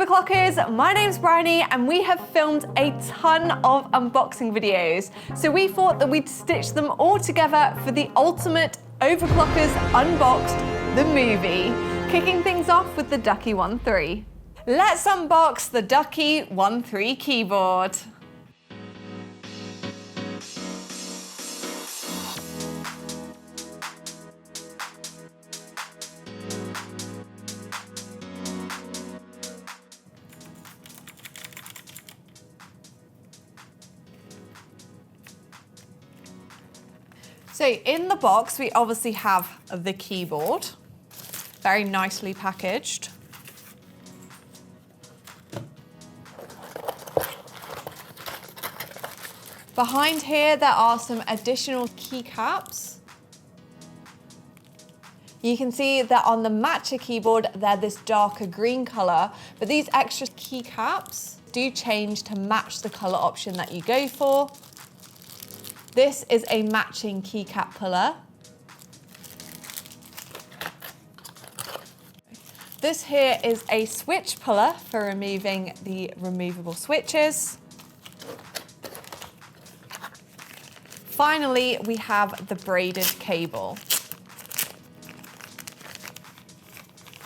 Overclockers, my name's Briony and we have filmed a ton of unboxing videos. So we thought that we'd stitch them all together for the ultimate Overclockers Unboxed, the movie. Kicking things off with the Ducky One 3. Let's unbox the Ducky One 3 keyboard. So in the box, we obviously have the keyboard, very nicely packaged. Behind here, there are some additional keycaps. You can see that on the matcha keyboard, they're this darker green color, but these extra keycaps do change to match the color option that you go for. This is a matching keycap puller. This here is a switch puller for removing the removable switches. Finally, we have the braided cable.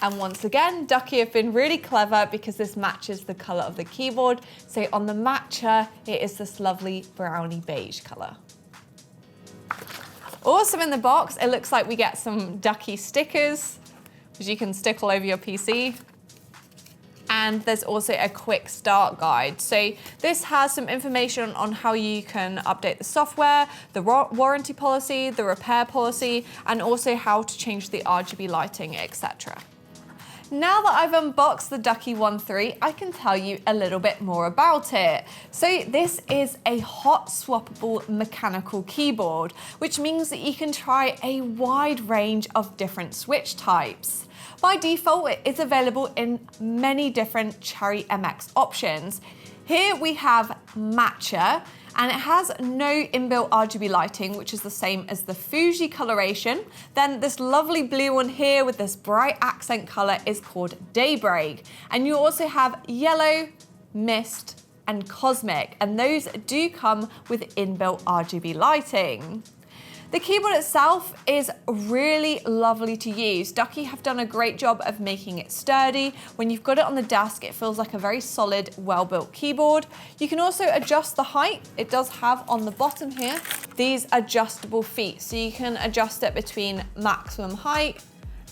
And once again, Ducky have been really clever because this matches the color of the keyboard. So on the matcha, it is this lovely brownie beige color. Also in the box, it looks like we get some Ducky stickers, which you can stick all over your PC. And there's also a quick start guide. So this has some information on how you can update the software, the warranty policy, the repair policy, and also how to change the RGB lighting, etc. Now that I've unboxed the Ducky One 3, I can tell you a little bit more about it. So this is a hot swappable mechanical keyboard, which means that you can try a wide range of different switch types. By default, it is available in many different Cherry MX options. Here we have matcha, and it has no inbuilt RGB lighting, which is the same as the Fuji coloration. Then this lovely blue one here with this bright accent color is called Daybreak. And you also have yellow, mist, and cosmic, and those do come with inbuilt RGB lighting. The keyboard itself is really lovely to use. Ducky have done a great job of making it sturdy. When you've got it on the desk, it feels like a very solid, well-built keyboard. You can also adjust the height. It does have on the bottom here these adjustable feet. So you can adjust it between maximum height,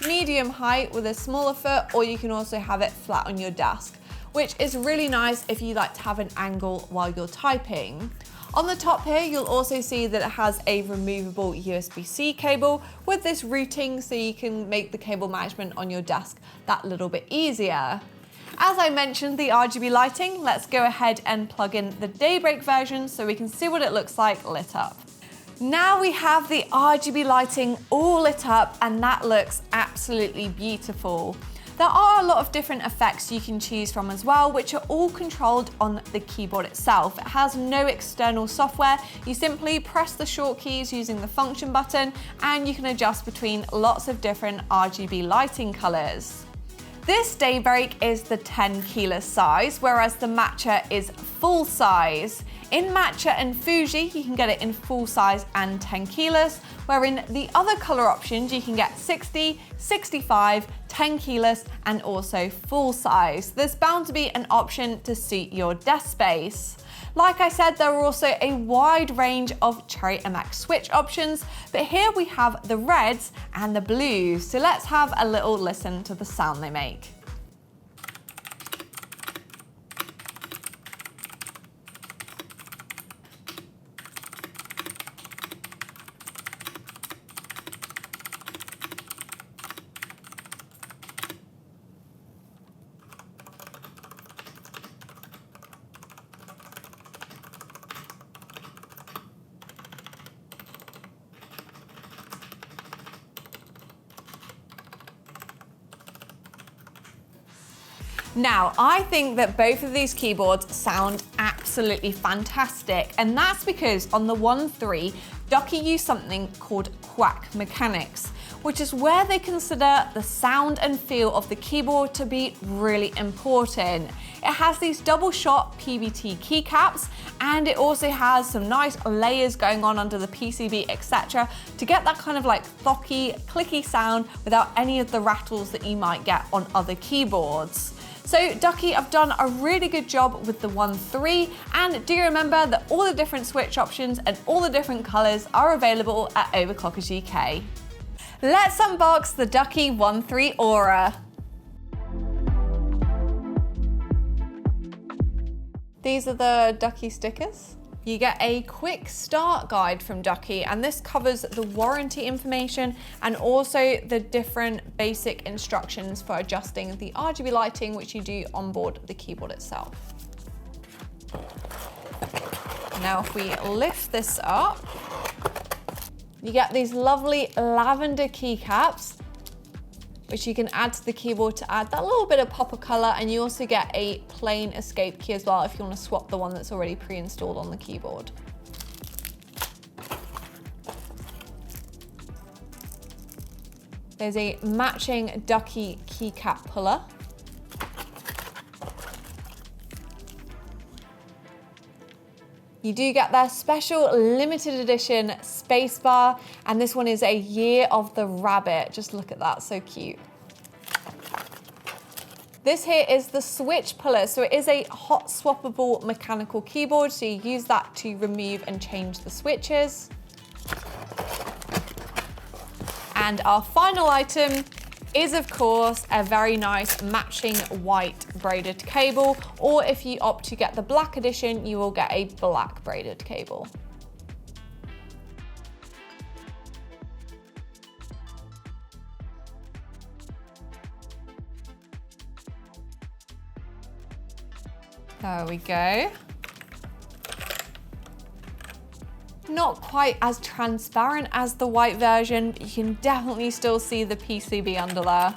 medium height with a smaller foot, or you can also have it flat on your desk, which is really nice if you like to have an angle while you're typing. On the top here, you'll also see that it has a removable USB-C cable with this routing, so you can make the cable management on your desk that little bit easier. As I mentioned, the RGB lighting, let's go ahead and plug in the Daybreak version so we can see what it looks like lit up. Now we have the RGB lighting all lit up, and that looks absolutely beautiful. There are a lot of different effects you can choose from as well, which are all controlled on the keyboard itself. It has no external software. You simply press the short keys using the function button, and you can adjust between lots of different RGB lighting colors. This Daybreak is the 10 keyless size, whereas the matcha is full size. In matcha and Fuji, you can get it in full size and 10 keyless, where in the other color options, you can get 60, 65, 10 keyless, and also full size. There's bound to be an option to suit your desk space. Like I said, there are also a wide range of Cherry MX switch options, but here we have the reds and the blues. So let's have a little listen to the sound they make. Now, I think that both of these keyboards sound absolutely fantastic, and that's because on the One 3, Ducky use something called quack mechanics, which is where they consider the sound and feel of the keyboard to be really important. It has these double shot PBT keycaps, and it also has some nice layers going on under the PCB, etc., to get that kind of like thocky, clicky sound without any of the rattles that you might get on other keyboards. So Ducky have done a really good job with the 1.3, and do remember that all the different switch options and all the different colours are available at Overclockers UK. Let's unbox the Ducky 1.3 Aura. These are the Ducky stickers. You get a quick start guide from Ducky, and this covers the warranty information and also the different basic instructions for adjusting the RGB lighting, which you do on board the keyboard itself. Now if we lift this up, you get these lovely lavender keycaps, which you can add to the keyboard to add that little bit of pop of color, and you also get a plain escape key as well if you want to swap the one that's already pre-installed on the keyboard. There's a matching Ducky keycap puller. You do get their special limited edition spacebar, and this one is a Year of the Rabbit. Just look at that, so cute. This here is the switch puller, so it is a hot swappable mechanical keyboard, so you use that to remove and change the switches. And our final item is of course a very nice matching white braided cable, or if you opt to get the black edition, you will get a black braided cable. There we go. Not quite as transparent as the white version, but you can definitely still see the PCB under there.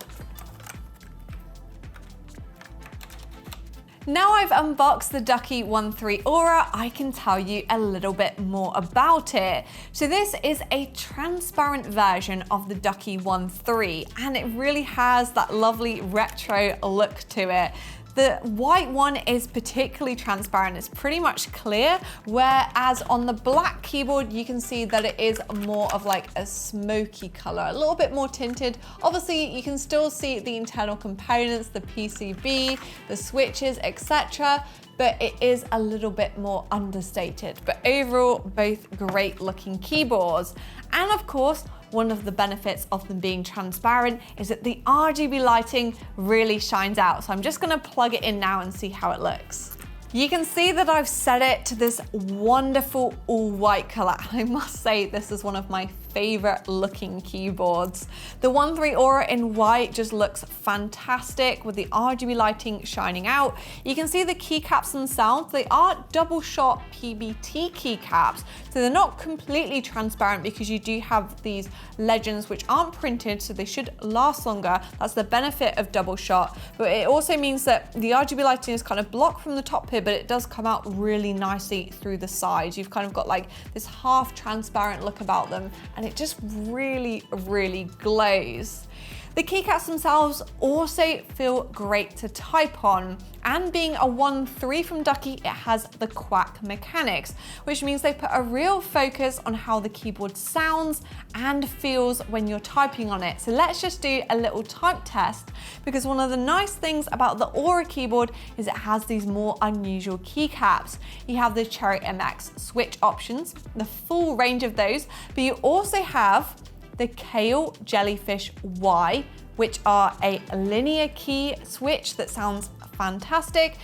Now I've unboxed the Ducky 1.3 Aura, I can tell you a little bit more about it. So this is a transparent version of the Ducky 1.3, and it really has that lovely retro look to it. The white one is particularly transparent, it's pretty much clear, whereas on the black keyboard you can see that it is more of like a smoky color, a little bit more tinted. Obviously you can still see the internal components, the PCB, the switches, etc., but it is a little bit more understated. But overall, both great looking keyboards. And of course, one of the benefits of them being transparent is that the RGB lighting really shines out. So I'm just gonna plug it in now and see how it looks. You can see that I've set it to this wonderful all white color. I must say this is one of my favorite looking keyboards. The 1.3 Aura in white just looks fantastic with the RGB lighting shining out. You can see the keycaps themselves, they are double shot PBT keycaps, so they're not completely transparent because you do have these legends which aren't printed, so they should last longer. That's the benefit of double shot, but it also means that the RGB lighting is kind of blocked from the top here, but it does come out really nicely through the sides. You've kind of got like this half transparent look about them, and it just really, really glows. The keycaps themselves also feel great to type on, and being a 1.3 from Ducky, it has the quack mechanics, which means they put a real focus on how the keyboard sounds and feels when you're typing on it. So let's just do a little type test, because one of the nice things about the Aura keyboard is it has these more unusual keycaps. You have the Cherry MX switch options, the full range of those, but you also have the Kale Jellyfish Y, which are a linear key switch that sounds fantastic.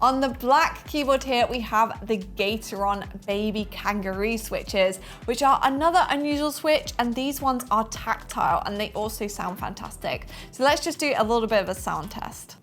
On the black keyboard here, we have the Gatoron Baby Kangaroo switches, which are another unusual switch, and these ones are tactile and they also sound fantastic. So let's just do a little bit of a sound test.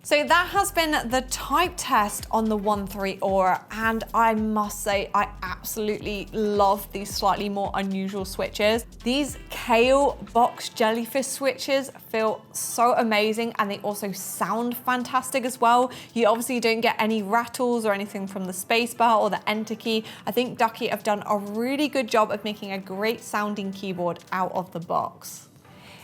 So that has been the type test on the 1.3 Aura, and I must say I absolutely love these slightly more unusual switches. These kale box jellyfish switches feel so amazing, and they also sound fantastic as well. You obviously don't get any rattles or anything from the spacebar or the enter key. I think Ducky have done a really good job of making a great sounding keyboard out of the box.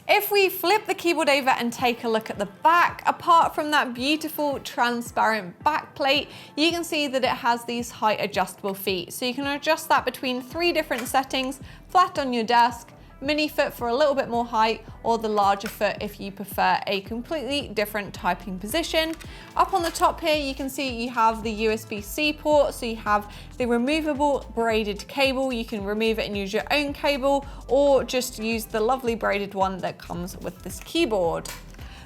If we flip the keyboard over and take a look at the back, apart from that beautiful transparent back plate, you can see that it has these height adjustable feet. So you can adjust that between 3 different settings: flat on your desk, mini foot for a little bit more height, or the larger foot if you prefer a completely different typing position. Up on the top here, you can see you have the USB-C port, so you have the removable braided cable. You can remove it and use your own cable, or just use the lovely braided one that comes with this keyboard.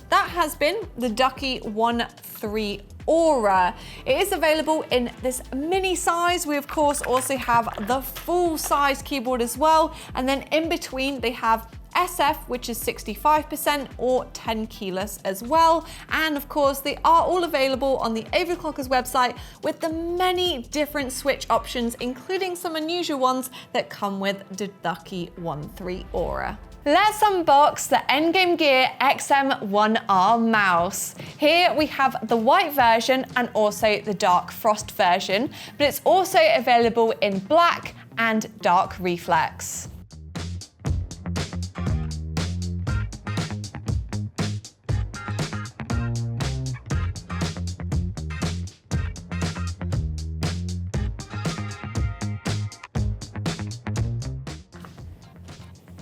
That has been the Ducky 1.3 Aura. It is available in this mini size. We of course also have the full size keyboard as well, and then in between they have SF, which is 65%, or 10 keyless as well. And of course they are all available on the Overclockers website with the many different switch options, including some unusual ones that come with the Ducky 1.3 Aura. Let's unbox the Endgame Gear XM1r mouse. Here we have the white version and also the dark frost version, but it's also available in black and dark reflex.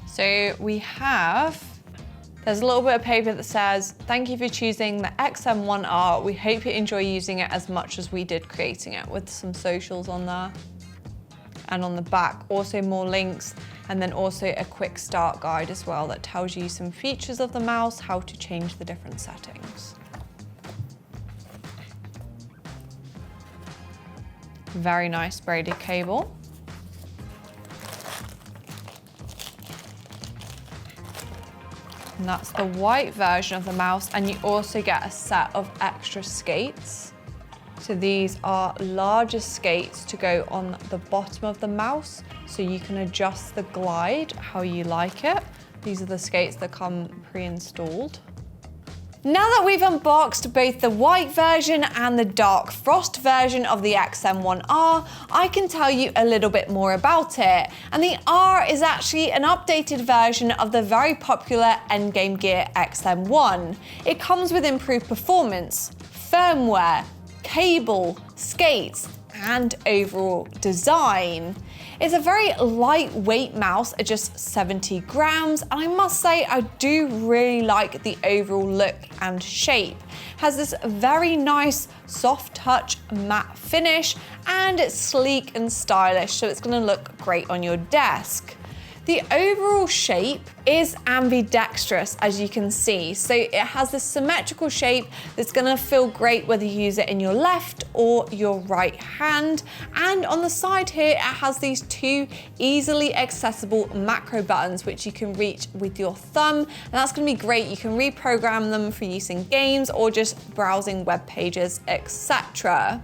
So there's a little bit of paper that says, "Thank you for choosing the XM1R. We hope you enjoy using it as much as we did creating it," with some socials on there. And on the back, also more links, and then also a quick start guide as well that tells you some features of the mouse, how to change the different settings. Very nice braided cable. And that's the white version of the mouse, and you also get a set of extra skates. So these are larger skates to go on the bottom of the mouse, so you can adjust the glide how you like it. These are the skates that come pre-installed. Now that we've unboxed both the white version and the dark frost version of the XM1R, I can tell you a little bit more about it. And the R is actually an updated version of the very popular Endgame Gear XM1. It comes with improved performance, firmware, cable, skates, and overall design. It's a very lightweight mouse at just 70 grams, and I must say I do really like the overall look and shape. It has this very nice soft touch matte finish, and it's sleek and stylish, so it's gonna look great on your desk. The overall shape is ambidextrous, as you can see. So it has this symmetrical shape that's gonna feel great whether you use it in your left or your right hand. And on the side here, it has these 2 easily accessible macro buttons, which you can reach with your thumb. And that's gonna be great. You can reprogram them for use in games or just browsing web pages, etc.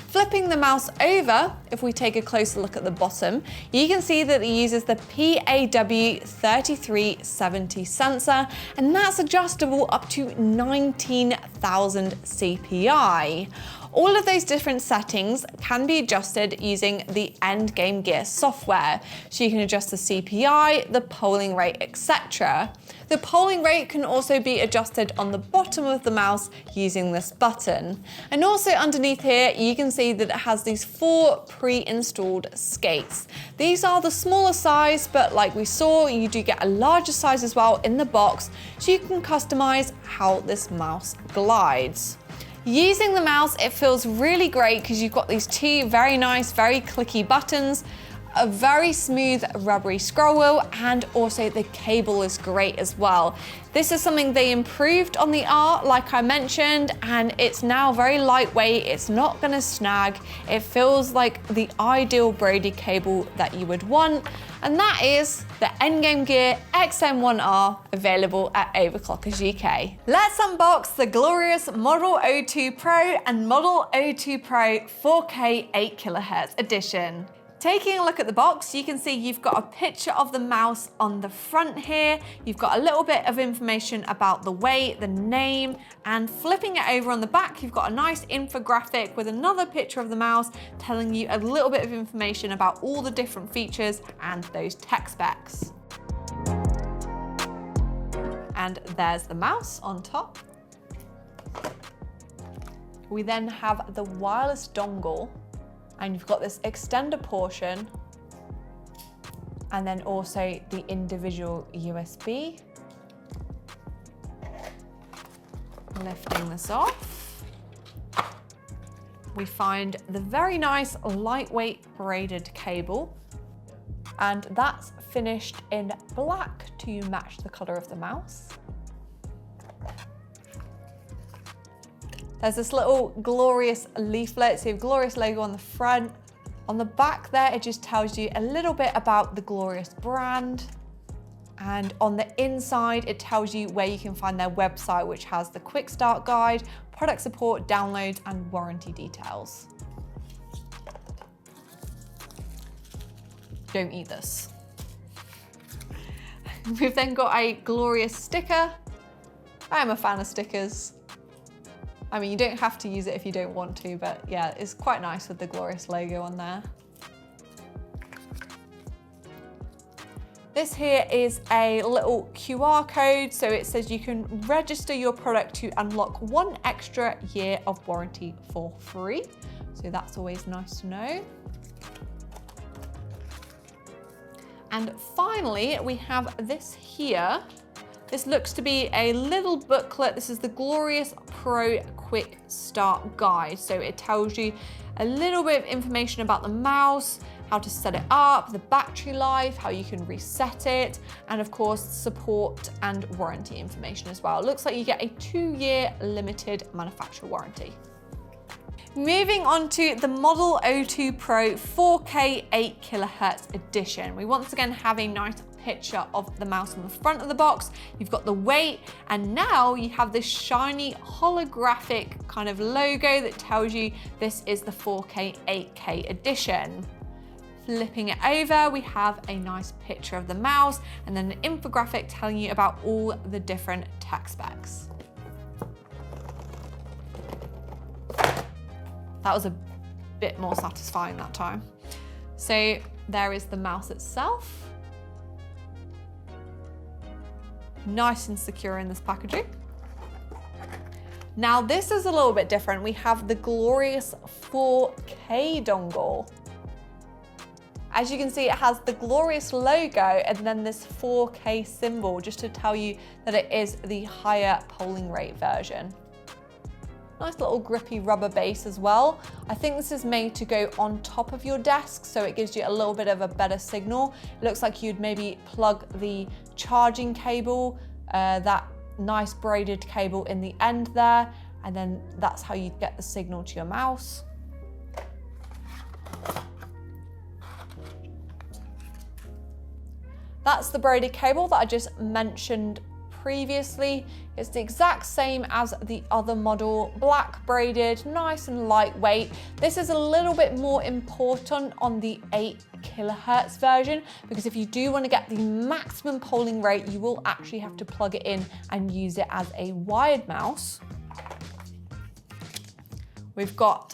Flipping the mouse over, if we take a closer look at the bottom, you can see that it uses the PAW3370 sensor, and that's adjustable up to 19,000 CPI. All of those different settings can be adjusted using the Endgame Gear software. So you can adjust the CPI, the polling rate, etc. The polling rate can also be adjusted on the bottom of the mouse using this button. And also underneath here, you can see that it has these 4 pre-installed skates. These are the smaller size, but like we saw, you do get a larger size as well in the box, so you can customize how this mouse glides. Using the mouse, it feels really great because you've got these 2 very nice, very clicky buttons. a very smooth rubbery scroll wheel, and also the cable is great as well. This is something they improved on the R, like I mentioned, and it's now very lightweight. It's not gonna snag. It feels like the ideal braided cable that you would want, and that is the Endgame Gear XM1R, available at Overclockers UK. Let's unbox the glorious Model O2 Pro and Model O2 Pro 4K 8kHz edition. Taking a look at the box, you can see you've got a picture of the mouse on the front here. You've got a little bit of information about the weight, the name, and flipping it over on the back, you've got a nice infographic with another picture of the mouse telling you a little bit of information about all the different features and those tech specs. And there's the mouse on top. We then have the wireless dongle, and you've got this extender portion, and then also the individual USB. Lifting this off, we find the very nice lightweight braided cable, and that's finished in black to match the color of the mouse. There's this little glorious leaflet, so you have glorious logo on the front. On the back there, it just tells you a little bit about the glorious brand. And on the inside, it tells you where you can find their website, which has the quick start guide, product support, downloads, and warranty details. Don't eat this. We've then got a glorious sticker. I am a fan of stickers. I mean, you don't have to use it if you don't want to, but yeah, it's quite nice with the glorious logo on there. This here is a little QR code, so it says you can register your product to unlock 1 extra year of warranty for free. So that's always nice to know. And finally, we have this here. This looks to be a little booklet. This is the glorious Pro Quick Start Guide. So it tells you a little bit of information about the mouse, how to set it up, the battery life, how you can reset it, and of course, support and warranty information as well. It looks like you get a 2-year limited manufacturer warranty. Moving on to the Model O2 Pro 4K 8kHz edition. We once again have a nice picture of the mouse on the front of the box. You've got the weight, and now you have this shiny holographic kind of logo that tells you this is the 4K 8K edition. Flipping it over, we have a nice picture of the mouse and then an infographic telling you about all the different tech specs. That was a bit more satisfying that time. So there is the mouse itself. Nice and secure in this packaging. Now this is a little bit different. We have the glorious 4K dongle. As you can see, it has the glorious logo and then this 4K symbol just to tell you that it is the higher polling rate version. Nice little grippy rubber base as well. I think this is made to go on top of your desk, so it gives you a little bit of a better signal. It looks like you'd maybe plug the charging cable, that nice braided cable in the end there, and then that's how you get the signal to your mouse. That's the braided cable that I just mentioned previously. It's the exact same as the other model, black braided, nice and lightweight. This is a little bit more important on the 8kHz version, because if you do want to get the maximum polling rate, you will actually have to plug it in and use it as a wired mouse. We've got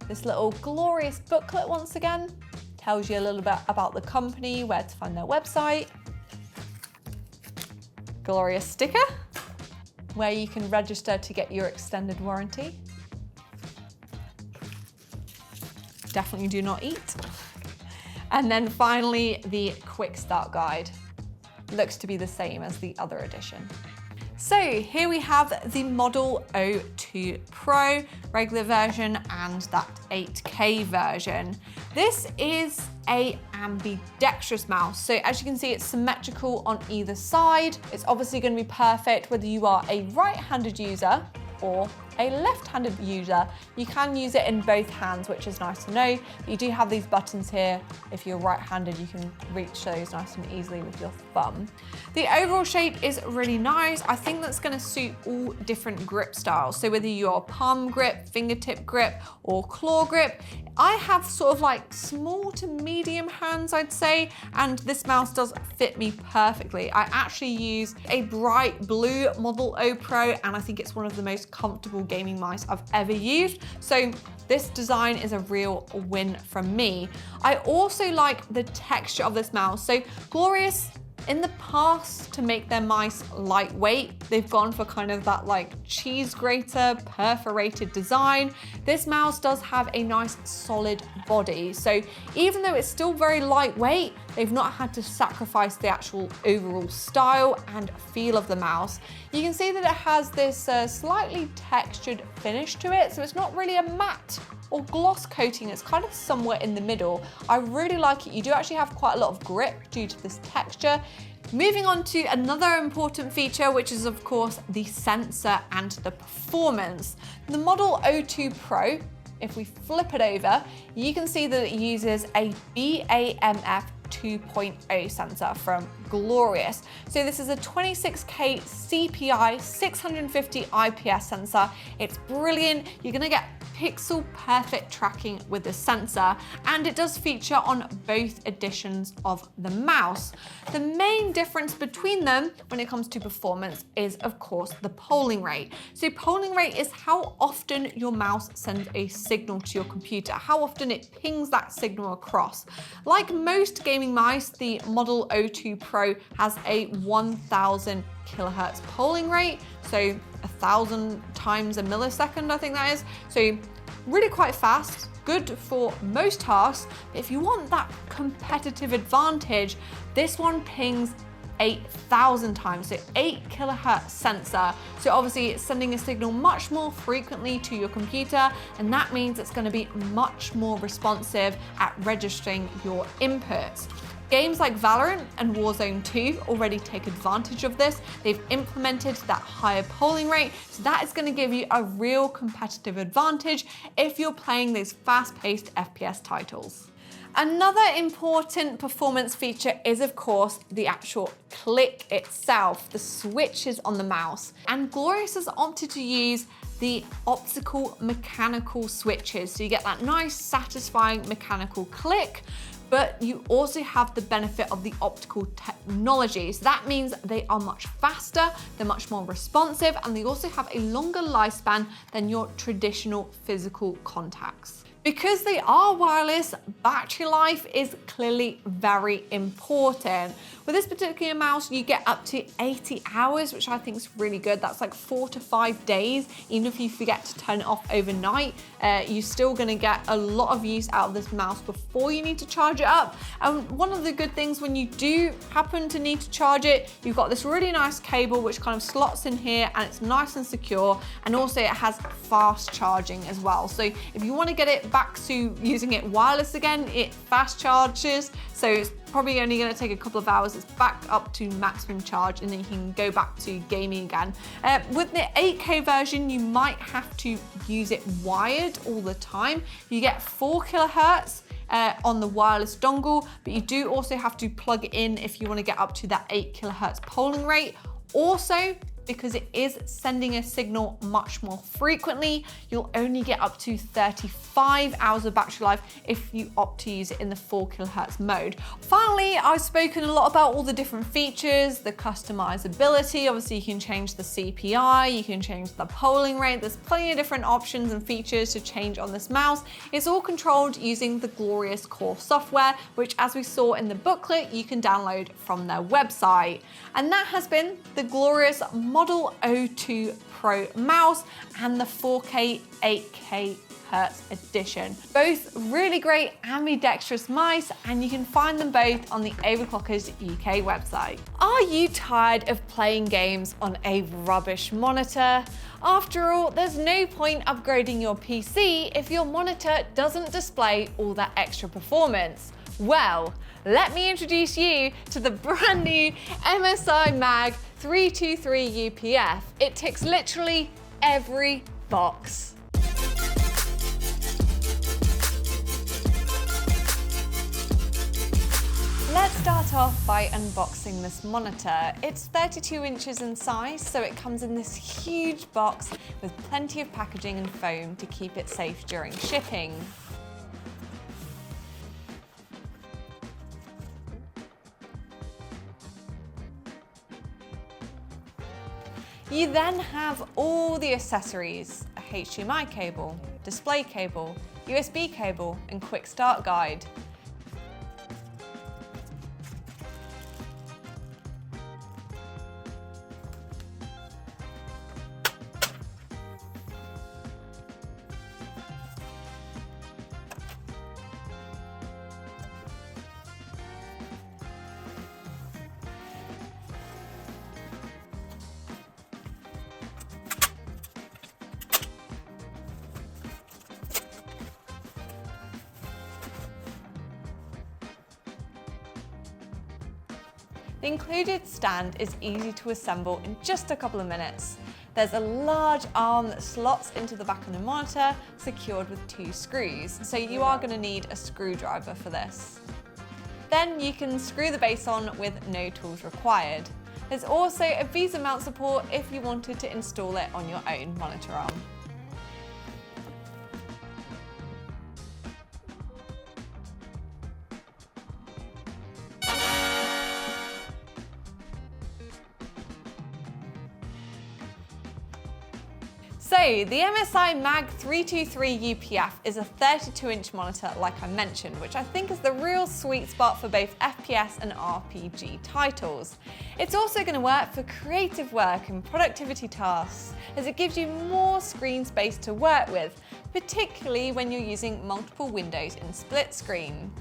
this little glorious booklet once again. Tells you a little bit about the company, where to find their website. Glorious sticker, where you can register to get your extended warranty. Definitely do not eat. And then finally, the quick start guide. Looks to be the same as the other edition. So here we have the Model O2 Pro regular version and that 8K version. This is a ambidextrous mouse. So as you can see, it's symmetrical on either side. It's obviously going to be perfect whether you are a right-handed user or a left-handed user. You can use it in both hands, which is nice to know. But you do have these buttons here. If you're right-handed, you can reach those nice and easily with your thumb. The overall shape is really nice. I think that's gonna suit all different grip styles. So whether you're palm grip, fingertip grip, or claw grip, I have sort of like small to medium hands, I'd say, and this mouse does fit me perfectly. I actually use a bright blue Model O Pro, and I think it's one of the most comfortable gaming mice I've ever used. So this design is a real win from me. I also like the texture of this mouse. So Glorious, in the past, to make their mice lightweight, they've gone for kind of that like cheese grater perforated design. This mouse does have a nice solid body. So even though it's still very lightweight, they've not had to sacrifice the actual overall style and feel of the mouse. You can see that it has this slightly textured finish to it. So it's not really a matte or gloss coating, it's kind of somewhere in the middle. I really like it. You do actually have quite a lot of grip due to this texture. Moving on to another important feature, which is of course the sensor and the performance. The Model O2 Pro, if we flip it over, you can see that it uses a BAMF 2.0 sensor from Glorious. So this is a 26K CPI 650 IPS sensor. It's brilliant. You're gonna get pixel perfect tracking with the sensor, and it does feature on both editions of the mouse. The main difference between them when it comes to performance is of course the polling rate. So polling rate is how often your mouse sends a signal to your computer, how often it pings that signal across. Like most gaming mice, the Model O2 Pro has a 1000 kilohertz polling rate, so 1000 times a millisecond, I think that is. So really quite fast, good for most tasks. But if you want that competitive advantage, this one pings 8,000 times, so 8 kilohertz sensor. So obviously it's sending a signal much more frequently to your computer, and that means it's going to be much more responsive at registering your inputs. Games like Valorant and Warzone 2 already take advantage of this. They've implemented that higher polling rate, so that is going to give you a real competitive advantage if you're playing those fast-paced FPS titles. Another important performance feature is of course the actual click itself, the switches on the mouse. And Glorious has opted to use the optical mechanical switches, so you get that nice satisfying mechanical click, but you also have the benefit of the optical technology. So that means they are much faster, they're much more responsive, and they also have a longer lifespan than your traditional physical contacts. Because they are wireless, battery life is clearly very important. With this particular mouse, you get up to 80 hours, which I think is really good. That's like 4 to 5 days. Even if you forget to turn it off overnight, you're still gonna get a lot of use out of this mouse before you need to charge it up. And one of the good things when you do happen to need to charge it, you've got this really nice cable which kind of slots in here, and it's nice and secure, and also it has fast charging as well. So if you want to get it back to using it wireless again, it fast charges, so it's probably only going to take a couple of hours. It's back up to maximum charge, and then you can go back to gaming again. With the 8K version, you might have to use it wired all the time. You get 4 kilohertz on the wireless dongle, but you do also have to plug it in if you want to get up to that 8 kilohertz polling rate. Also, because it is sending a signal much more frequently, you'll only get up to 35 hours of battery life if you opt to use it in the 4 kilohertz mode. Finally, I've spoken a lot about all the different features, the customizability. Obviously, you can change the CPI, you can change the polling rate. There's plenty of different options and features to change on this mouse. It's all controlled using the Glorious core software, which, as we saw in the booklet, you can download from their website. And that has been the Glorious Model O2 Pro mouse and the 4K 8K Hz edition. Both really great ambidextrous mice, and you can find them both on the Overclockers UK website. Are you tired of playing games on a rubbish monitor? After all, there's no point upgrading your PC if your monitor doesn't display all that extra performance. Well, let me introduce you to the brand new MSI MAG 323 UPF. It ticks literally every box. Let's start off by unboxing this monitor. It's 32 inches in size, so it comes in this huge box with plenty of packaging and foam to keep it safe during shipping. You then have all the accessories: a HDMI cable, display cable, USB cable, and quick start guide. The included stand is easy to assemble in just a couple of minutes. There's a large arm that slots into the back of the monitor, secured with 2 screws, so you are going to need a screwdriver for this. Then you can screw the base on with no tools required. There's also a VESA mount support if you wanted to install it on your own monitor arm. So the MSI MAG 323 UPF is a 32-inch monitor, like I mentioned, which I think is the real sweet spot for both FPS and RPG titles. It's also going to work for creative work and productivity tasks, as it gives you more screen space to work with, particularly when you're using multiple windows in split screen.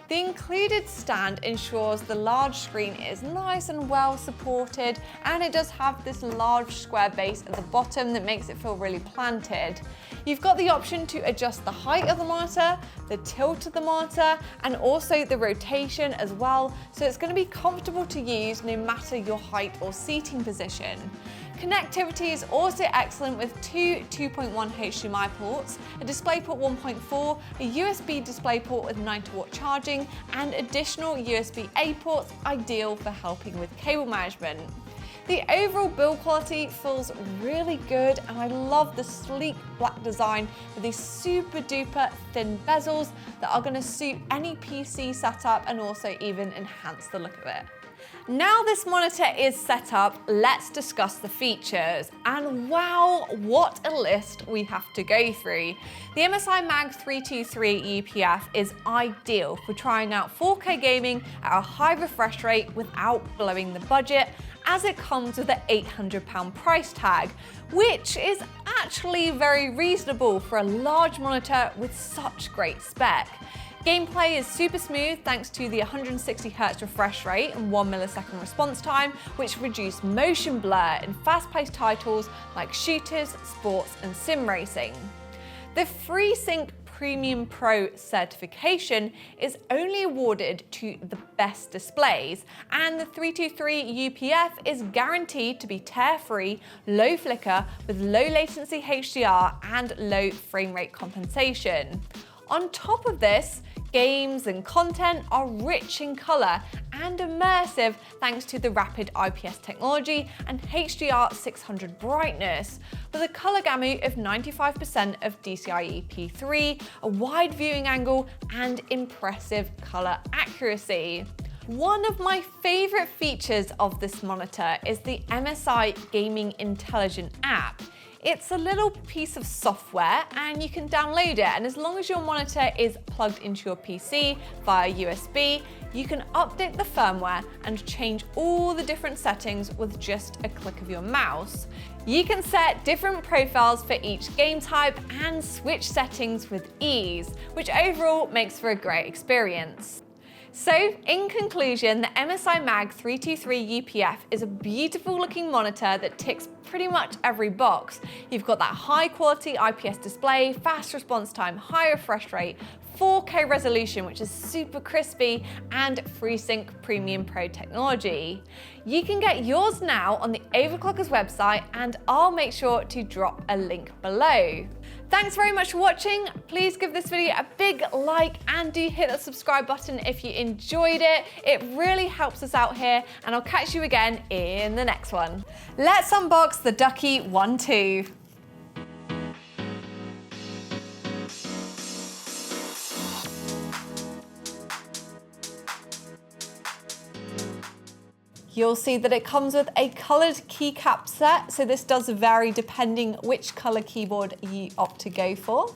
The included stand ensures the large screen is nice and well supported, and it does have this large square base at the bottom that makes it feel really planted. You've got the option to adjust the height of the monitor, the tilt of the monitor, and also the rotation as well, so it's going to be comfortable to use no matter your height or seating position. Connectivity is also excellent with 2 2.1 HDMI ports, a DisplayPort 1.4, a USB DisplayPort with 90-watt charging, and additional USB-A ports, ideal for helping with cable management. The overall build quality feels really good, and I love the sleek black design with these super duper thin bezels that are going to suit any PC setup and also even enhance the look of it. Now this monitor is set up, let's discuss the features. And wow, what a list we have to go through. The MSI MAG 323 UPF is ideal for trying out 4K gaming at a high refresh rate without blowing the budget, as it comes with an £800 price tag, which is actually very reasonable for a large monitor with such great spec. Gameplay is super smooth thanks to the 160Hz refresh rate and 1 millisecond response time, which reduce motion blur in fast-paced titles like shooters, sports, and sim racing. The FreeSync Premium Pro certification is only awarded to the best displays, and the 323 UPF is guaranteed to be tear-free, low flicker, with low latency HDR and low frame rate compensation. On top of this, games and content are rich in colour and immersive thanks to the rapid IPS technology and HDR 600 brightness, with a colour gamut of 95% of DCI EP3, a wide viewing angle, and impressive colour accuracy. One of my favourite features of this monitor is the MSI Gaming Intelligent app. it's a little piece of software and you can download it, and as long as your monitor is plugged into your PC via USB, you can update the firmware and change all the different settings with just a click of your mouse. You can set different profiles for each game type and switch settings with ease, which overall makes for a great experience. So, in conclusion, the MSI MAG 323 UPF is a beautiful looking monitor that ticks pretty much every box. You've got that high quality IPS display, fast response time, high refresh rate, 4K resolution, which is super crispy, and FreeSync Premium Pro technology. You can get yours now on the Overclockers website, and I'll make sure to drop a link below. Thanks very much for watching. Please give this video a big like and do hit the subscribe button if you enjoyed it. It really helps us out here, and I'll catch you again in the next one. Let's unbox the Ducky One 2. You'll see that it comes with a coloured keycap set, so this does vary depending which colour keyboard you opt to go for.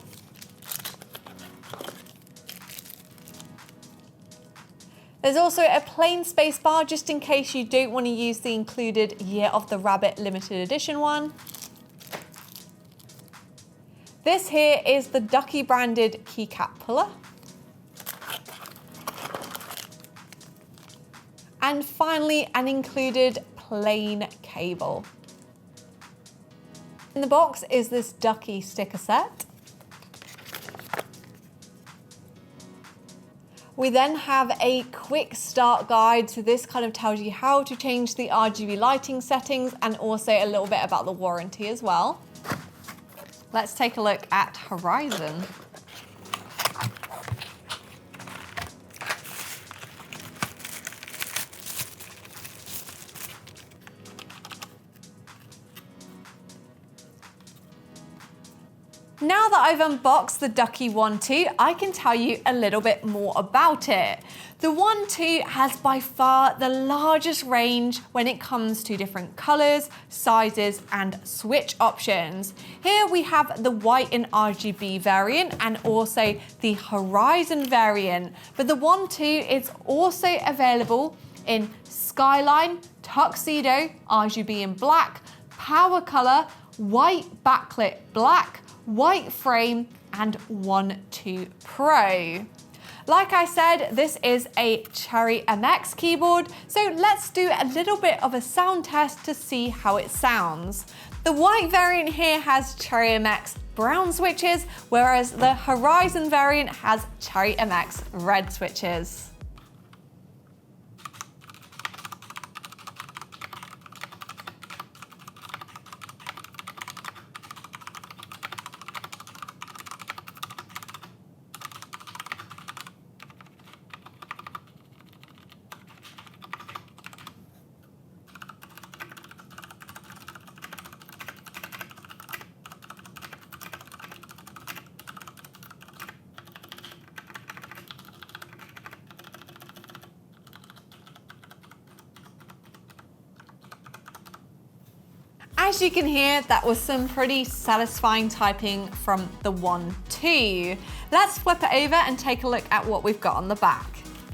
There's also a plain spacebar just in case you don't want to use the included Year of the Rabbit limited edition one. This here is the Ducky branded keycap puller. And finally, an included plain cable. In the box is this Ducky sticker set. We then have a quick start guide, so this kind of tells you how to change the RGB lighting settings and also a little bit about the warranty as well. Let's take a look at Horizon. Now that I've unboxed the Ducky One 2, I can tell you a little bit more about it. The One 2 has by far the largest range when it comes to different colours, sizes and switch options. Here we have the white and RGB variant and also the Horizon variant, but the One 2 is also available in Skyline, Tuxedo, RGB in black, Power Colour, white backlit black, white frame and One 2 Pro. Like I said, this is a Cherry MX keyboard, so let's do a little bit of a sound test to see how it sounds. The white variant here has Cherry MX brown switches, whereas the Horizon variant has Cherry MX red switches. As you can hear, that was some pretty satisfying typing from the One 2. Let's flip it over and take a look at what we've got on the back.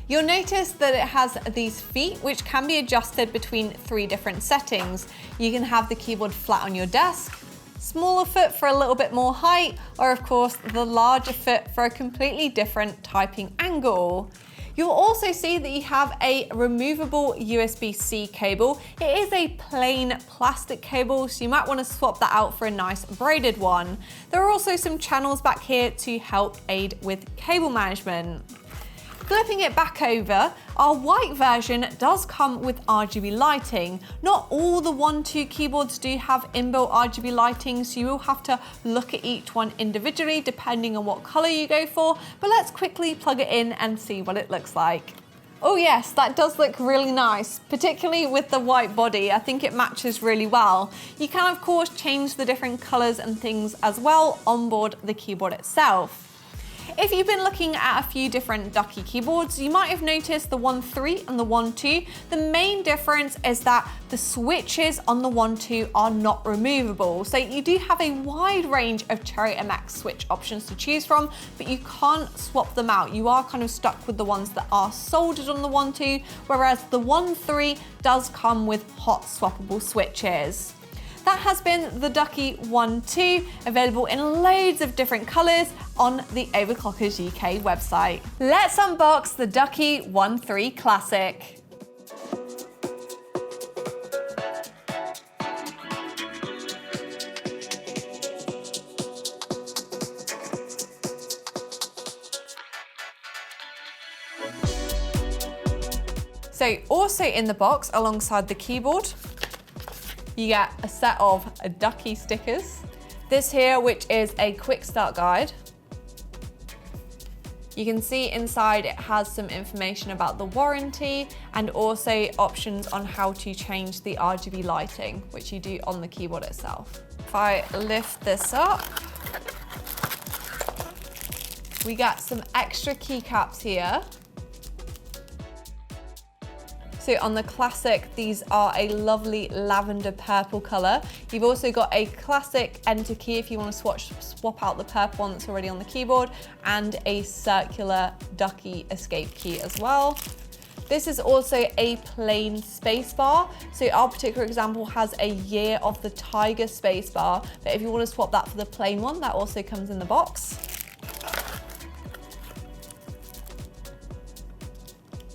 You'll notice that it has these feet which can be adjusted between 3 different settings. You can have the keyboard flat on your desk, smaller foot for a little bit more height, or of course the larger foot for a completely different typing angle. You'll also see that you have a removable USB-C cable. It is a plain plastic cable, so you might want to swap that out for a nice braided one. There are also some channels back here to help aid with cable management. Flipping it back over, our white version does come with RGB lighting. Not all the One 2 keyboards do have inbuilt RGB lighting, so you will have to look at each one individually depending on what color you go for, but let's quickly plug it in and see what it looks like. Oh yes, that does look really nice, particularly with the white body. I think it matches really well. You can of course change the different colors and things as well on board the keyboard itself. If you've been looking at a few different Ducky keyboards, you might have noticed the 1.3 and the 1.2. The main difference is that the switches on the 1.2 are not removable. So you do have a wide range of Cherry MX switch options to choose from, but you can't swap them out. You are kind of stuck with the ones that are soldered on the 1.2, whereas the 1.3 does come with hot swappable switches. That has been the Ducky One 2, available in loads of different colours on the Overclockers UK website. Let's unbox the Ducky One 3 Classic. So also in the box, alongside the keyboard, you get a set of Ducky stickers. This here, which is a quick start guide. You can see inside it has some information about the warranty and also options on how to change the RGB lighting, which you do on the keyboard itself. If I lift this up, we got some extra keycaps here. So on the Classic, these are a lovely lavender purple color. You've also got a classic enter key if you want to swap out the purple one that's already on the keyboard, and a circular Ducky escape key as well. This is also a plain spacebar. So our particular example has a year of the Tiger spacebar, but if you want to swap that for the plain one, that also comes in the box.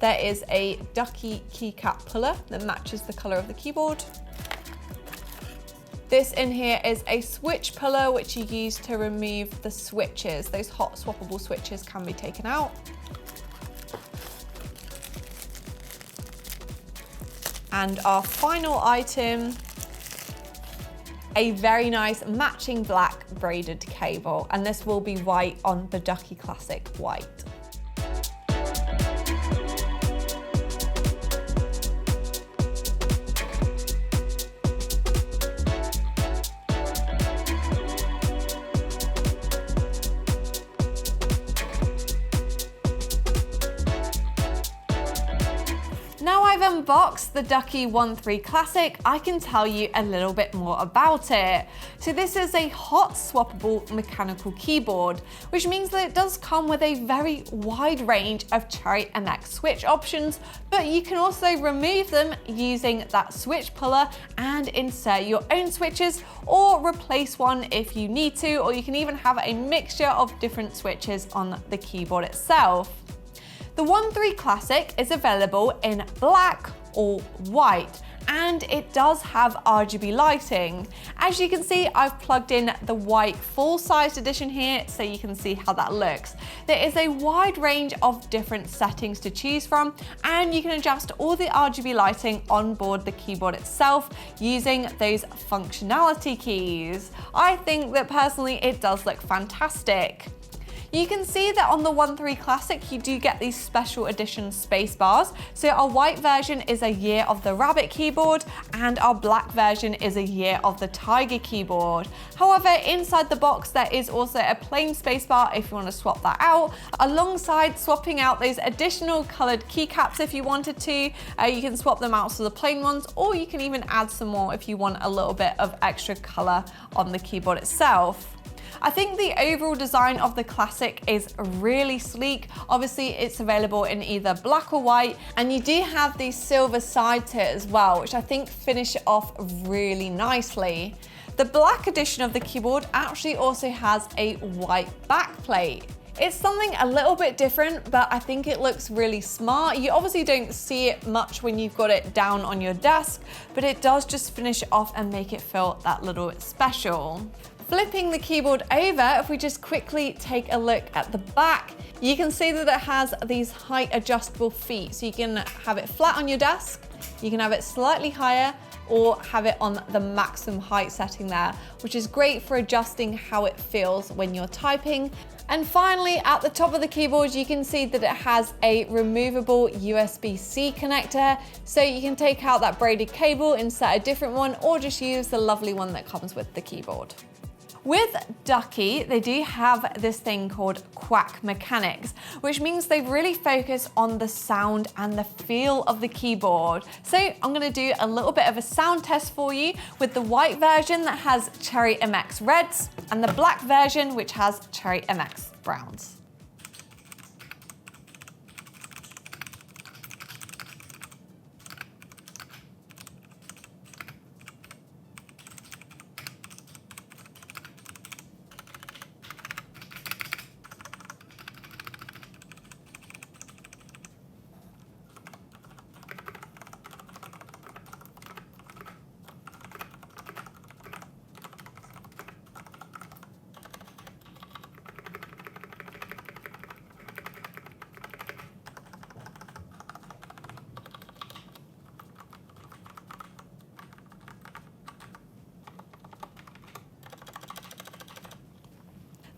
There is a Ducky keycap puller that matches the color of the keyboard. This in here is a switch puller, which you use to remove the switches. Those hot swappable switches can be taken out. And our final item, a very nice matching black braided cable. And this will be white on the Ducky Classic white. Now I've unboxed the Ducky One 3 Classic, I can tell you a little bit more about it. So this is a hot swappable mechanical keyboard, which means that it does come with a very wide range of Cherry MX switch options, but you can also remove them using that switch puller and insert your own switches or replace one if you need to, or you can even have a mixture of different switches on the keyboard itself. The One 3 Classic is available in black or white, and it does have RGB lighting. As you can see, I've plugged in the white full-sized edition here so you can see how that looks. There is a wide range of different settings to choose from, and you can adjust all the RGB lighting on board the keyboard itself using those functionality keys. I think that personally it does look fantastic. You can see that on the One 3 Classic, you do get these special edition space bars. So our white version is a year of the Rabbit keyboard, and our black version is a year of the Tiger keyboard. However, inside the box, there is also a plain space bar if you want to swap that out, alongside swapping out those additional colored keycaps if you wanted to. You can swap them out to the plain ones, or you can even add some more if you want a little bit of extra color on the keyboard itself. I think the overall design of the Classic is really sleek. Obviously, it's available in either black or white, and you do have these silver sides here as well, which I think finish it off really nicely. The black edition of the keyboard actually also has a white backplate. It's something a little bit different, but I think it looks really smart. You obviously don't see it much when you've got it down on your desk, but it does just finish it off and make it feel that little bit special. Flipping the keyboard over, if we just quickly take a look at the back, you can see that it has these height adjustable feet. So you can have it flat on your desk, you can have it slightly higher, or have it on the maximum height setting there, which is great for adjusting how it feels when you're typing. And finally, at the top of the keyboard, you can see that it has a removable USB-C connector, so you can take out that braided cable, insert a different one, or just use the lovely one that comes with the keyboard. With Ducky, they do have this thing called quack mechanics, which means they really focus on the sound and the feel of the keyboard. So I'm gonna do a little bit of a sound test for you with the white version that has Cherry MX reds and the black version which has Cherry MX browns.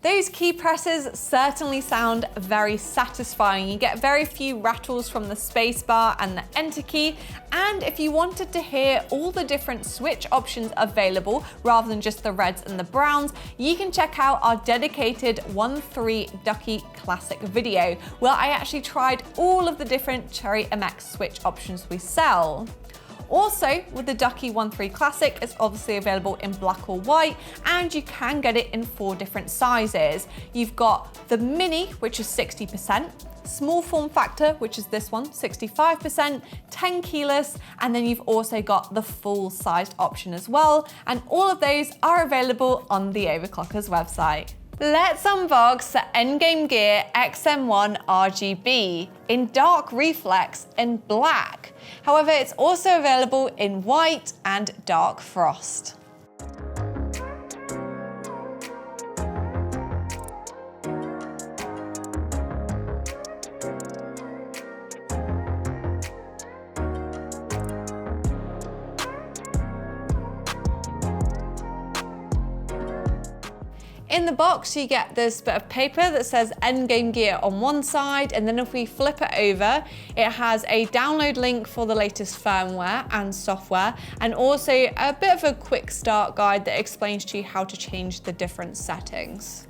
Those key presses certainly sound very satisfying. You get very few rattles from the spacebar and the enter key. And if you wanted to hear all the different switch options available rather than just the reds and the browns, you can check out our dedicated 1.3 Ducky Classic video, where I actually tried all of the different Cherry MX switch options we sell. Also, with the Ducky 1.3 Classic, it's obviously available in black or white, and you can get it in 4 different sizes. You've got the mini, which is 60%, small form factor, which is this one, 65%, 10 keyless, and then you've also got the full-sized option as well, and all of those are available on the Overclockers website. Let's unbox the Endgame Gear XM1 RGB in dark reflex and black. However, it's also available in white and dark frost. In the box, you get this bit of paper that says Endgame Gear on one side, and then if we flip it over, it has a download link for the latest firmware and software, and also a bit of a quick start guide that explains to you how to change the different settings.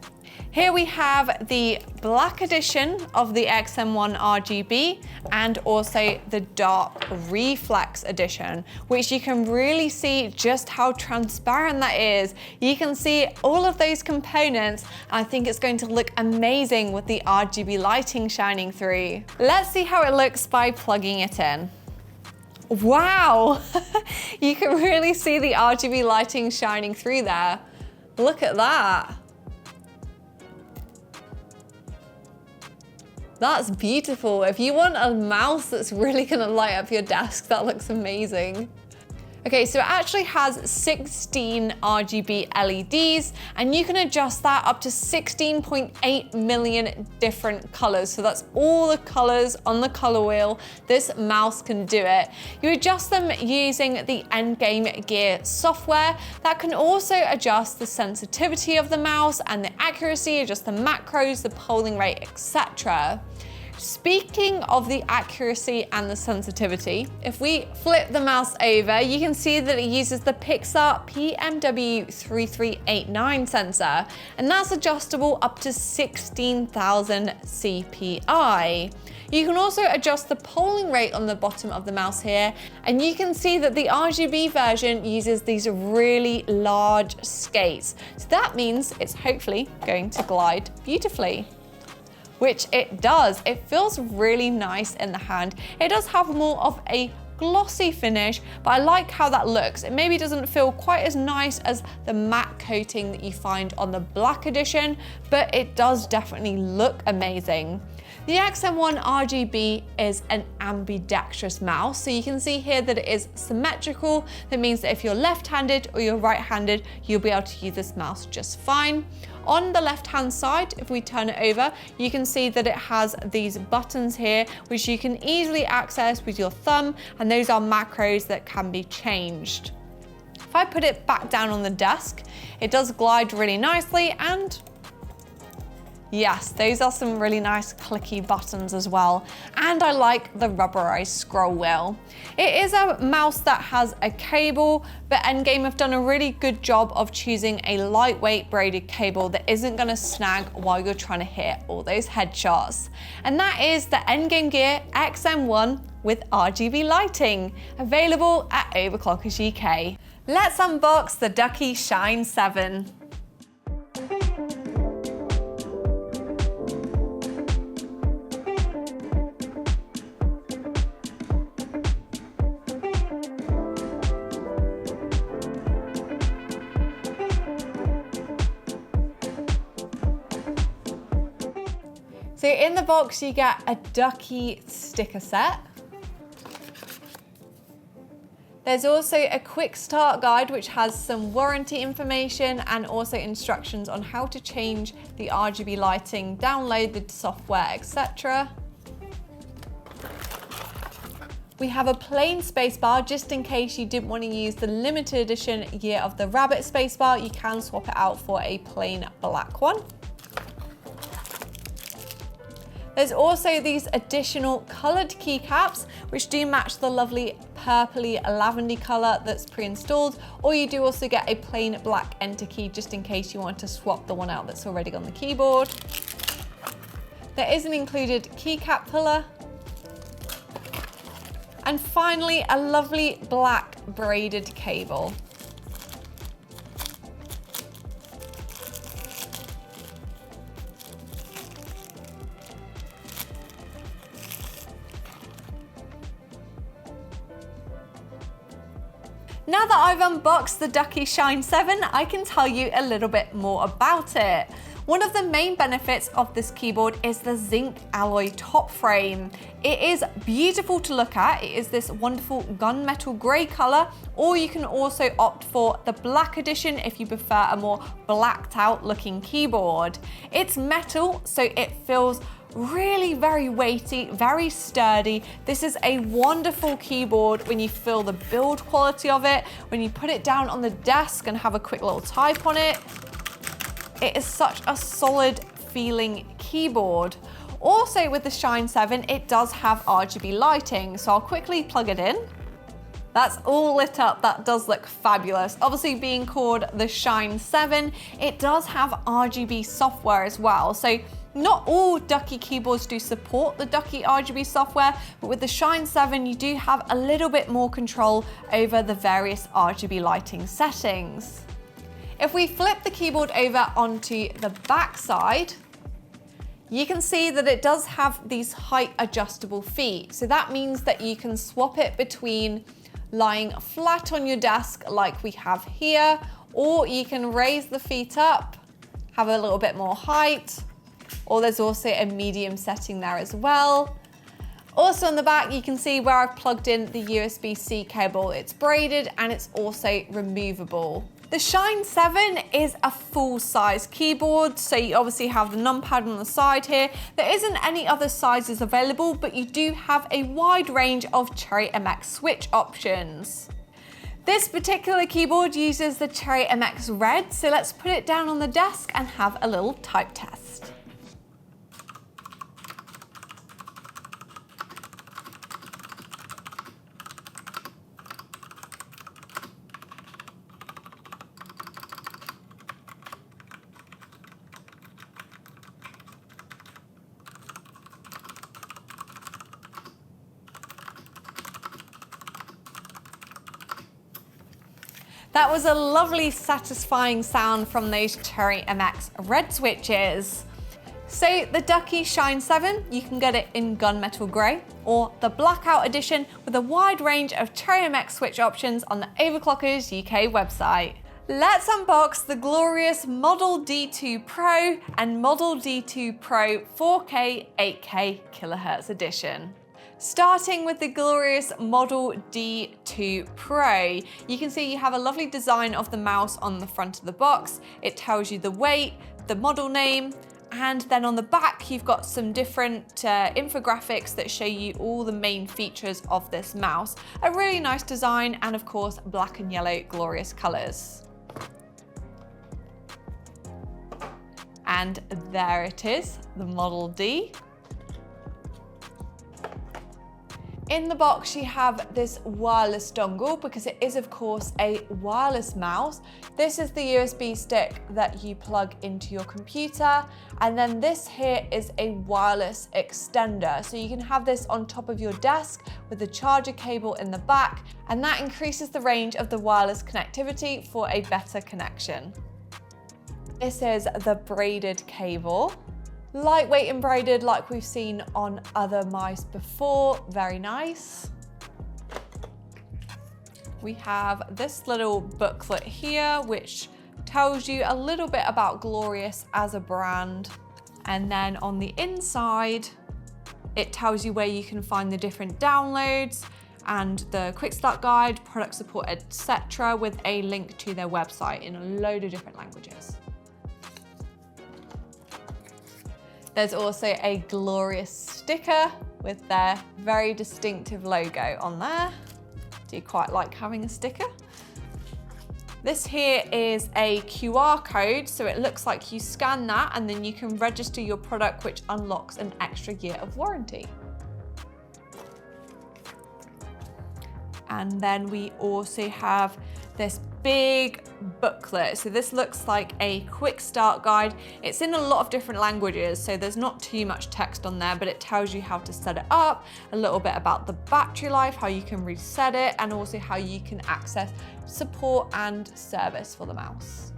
Here we have the black edition of the XM1 RGB and also the dark reflex edition, which you can really see just how transparent that is. You can see all of those components, and I think it's going to look amazing with the RGB lighting shining through. Let's see how it looks by plugging it in. Wow, you can really see the RGB lighting shining through there. Look at that. That's beautiful. If you want a mouse that's really gonna light up your desk, that looks amazing. Okay, so it actually has 16 RGB LEDs, and you can adjust that up to 16.8 million different colors. So that's all the colors on the color wheel. This mouse can do it. You adjust them using the Endgame Gear software that can also adjust the sensitivity of the mouse and the accuracy, adjust the macros, the polling rate, etc. Speaking of the accuracy and the sensitivity, if we flip the mouse over, you can see that it uses the Pixar PMW3389 sensor, and that's adjustable up to 16,000 CPI. You can also adjust the polling rate on the bottom of the mouse here, and you can see that the RGB version uses these really large skates. So that means it's hopefully going to glide beautifully. Which it does. It feels really nice in the hand. It does have more of a glossy finish, but I like how that looks. It maybe doesn't feel quite as nice as the matte coating that you find on the black edition, but it does definitely look amazing. The XM1 RGB is an ambidextrous mouse, so you can see here that it is symmetrical. That means that if you're left-handed or you're right-handed, you'll be able to use this mouse just fine. On the left-hand side, if we turn it over, you can see that it has these buttons here, which you can easily access with your thumb, and those are macros that can be changed. If I put it back down on the desk, it does glide really nicely, and Yes, those are some really nice clicky buttons as well. And I like the rubberized scroll wheel. It is a mouse that has a cable, but Endgame have done a really good job of choosing a lightweight braided cable that isn't gonna snag while you're trying to hit all those headshots. And that is the Endgame Gear XM1 with RGB lighting, available at Overclockers UK. Let's unbox the Ducky Shine 7. So in the box you get a Ducky sticker set. There's also a quick start guide which has some warranty information and also instructions on how to change the RGB lighting, download the software, etc. We have a plain spacebar just in case you didn't want to use the limited edition Year of the Rabbit spacebar. You can swap it out for a plain black one. There's also these additional coloured keycaps which do match the lovely purpley lavendy colour that's pre-installed, or you do also get a plain black enter key just in case you want to swap the one out that's already on the keyboard. There is an included keycap puller. And finally, a lovely black braided cable. Now that I've unboxed the Ducky Shine 7, I can tell you a little bit more about it. One of the main benefits of this keyboard is the zinc alloy top frame. It is beautiful to look at. It is this wonderful gunmetal grey colour, or you can also opt for the black edition if you prefer a more blacked out looking keyboard. It's metal, so it feels really very weighty, very sturdy. This is a wonderful keyboard when you feel the build quality of it, when you put it down on the desk and have a quick little type on it. It is such a solid feeling keyboard. Also with the Shine 7, it does have RGB lighting, so I'll quickly plug it in. That's all lit up, that does look fabulous. Obviously being called the Shine 7, it does have RGB software as well. So not all Ducky keyboards do support the Ducky RGB software, but with the Shine 7, you do have a little bit more control over the various RGB lighting settings. If we flip the keyboard over onto the back side, you can see that it does have these height adjustable feet. So that means that you can swap it between lying flat on your desk like we have here, or you can raise the feet up, have a little bit more height, or there's also a medium setting there as well. Also on the back, you can see where I've plugged in the USB-C cable. It's braided and it's also removable. The Shine 7 is a full-size keyboard, so you obviously have the numpad on the side here. There isn't any other sizes available, but you do have a wide range of Cherry MX switch options. This particular keyboard uses the Cherry MX Red, so let's put it down on the desk and have a little type test. That was a lovely satisfying sound from those Cherry MX Red switches. So the Ducky Shine 7, you can get it in gunmetal grey, or the blackout edition with a wide range of Cherry MX switch options on the Overclockers UK website. Let's unbox the glorious Model D2 Pro and Model D2 Pro 4K 8K kHz edition. Starting with the glorious Model D2 Pro, you can see you have a lovely design of the mouse on the front of the box. It tells you the weight, the model name, and then on the back you've got some different infographics that show you all the main features of this mouse. A really nice design, and of course black and yellow glorious colours. And there it is, the Model D. In the box, you have this wireless dongle because it is, of course, a wireless mouse. This is the USB stick that you plug into your computer. And then this here is a wireless extender. So you can have this on top of your desk with the charger cable in the back, and that increases the range of the wireless connectivity for a better connection. This is the braided cable. Lightweight and braided like we've seen on other mice before, very nice. We have this little booklet here which tells you a little bit about Glorious as a brand. And then on the inside, it tells you where you can find the different downloads and the quick start guide, product support, etc., with a link to their website in a load of different languages. There's also a Glorious sticker with their very distinctive logo on there. Do you quite like having a sticker? This here is a QR code, so it looks like you scan that and then you can register your product, which unlocks an extra year of warranty. And then we also have this big booklet. So this looks like a quick start guide. It's in a lot of different languages, so there's not too much text on there, but it tells you how to set it up, a little bit about the battery life, how you can reset it, and also how you can access support and service for the mouse.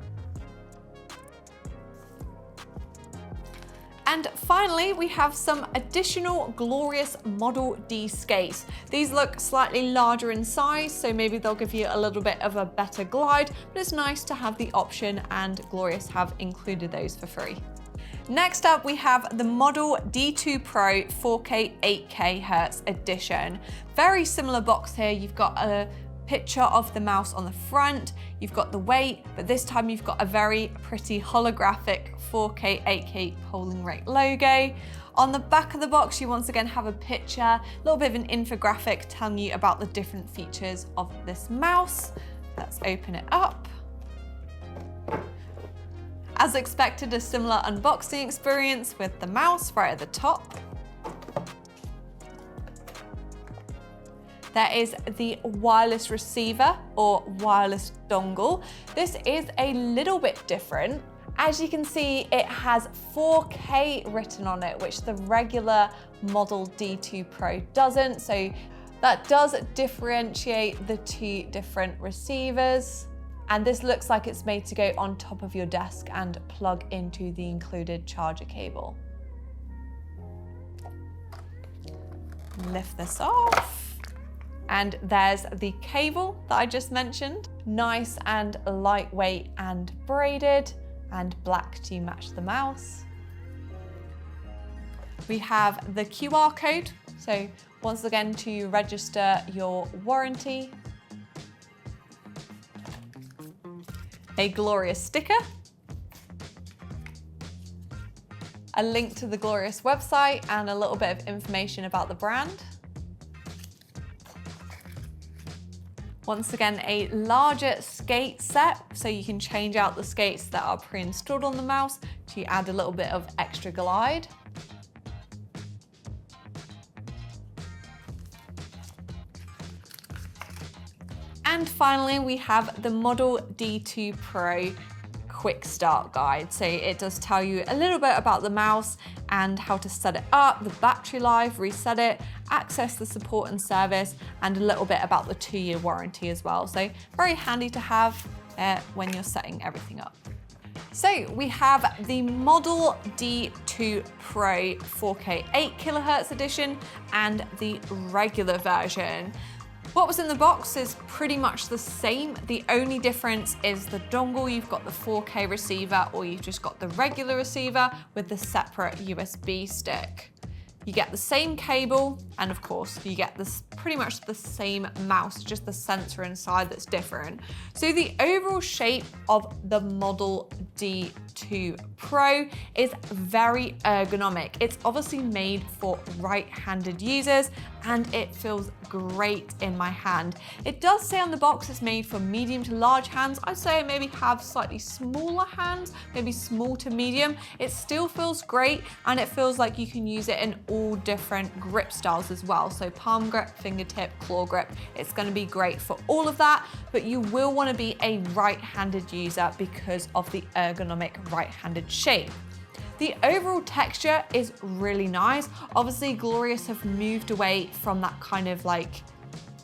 And finally, we have some additional Glorious Model D skates. These look slightly larger in size, so maybe they'll give you a little bit of a better glide, but it's nice to have the option, and Glorious have included those for free. Next up, we have the Model D2 Pro 4K 8K Hertz edition. Very similar box here. You've got a picture of the mouse on the front, you've got the weight, but this time you've got a very pretty holographic 4K 8K polling rate logo. On the back of the box, you once again have a picture, a little bit of an infographic telling you about the different features of this mouse. Let's open it up. As expected, a similar unboxing experience with the mouse right at the top. There is the wireless receiver or wireless dongle. This is a little bit different. As you can see, it has 4K written on it, which the regular Model D2 Pro doesn't. So that does differentiate the two different receivers. And this looks like it's made to go on top of your desk and plug into the included charger cable. Lift this off. And there's the cable that I just mentioned. Nice and lightweight and braided and black to match the mouse. We have the QR code. So once again, to register your warranty. A Glorious sticker. A link to the Glorious website and a little bit of information about the brand. Once again, a larger skate set, so you can change out the skates that are pre-installed on the mouse to add a little bit of extra glide. And finally, we have the Model D2 Pro quick start guide. So it does tell you a little bit about the mouse and how to set it up, the battery life, reset it, access the support and service, and a little bit about the 2-year warranty as well. So very handy to have when you're setting everything up. So we have the Model D2 Pro 4K 8 kHz edition and the regular version. What was in the box is pretty much the same. The only difference is the dongle. You've got the 4K receiver, or you've just got the regular receiver with the separate USB stick. You get the same cable, and of course, you get this pretty much the same mouse, just the sensor inside that's different. So the overall shape of the Model D2 Pro is very ergonomic. It's obviously made for right-handed users, and it feels great in my hand. It does say on the box it's made for medium to large hands. I'd say maybe have slightly smaller hands, maybe small to medium. It still feels great, and it feels like you can use it in all different grip styles as well. So palm grip, fingertip, claw grip. It's going to be great for all of that, but you will want to be a right-handed user because of the ergonomic right-handed shape. The overall texture is really nice. Obviously, Glorious have moved away from that kind of like,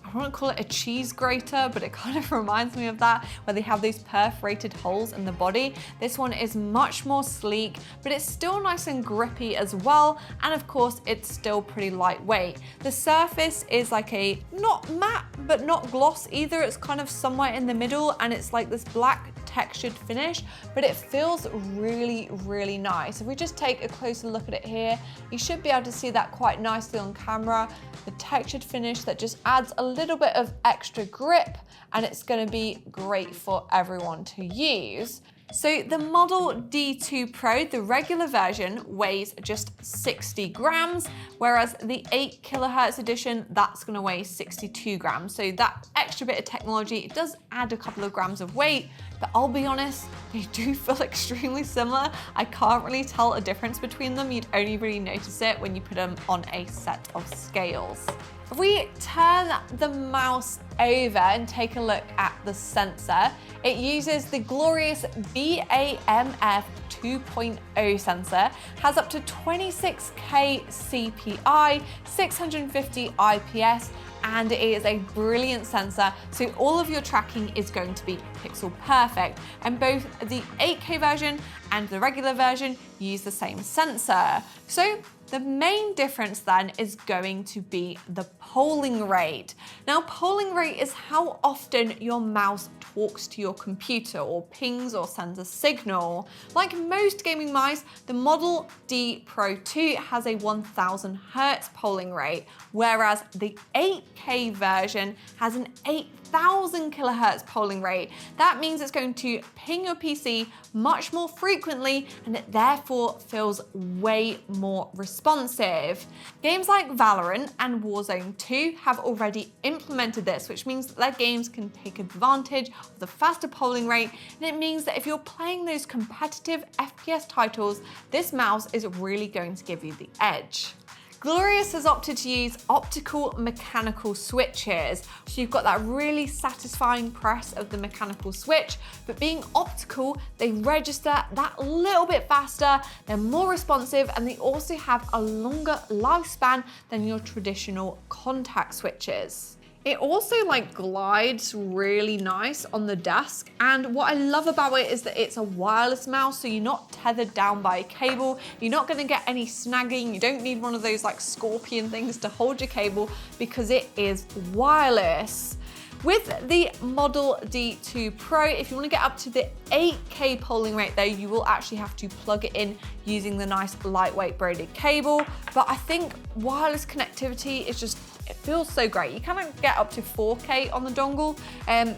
I wouldn't call it a cheese grater, but it kind of reminds me of that, where they have these perforated holes in the body. This one is much more sleek, but it's still nice and grippy as well. And of course, it's still pretty lightweight. The surface is like a, not matte, but not gloss either. It's kind of somewhere in the middle, and it's like this black textured finish, but it feels really, really nice. If we just take a closer look at it here, you should be able to see that quite nicely on camera. The textured finish that just adds a little bit of extra grip, and it's going to be great for everyone to use. So the Model D2 Pro, the regular version, weighs just 60 grams, whereas the 8 kilohertz edition, that's gonna weigh 62 grams. So that extra bit of technology, it does add a couple of grams of weight, but I'll be honest, they do feel extremely similar. I can't really tell a difference between them. You'd only really notice it when you put them on a set of scales. If we turn the mouse over and take a look at the sensor, it uses the glorious BAMF 2.0 sensor, has up to 26K CPI, 650 IPS, and it is a brilliant sensor, so all of your tracking is going to be pixel perfect. And both the 8K version and the regular version use the same sensor. So the main difference then is going to be the polling rate. Now, polling rate is how often your mouse talks to your computer or pings or sends a signal. Like most gaming mice, the Model D Pro 2 has a 1000 Hertz polling rate, whereas the 8K version has an 8000 kilohertz polling rate. That means it's going to ping your PC much more frequently, and it therefore feels way more responsive. Games like Valorant and Warzone 2 have already implemented this, which means that their games can take advantage of the faster polling rate, and it means that if you're playing those competitive FPS titles, this mouse is really going to give you the edge. Glorious has opted to use optical mechanical switches. So you've got that really satisfying press of the mechanical switch, but being optical, they register that little bit faster, they're more responsive, and they also have a longer lifespan than your traditional contact switches. It also glides really nice on the desk, and what I love about it is that it's a wireless mouse, so you're not tethered down by a cable, you're not gonna get any snagging, you don't need one of those scorpion things to hold your cable because it is wireless. With the Model D2 Pro, if you want to get up to the 8K polling rate though, you will actually have to plug it in using the nice lightweight braided cable, but I think wireless connectivity is just, it feels so great. You cannot get up to 4K on the dongle,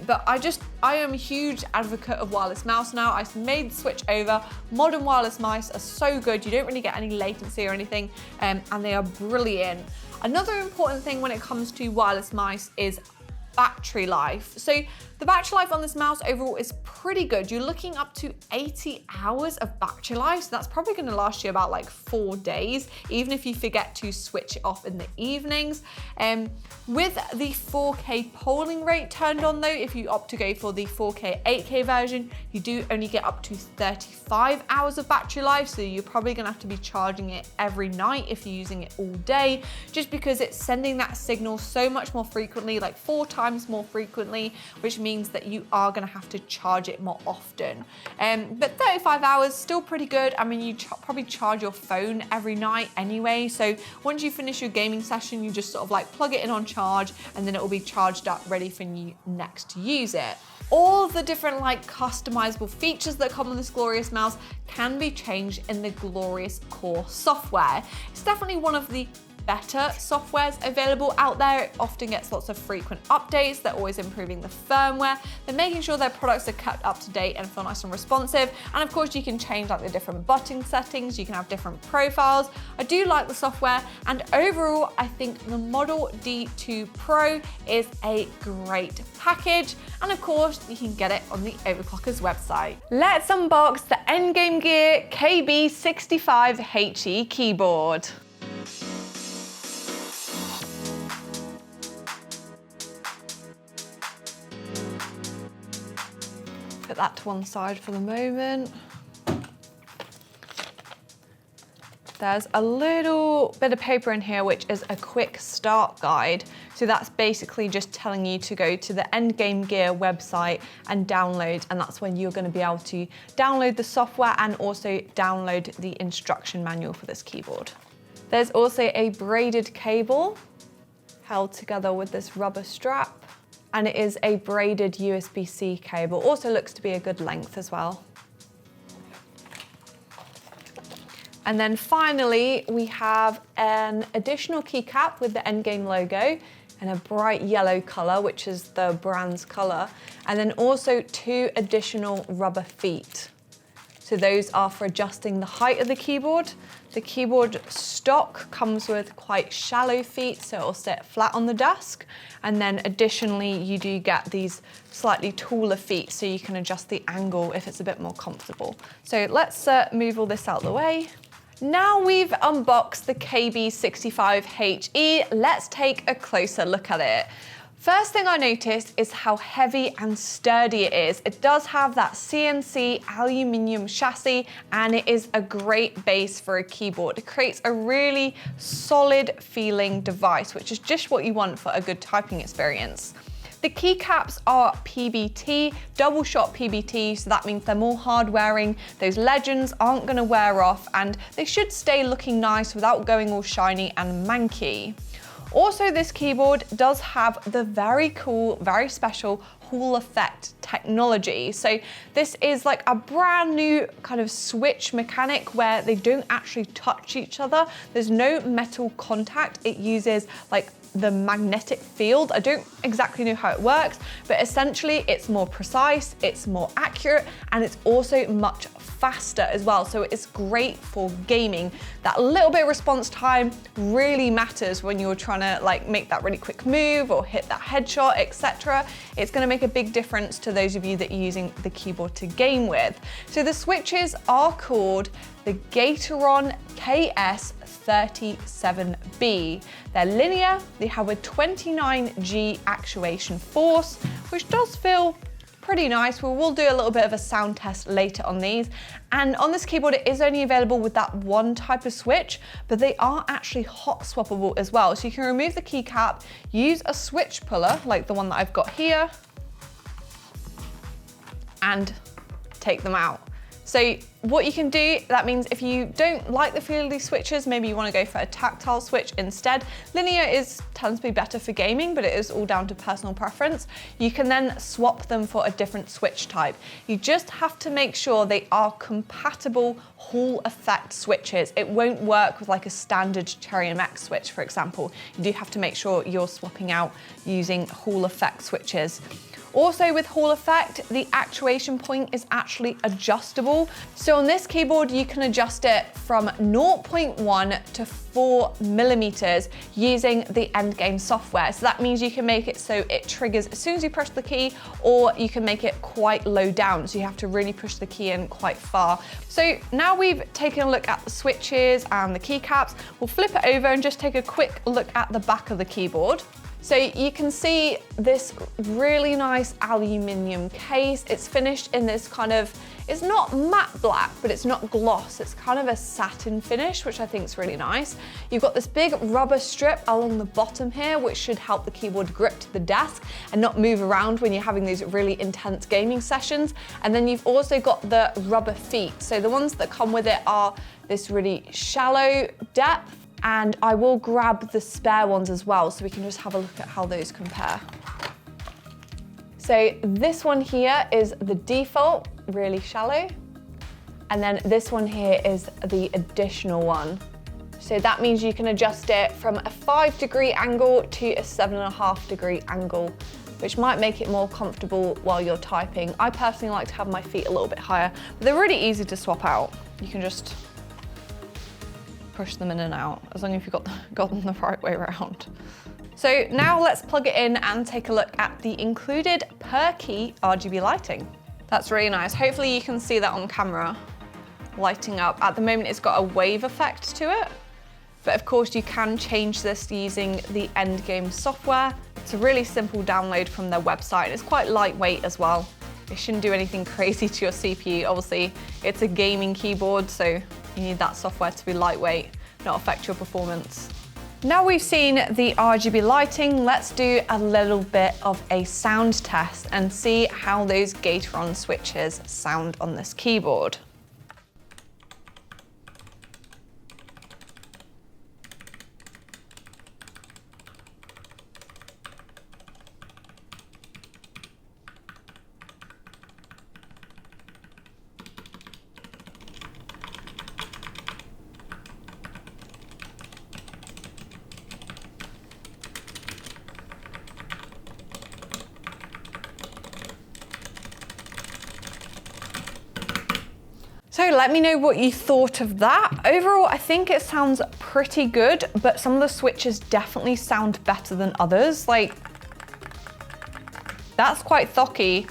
but I am a huge advocate of wireless mouse now. I made the switch over. Modern wireless mice are so good. You don't really get any latency or anything, and they are brilliant. Another important thing when it comes to wireless mice is battery life. So the battery life on this mouse overall is pretty good. You're looking up to 80 hours of battery life, so that's probably going to last you about 4 days, even if you forget to switch it off in the evenings. With the 4K polling rate turned on though, if you opt to go for the 4K 8K version, you do only get up to 35 hours of battery life, so you're probably going to have to be charging it every night if you're using it all day, just because it's sending that signal so much more frequently, 4 times more frequently, which means that you are going to have to charge it more often. But 35 hours, still pretty good. I mean, you probably charge your phone every night anyway, so once you finish your gaming session, you just plug it in on charge, and then it will be charged up, ready for you next to use it. All the different like customizable features that come on this glorious mouse can be changed in the glorious core software. It's definitely one of the better softwares available out there. It often gets lots of frequent updates. They're always improving the firmware. They're making sure their products are kept up to date and feel nice and responsive. And of course you can change like the different button settings. You can have different profiles. I do like the software, and overall I think the Model D2 Pro is a great package. And of course you can get it on the Overclockers website. Let's unbox the Endgame Gear KB65HE keyboard. Put that to one side for the moment. There's a little bit of paper in here which is a quick start guide. So that's basically just telling you to go to the Endgame Gear website and download, and that's when you're going to be able to download the software and also download the instruction manual for this keyboard. There's also a braided cable held together with this rubber strap. And it is a braided USB-C cable. Also looks to be a good length as well. And then finally, we have an additional keycap with the Endgame logo in a bright yellow color, which is the brand's color. And then also 2 additional rubber feet. So those are for adjusting the height of the keyboard. The keyboard stock comes with quite shallow feet, so it'll sit flat on the desk. And then additionally, you do get these slightly taller feet, so you can adjust the angle if it's a bit more comfortable. So let's move all this out of the way. Now we've unboxed the KB65HE, let's take a closer look at it. First thing I noticed is how heavy and sturdy it is. It does have that CNC aluminium chassis, and it is a great base for a keyboard. It creates a really solid feeling device, which is just what you want for a good typing experience. The keycaps are PBT, double shot PBT, so that means they're more hard wearing. Those legends aren't gonna wear off, and they should stay looking nice without going all shiny and manky. Also, this keyboard does have the very cool, very special Hall effect technology. So this is like a brand new kind of switch mechanic where they don't actually touch each other. There's no metal contact. It uses like the magnetic field. I don't exactly know how it works, but essentially it's more precise, it's more accurate, and it's also much faster as well. So it's great for gaming. That little bit of response time really matters when you're trying to like make that really quick move or hit that headshot, etc. It's going to make a big difference to those of you that are using the keyboard to game with. So the switches are called the Gateron KS37B. They're linear, they have a 29G actuation force, which does feel pretty nice. We will do a little bit of a sound test later on these. And on this keyboard, it is only available with that one type of switch, but they are actually hot swappable as well. So you can remove the keycap, use a switch puller, like the one that I've got here, and take them out. So what you can do, that means if you don't like the feel of these switches, maybe you want to go for a tactile switch instead. Linear tends to be better for gaming, but it is all down to personal preference. You can then swap them for a different switch type. You just have to make sure they are compatible Hall effect switches. It won't work with like a standard Cherry MX switch, for example. You do have to make sure you're swapping out using Hall effect switches. Also with Hall effect, the actuation point is actually adjustable. So on this keyboard, you can adjust it from 0.1 to 4 millimeters using the Endgame software. So that means you can make it so it triggers as soon as you press the key, or you can make it quite low down. So you have to really push the key in quite far. So now we've taken a look at the switches and the keycaps, we'll flip it over and just take a quick look at the back of the keyboard. So you can see this really nice aluminium case. It's finished in this kind of, it's not matte black, but it's not gloss. It's kind of a satin finish, which I think is really nice. You've got this big rubber strip along the bottom here, which should help the keyboard grip to the desk and not move around when you're having these really intense gaming sessions. And then you've also got the rubber feet. So the ones that come with it are this really shallow depth, and I will grab the spare ones as well so we can just have a look at how those compare. So this one here is the default, really shallow. And then this one here is the additional one. So that means you can adjust it from a 5-degree angle to a 7.5-degree angle, which might make it more comfortable while you're typing. I personally like to have my feet a little bit higher, but they're really easy to swap out. You can just push them in and out, as long as you've got them the right way around. So now let's plug it in and take a look at the included per key RGB lighting. That's really nice. Hopefully you can see that on camera, lighting up. At the moment it's got a wave effect to it, but of course you can change this using the Endgame software. It's a really simple download from their website. It's quite lightweight as well. It shouldn't do anything crazy to your CPU. Obviously it's a gaming keyboard, so you need that software to be lightweight, not affect your performance. Now we've seen the RGB lighting, let's do a little bit of a sound test and see how those Gateron switches sound on this keyboard. So let me know what you thought of that. Overall, I think it sounds pretty good, but some of the switches definitely sound better than others. Like, that's quite thocky.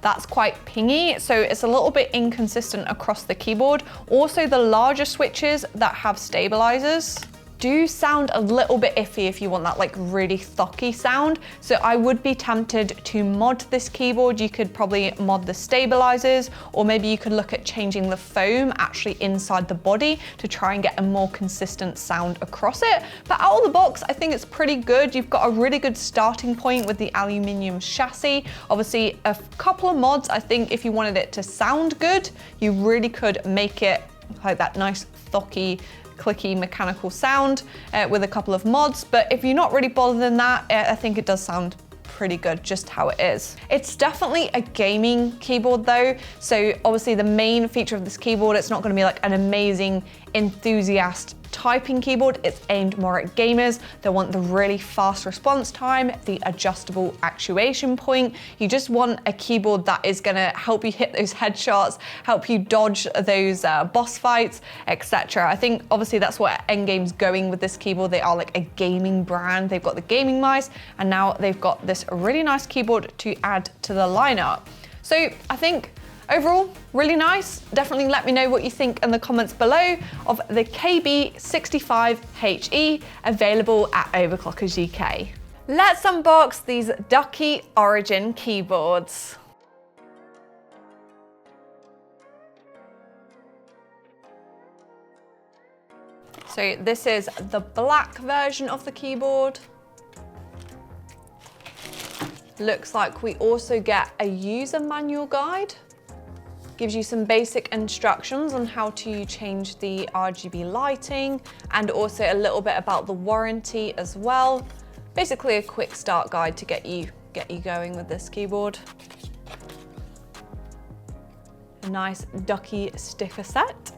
That's quite pingy, so it's a little bit inconsistent across the keyboard. Also, the larger switches that have stabilizers do sound a little bit iffy if you want that like really thocky sound. So I would be tempted to mod this keyboard. You could probably mod the stabilizers, or maybe you could look at changing the foam actually inside the body to try and get a more consistent sound across it. But out of the box, I think it's pretty good. You've got a really good starting point with the aluminium chassis. Obviously a couple of mods, I think if you wanted it to sound good, you really could make it like that nice thocky, clicky mechanical sound with a couple of mods, but if you're not really bothered in that, I think it does sound pretty good just how it is. It's definitely a gaming keyboard though, so obviously the main feature of this keyboard, it's not going to be like an amazing enthusiast typing keyboard. It's aimed more at gamers that want the really fast response time, the adjustable actuation point. You just want a keyboard that is going to help you hit those headshots, help you dodge those boss fights, etc. I think obviously that's what Endgame's going with this keyboard. They are like a gaming brand. They've got the gaming mice, and now they've got this really nice keyboard to add to the lineup. So I think overall, really nice. Definitely let me know what you think in the comments below of the KB65HE available at Overclockers UK. Let's unbox these Ducky Origin keyboards. So this is the black version of the keyboard. Looks like we also get a user manual guide. Gives you some basic instructions on how to change the RGB lighting, and also a little bit about the warranty as well. Basically a quick start guide to get you going with this keyboard. A nice Ducky sticker set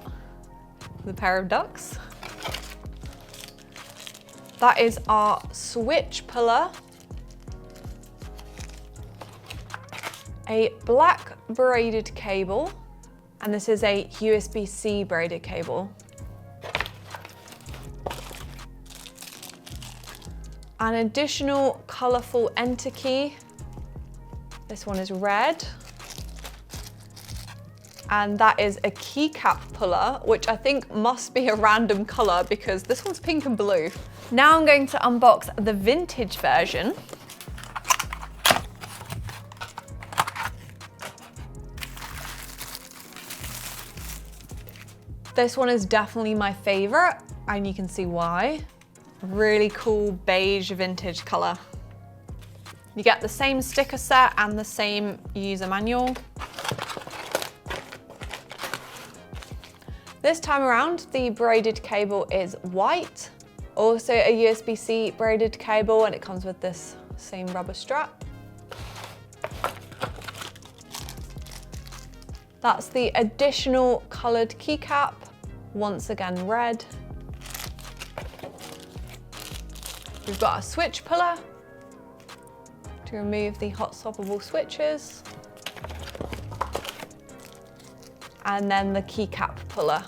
with a pair of ducks. That is our switch puller. A black braided cable, and this is a USB-C braided cable. An additional colourful enter key. This one is red. And that is a keycap puller, which I think must be a random colour because this one's pink and blue. Now I'm going to unbox the vintage version. This one is definitely my favorite, and you can see why. Really cool beige vintage color. You get the same sticker set and the same user manual. This time around, the braided cable is white. Also a USB-C braided cable, and it comes with this same rubber strap. That's the additional colored keycap, once again red. We've got a switch puller to remove the hot swappable switches. And then the keycap puller.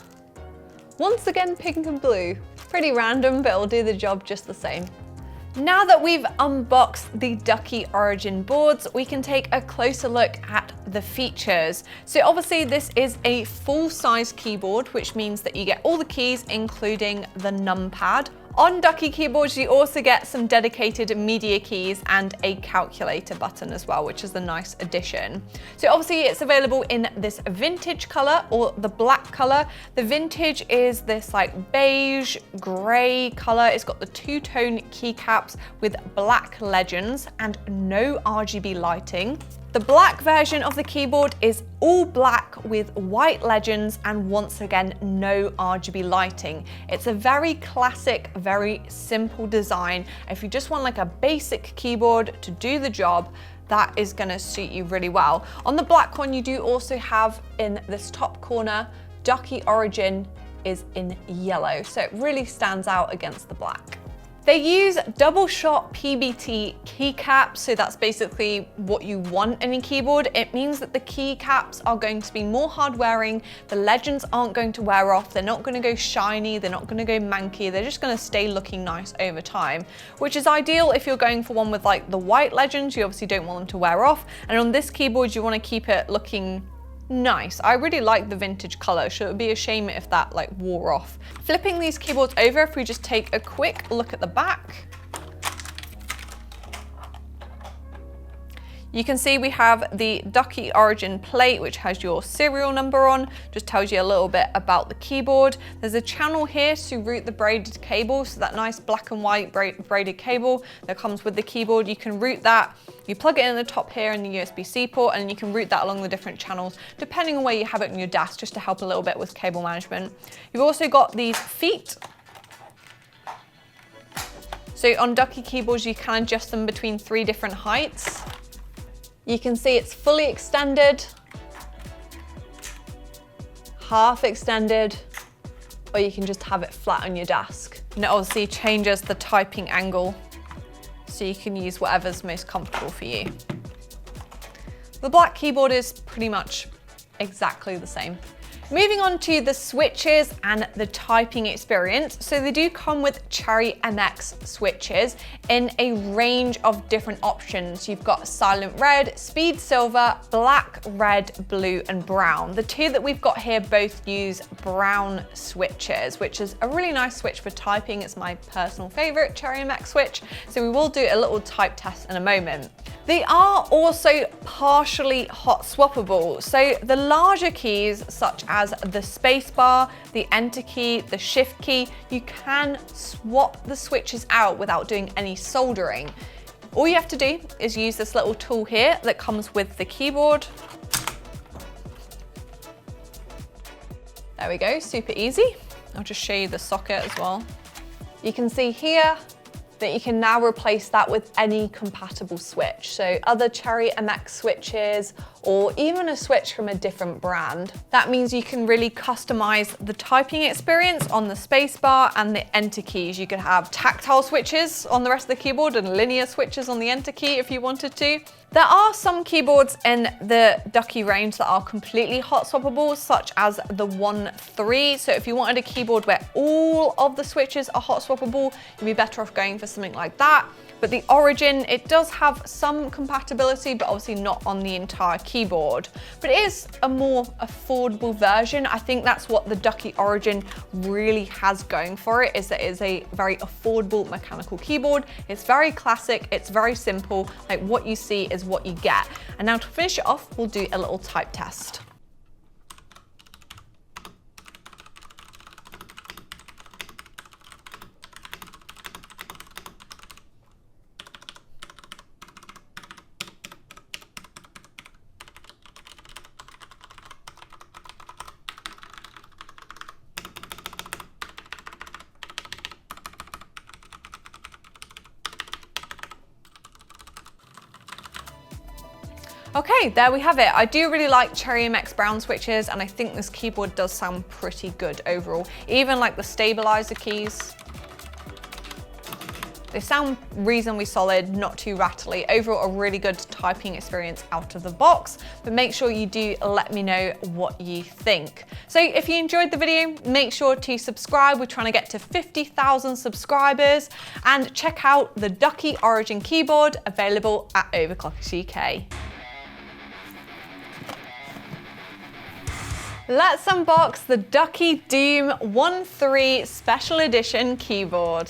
Once again, pink and blue. Pretty random, but it'll do the job just the same. Now that we've unboxed the Ducky Origin boards, we can take a closer look at the features. So obviously this is a full-size keyboard, which means that you get all the keys, including the numpad. On Ducky keyboards, you also get some dedicated media keys and a calculator button as well, which is a nice addition. So obviously it's available in this vintage color or the black color. The vintage is this like beige, gray color. It's got the two-tone keycaps with black legends and no RGB lighting. The black version of the keyboard is all black with white legends and once again, no RGB lighting. It's a very classic, very simple design. If you just want like a basic keyboard to do the job, that is gonna suit you really well. On the black one, you do also have in this top corner, Ducky Origin is in yellow. So it really stands out against the black. They use double shot PBT keycaps, so that's basically what you want in a keyboard. It means that the keycaps are going to be more hard wearing, the legends aren't going to wear off, they're not gonna go shiny, they're not gonna go manky, they're just gonna stay looking nice over time, which is ideal if you're going for one with like the white legends. You obviously don't want them to wear off. And on this keyboard, you wanna keep it looking nice. I really like the vintage color, so it would be a shame if that like wore off. Flipping these keyboards over, if we just take a quick look at the back, you can see we have the Ducky Origin plate, which has your serial number on, just tells you a little bit about the keyboard. There's a channel here to route the braided cable, so that nice black and white braided cable that comes with the keyboard, you can route that. You plug it in the top here in the USB-C port, and you can route that along the different channels, depending on where you have it on your desk, just to help a little bit with cable management. You've also got these feet. So on Ducky keyboards, you can adjust them between 3 different heights. You can see it's fully extended, half extended, or you can just have it flat on your desk. And it obviously changes the typing angle, so you can use whatever's most comfortable for you. The black keyboard is pretty much exactly the same. Moving on to the switches and the typing experience. So they do come with Cherry MX switches in a range of different options. You've got silent red, speed silver, black, red, blue, and brown. The two that we've got here both use brown switches, which is a really nice switch for typing. It's my personal favorite Cherry MX switch. So we will do a little type test in a moment. They are also partially hot swappable. So the larger keys, such as the space bar, the enter key, the shift key, you can swap the switches out without doing any soldering. All you have to do is use this little tool here that comes with the keyboard. There we go, super easy. I'll just show you the socket as well. You can see here that you can now replace that with any compatible switch. So other Cherry MX switches, or even a switch from a different brand. That means you can really customize the typing experience on the spacebar and the enter keys. You could have tactile switches on the rest of the keyboard and linear switches on the enter key if you wanted to. There are some keyboards in the Ducky range that are completely hot swappable, such as the 1.3. So if you wanted a keyboard where all of the switches are hot swappable, you'd be better off going for something like that. But the Origin, it does have some compatibility, but obviously not on the entire keyboard. But it is a more affordable version. I think that's what the Ducky Origin really has going for it, is that it is a very affordable mechanical keyboard. It's very classic, it's very simple, like what you see is what you get. And now to finish it off, we'll do a little type test. Okay, there we have it. I do really like Cherry MX brown switches, and I think this keyboard does sound pretty good overall. Even like the stabilizer keys, they sound reasonably solid, not too rattly. Overall, a really good typing experience out of the box, but make sure you do let me know what you think. So if you enjoyed the video, make sure to subscribe. We're trying to get to 50,000 subscribers, and check out the Ducky Origin keyboard available at Overclockers UK. Let's unbox the Ducky Doom 1.3 Special Edition keyboard.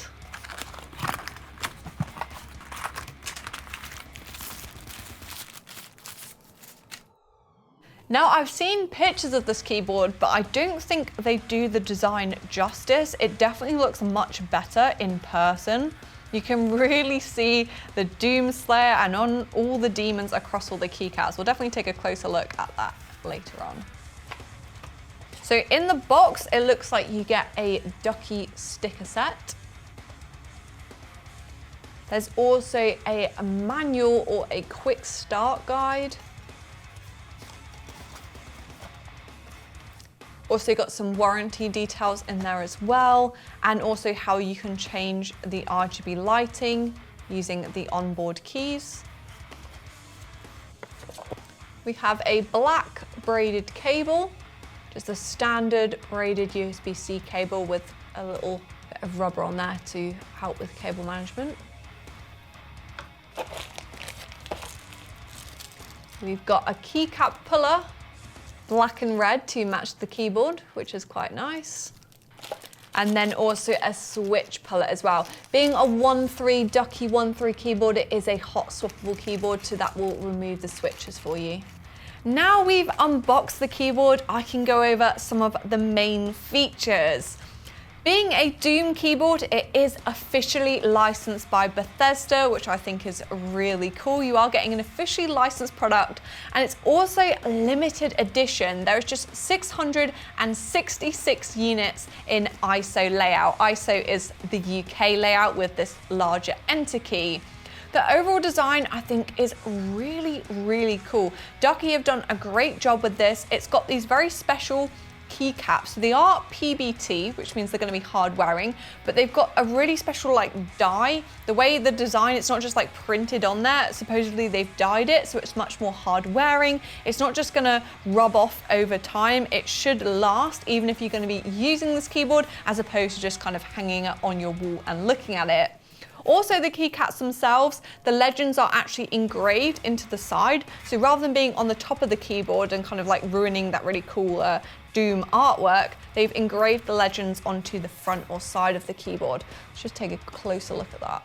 Now, I've seen pictures of this keyboard, but I don't think they do the design justice. It definitely looks much better in person. You can really see the Doom Slayer and on all the demons across all the keycaps. We'll definitely take a closer look at that later on. So in the box, it looks like you get a Ducky sticker set. There's also a manual or a quick start guide. Also got some warranty details in there as well, and also how you can change the RGB lighting using the onboard keys. We have a black braided cable, just a standard braided USB-C cable with a little bit of rubber on there to help with cable management. We've got a keycap puller, black and red to match the keyboard, which is quite nice. And then also a switch puller as well. Being a 1.3 Ducky 1.3 keyboard, it is a hot swappable keyboard, so that will remove the switches for you. Now we've unboxed the keyboard, I can go over some of the main features. Being a Doom keyboard, it is officially licensed by Bethesda, which I think is really cool. You are getting an officially licensed product, and it's also limited edition. There's just 666 units in ISO layout. ISO is the UK layout with this larger enter key. The overall design, I think, is really, really cool. Ducky have done a great job with this. It's got these very special keycaps. So they are PBT, which means they're going to be hard wearing, but they've got a really special like dye. The way the design, it's not just like printed on there. Supposedly they've dyed it, so it's much more hard wearing. It's not just going to rub off over time. It should last, even if you're going to be using this keyboard, as opposed to just kind of hanging it on your wall and looking at it. Also, the keycaps themselves, the legends are actually engraved into the side. So rather than being on the top of the keyboard and kind of like ruining that really cool Doom artwork, they've engraved the legends onto the front or side of the keyboard. Let's just take a closer look at that.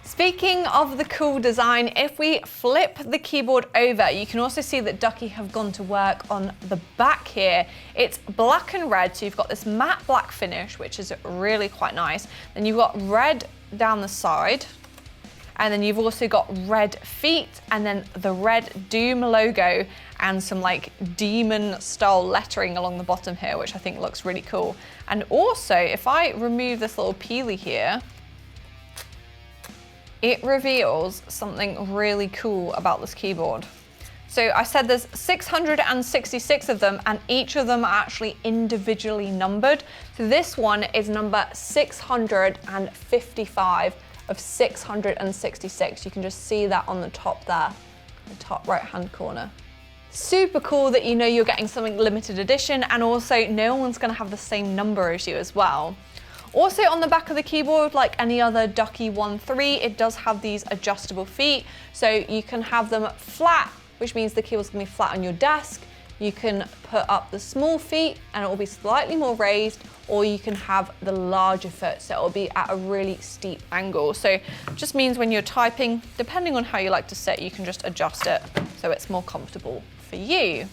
Speaking of the cool design, if we flip the keyboard over, you can also see that Ducky have gone to work on the back here. It's black and red, so you've got this matte black finish, which is really quite nice. Then you've got red down the side, and then you've also got red feet, and then the red Doom logo, and some like demon style lettering along the bottom here, which I think looks really cool. And also, if I remove this little peely here, it reveals something really cool about this keyboard. So I said there's 666 of them, and each of them are actually individually numbered. So this one is number 655 of 666. You can just see that on the top there, the top right-hand corner. Super cool that you know you're getting something limited edition, and also no one's gonna have the same number as you as well. Also on the back of the keyboard, like any other Ducky 1.3, it does have these adjustable feet. So you can have them flat, which means the keyboard's gonna be flat on your desk. You can put up the small feet and it will be slightly more raised, or you can have the larger foot, so it will be at a really steep angle. So it just means when you're typing, depending on how you like to sit, you can just adjust it so it's more comfortable for you.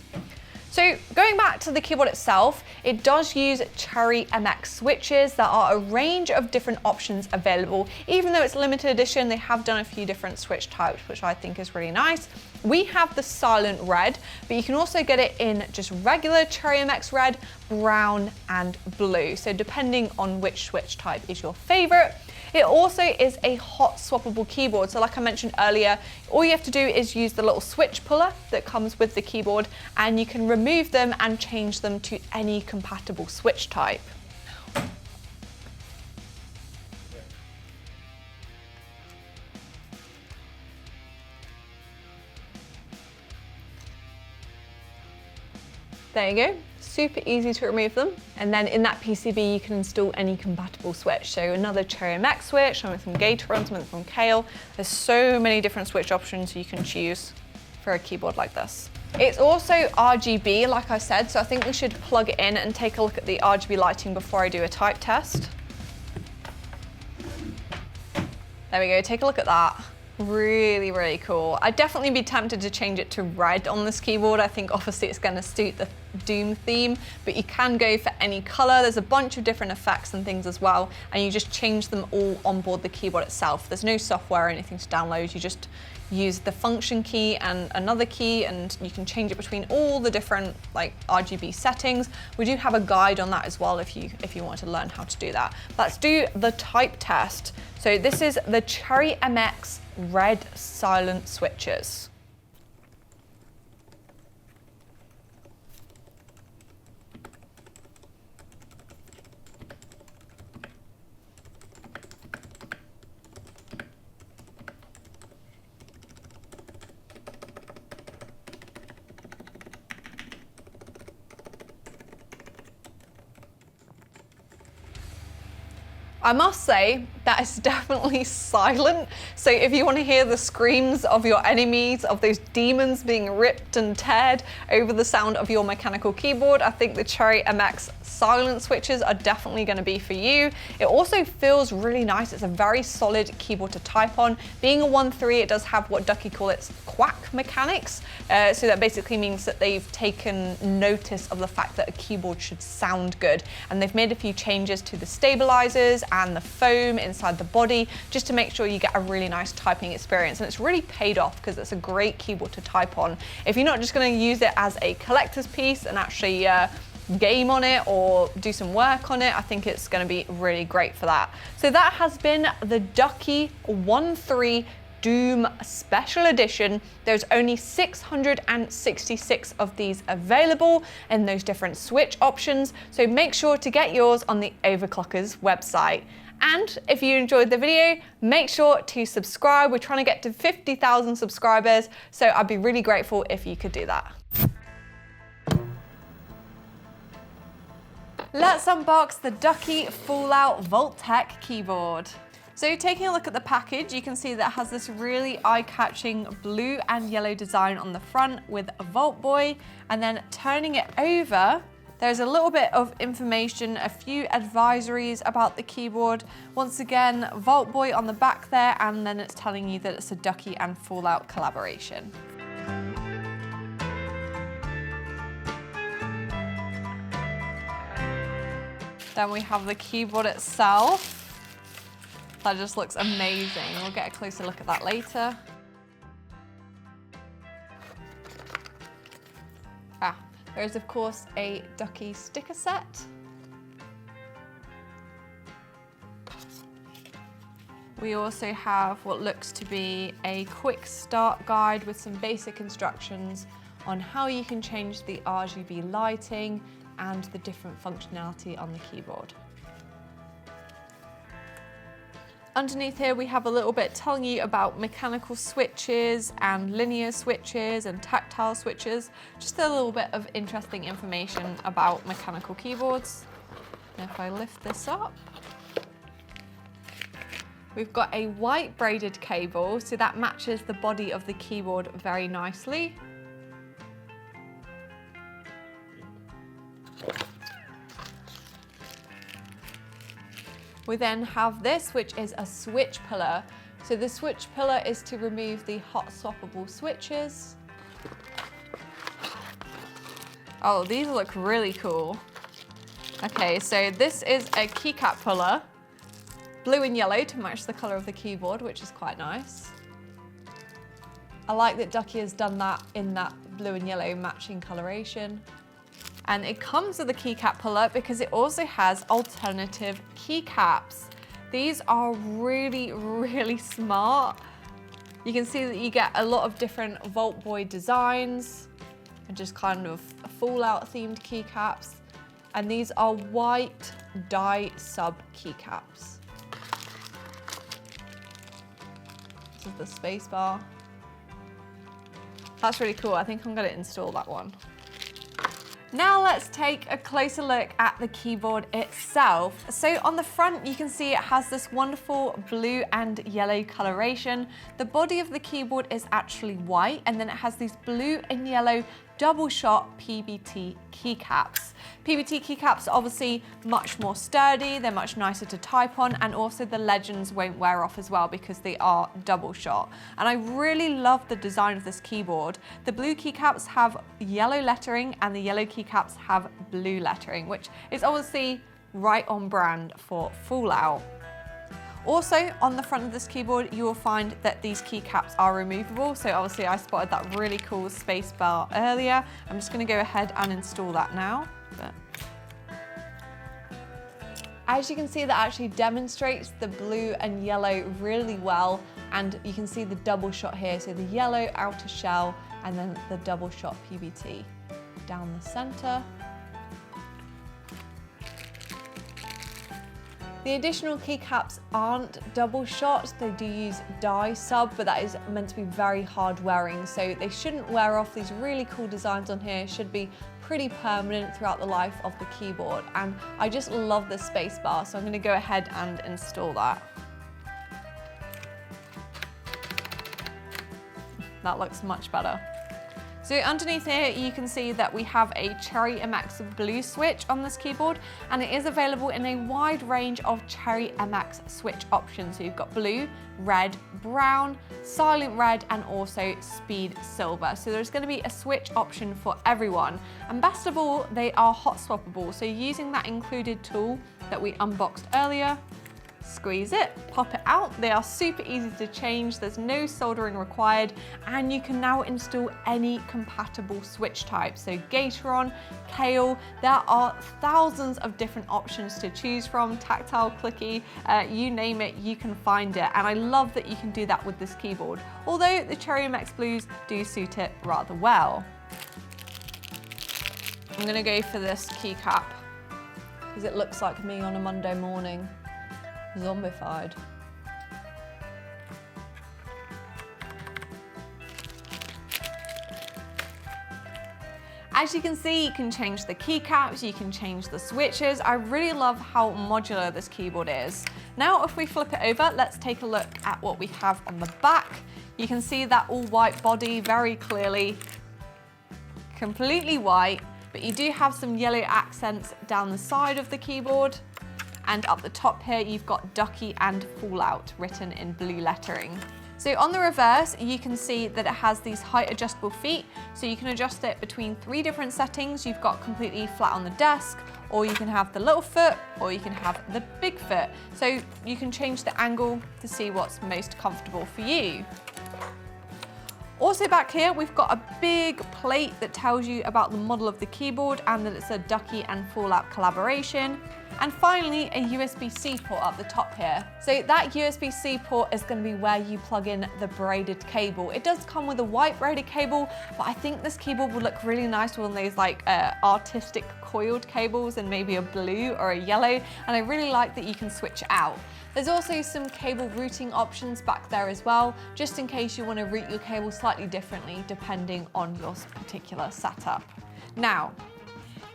So going back to the keyboard itself, it does use Cherry MX switches. There are a range of different options available. Even though it's limited edition, they have done a few different switch types, which I think is really nice. We have the silent red, but you can also get it in just regular Cherry MX red, brown, and blue. So depending on which switch type is your favorite. It also is a hot swappable keyboard. So like I mentioned earlier, all you have to do is use the little switch puller that comes with the keyboard, and you can remove them and change them to any compatible switch type. There you go. Super easy to remove them. And then in that PCB, you can install any compatible switch. So another Cherry MX switch, something from Gateron, something from Kale. There's so many different switch options you can choose for a keyboard like this. It's also RGB, like I said, so I think we should plug it in and take a look at the RGB lighting before I do a type test. There we go, take a look at that. Really, really cool. I'd definitely be tempted to change it to red on this keyboard. I think obviously it's going to suit the Doom theme, but you can go for any color. There's a bunch of different effects and things as well, and you just change them all on board the keyboard itself. There's no software or anything to download. You just use the function key and another key, and you can change it between all the different like RGB settings. We do have a guide on that as well if you want to learn how to do that. Let's do the type test. So this is the Cherry MX red silent switches. I must say that is definitely silent. So if you want to hear the screams of your enemies, of those demons being ripped and teared over the sound of your mechanical keyboard, I think the Cherry MX silent switches are definitely going to be for you. It also feels really nice. It's a very solid keyboard to type on. Being a 1.3, it does have what Ducky call its quack mechanics. So that basically means that they've taken notice of the fact that a keyboard should sound good. And they've made a few changes to the stabilizers and the foam inside the body just to make sure you get a really nice typing experience. And it's really paid off because it's a great keyboard to type on. If you're not just going to use it as a collector's piece and actually game on it or do some work on it, I think it's going to be really great for that. So that has been the Ducky 1.3 Doom Special Edition. There's only 666 of these available in those different switch options, so make sure to get yours on the Overclockers website. And if you enjoyed the video, make sure to subscribe. We're trying to get to 50,000 subscribers, so I'd be really grateful if you could do that. Let's unbox the Ducky Fallout Vault-Tec keyboard. So taking a look at the package, you can see that it has this really eye-catching blue and yellow design on the front with a Vault Boy, and then turning it over, there's a little bit of information, a few advisories about the keyboard. Once again, Vault Boy on the back there, and then it's telling you that it's a Ducky and Fallout collaboration. Then we have the keyboard itself. That just looks amazing. We'll get a closer look at that later. There is of course a Ducky sticker set. We also have what looks to be a quick start guide with some basic instructions on how you can change the RGB lighting and the different functionality on the keyboard. Underneath here we have a little bit telling you about mechanical switches and linear switches and tactile switches. Just a little bit of interesting information about mechanical keyboards. And if I lift this up, we've got a white braided cable, so that matches the body of the keyboard very nicely. We then have this, which is a switch pillar. So the switch pillar is to remove the hot swappable switches. Oh, these look really cool. Okay, so this is a keycap puller, blue and yellow to match the color of the keyboard, which is quite nice. I like that Ducky has done that in that blue and yellow matching coloration. And it comes with a keycap puller because it also has alternative keycaps. These are really, really smart. You can see that you get a lot of different Vault Boy designs and just kind of Fallout themed keycaps. And these are white dye sub keycaps. This is the space bar. That's really cool. I think I'm gonna install that one. Now let's take a closer look at the keyboard itself. So on the front, you can see it has this wonderful blue and yellow coloration. The body of the keyboard is actually white, and then it has these blue and yellow double shot PBT keycaps. PBT keycaps are obviously much more sturdy, they're much nicer to type on, and also the legends won't wear off as well because they are double shot. And I really love the design of this keyboard. The blue keycaps have yellow lettering and the yellow keycaps have blue lettering, which is obviously right on brand for Fallout. Also, on the front of this keyboard, you will find that these keycaps are removable. So obviously I spotted that really cool space bar earlier. I'm just gonna go ahead and install that now. But as you can see, that actually demonstrates the blue and yellow really well. And you can see the double shot here. So the yellow outer shell and then the double shot PBT down the center. The additional keycaps aren't double shot, they do use dye sub, but that is meant to be very hard wearing, so they shouldn't wear off. These really cool designs on here should be pretty permanent throughout the life of the keyboard, and I just love this space bar, so I'm going to go ahead and install that. That looks much better. So underneath here, you can see that we have a Cherry MX blue switch on this keyboard, and it is available in a wide range of Cherry MX switch options. So you've got blue, red, brown, silent red, and also speed silver. So there's going to be a switch option for everyone. And best of all, they are hot swappable. So using that included tool that we unboxed earlier, squeeze it, pop it out. They are super easy to change. There's no soldering required, and you can now install any compatible switch type. So Gateron, Kale, there are thousands of different options to choose from. Tactile, clicky, you name it, you can find it. And I love that you can do that with this keyboard, although the Cherry MX Blues do suit it rather well. I'm gonna go for this keycap because it looks like me on a Monday morning. Zombified. As you can see, you can change the keycaps, you can change the switches. I really love how modular this keyboard is. Now, if we flip it over, let's take a look at what we have on the back. You can see that all white body very clearly, completely white, but you do have some yellow accents down the side of the keyboard. And up the top here, you've got Ducky and Fallout written in blue lettering. So on the reverse, you can see that it has these height adjustable feet. So you can adjust it between 3 different settings. You've got completely flat on the desk, or you can have the little foot, or you can have the big foot. So you can change the angle to see what's most comfortable for you. Also back here, we've got a big plate that tells you about the model of the keyboard and that it's a Ducky and Fallout collaboration. And finally, a USB-C port up the top here. So that USB-C port is going to be where you plug in the braided cable. It does come with a white braided cable, but I think this keyboard would look really nice with one of those like artistic coiled cables and maybe a blue or a yellow. And I really like that you can switch it out. There's also some cable routing options back there as well, just in case you want to route your cable slightly differently depending on your particular setup. Now,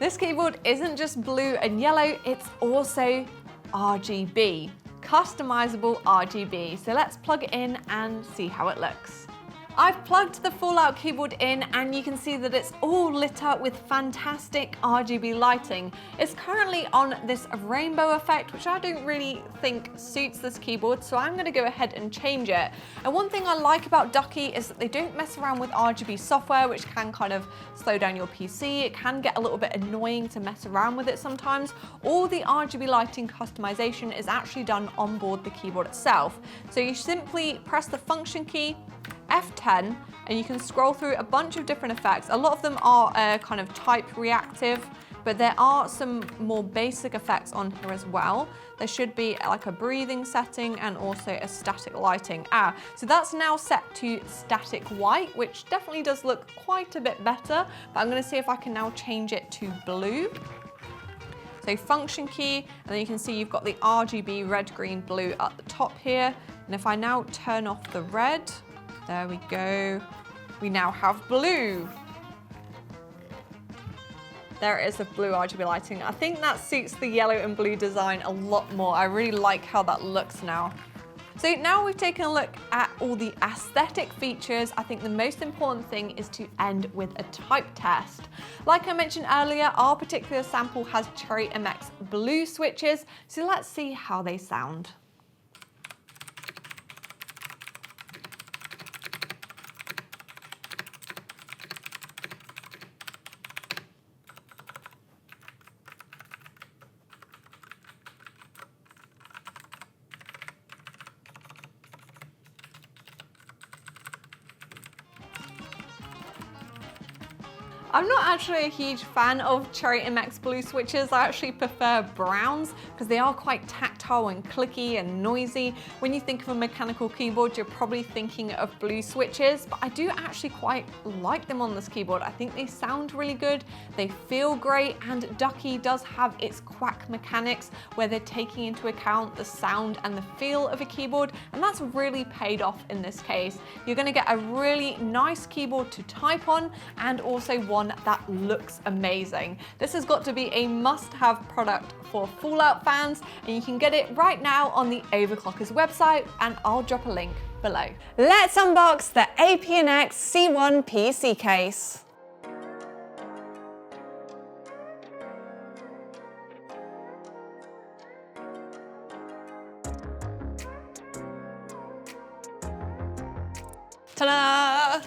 this keyboard isn't just blue and yellow, it's also RGB, customizable RGB. So let's plug it in and see how it looks. I've plugged the Fallout keyboard in and you can see that it's all lit up with fantastic RGB lighting. It's currently on this rainbow effect, which I don't really think suits this keyboard, so I'm going to go ahead and change it. And one thing I like about Ducky is that they don't mess around with RGB software, which can kind of slow down your PC. It can get a little bit annoying to mess around with it sometimes. All the RGB lighting customization is actually done on board the keyboard itself. So you simply press the function key, F10, and you can scroll through a bunch of different effects. A lot of them are kind of type reactive, but there are some more basic effects on here as well. There should be like a breathing setting and also a static lighting. So that's now set to static white, which definitely does look quite a bit better, but I'm gonna see if I can now change it to blue. So function key, and then you can see you've got the RGB red, green, blue at the top here. And if I now turn off the red, there we go. We now have blue. There it is, the blue RGB lighting. I think that suits the yellow and blue design a lot more. I really like how that looks now. So now we've taken a look at all the aesthetic features. I think the most important thing is to end with a type test. Like I mentioned earlier, our particular sample has Cherry MX blue switches, so let's see how they sound. I'm not actually a huge fan of Cherry MX blue switches. I actually prefer browns because they are quite tactile and clicky and noisy. When you think of a mechanical keyboard, you're probably thinking of blue switches, but I do actually quite like them on this keyboard. I think they sound really good, they feel great, and Ducky does have its quack mechanics where they're taking into account the sound and the feel of a keyboard, and that's really paid off in this case. You're gonna get a really nice keyboard to type on and also one that looks amazing. This has got to be a must-have product for Fallout fans, and you can get it right now on the Overclockers website, and I'll drop a link below. Let's unbox the APNX C1 PC case. Ta-da!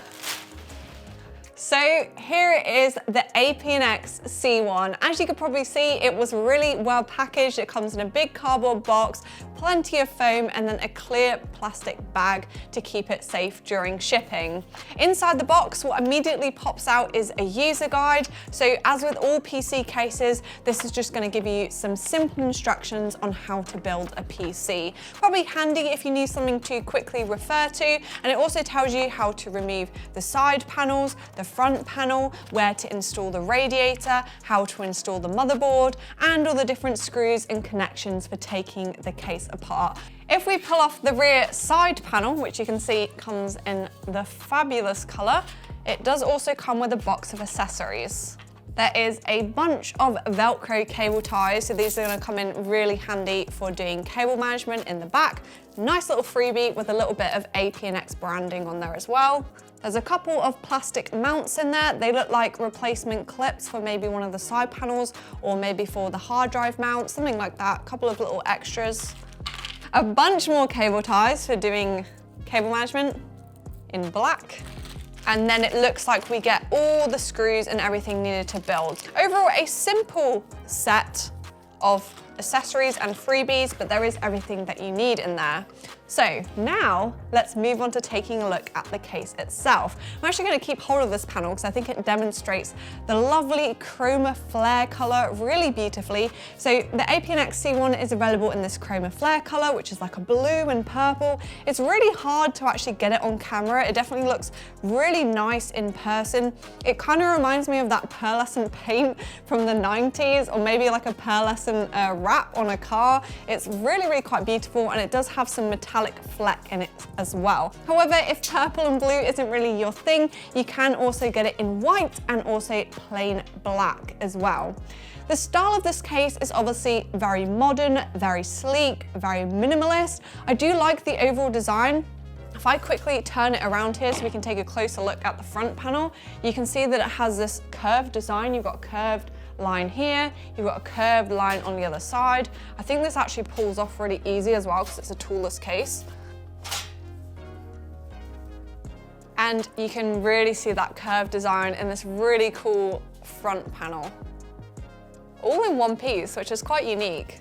So here it is, the APNX C1. As you could probably see, it was really well packaged. It comes in a big cardboard box, plenty of foam, and then a clear plastic bag to keep it safe during shipping. Inside the box, what immediately pops out is a user guide. So as with all PC cases, this is just going to give you some simple instructions on how to build a PC. Probably handy if you need something to quickly refer to, and it also tells you how to remove the side panels, the front panel, where to install the radiator, how to install the motherboard, and all the different screws and connections for taking the case apart. If we pull off the rear side panel, which you can see comes in the fabulous color, it does also come with a box of accessories. There is a bunch of Velcro cable ties, so these are going to come in really handy for doing cable management in the back. Nice little freebie with a little bit of APNX branding on there as well. There's a couple of plastic mounts in there. They look like replacement clips for maybe one of the side panels or maybe for the hard drive mount, something like that. A couple of little extras. A bunch more cable ties for doing cable management in black. And then it looks like we get all the screws and everything needed to build. Overall, a simple set of accessories and freebies, but there is everything that you need in there. So now let's move on to taking a look at the case itself. I'm actually going to keep hold of this panel because I think it demonstrates the lovely chroma flare color really beautifully. So the APNX C1 is available in this chroma flare color, which is like a blue and purple. It's really hard to actually get it on camera. It definitely looks really nice in person. It kind of reminds me of that pearlescent paint from the 90s, or maybe like a pearlescent wrap on a car. It's really, really quite beautiful, and it does have some metallic fleck in it as well. However, if purple and blue isn't really your thing, you can also get it in white and also plain black as well. The style of this case is obviously very modern, very sleek, very minimalist. I do like the overall design. If I quickly turn it around here so we can take a closer look at the front panel, you can see that it has this curved design. You've got a curved line here, you've got a curved line on the other side. I think this actually pulls off really easy as well because it's a toolless case. And you can really see that curved design in this really cool front panel. All in one piece, which is quite unique.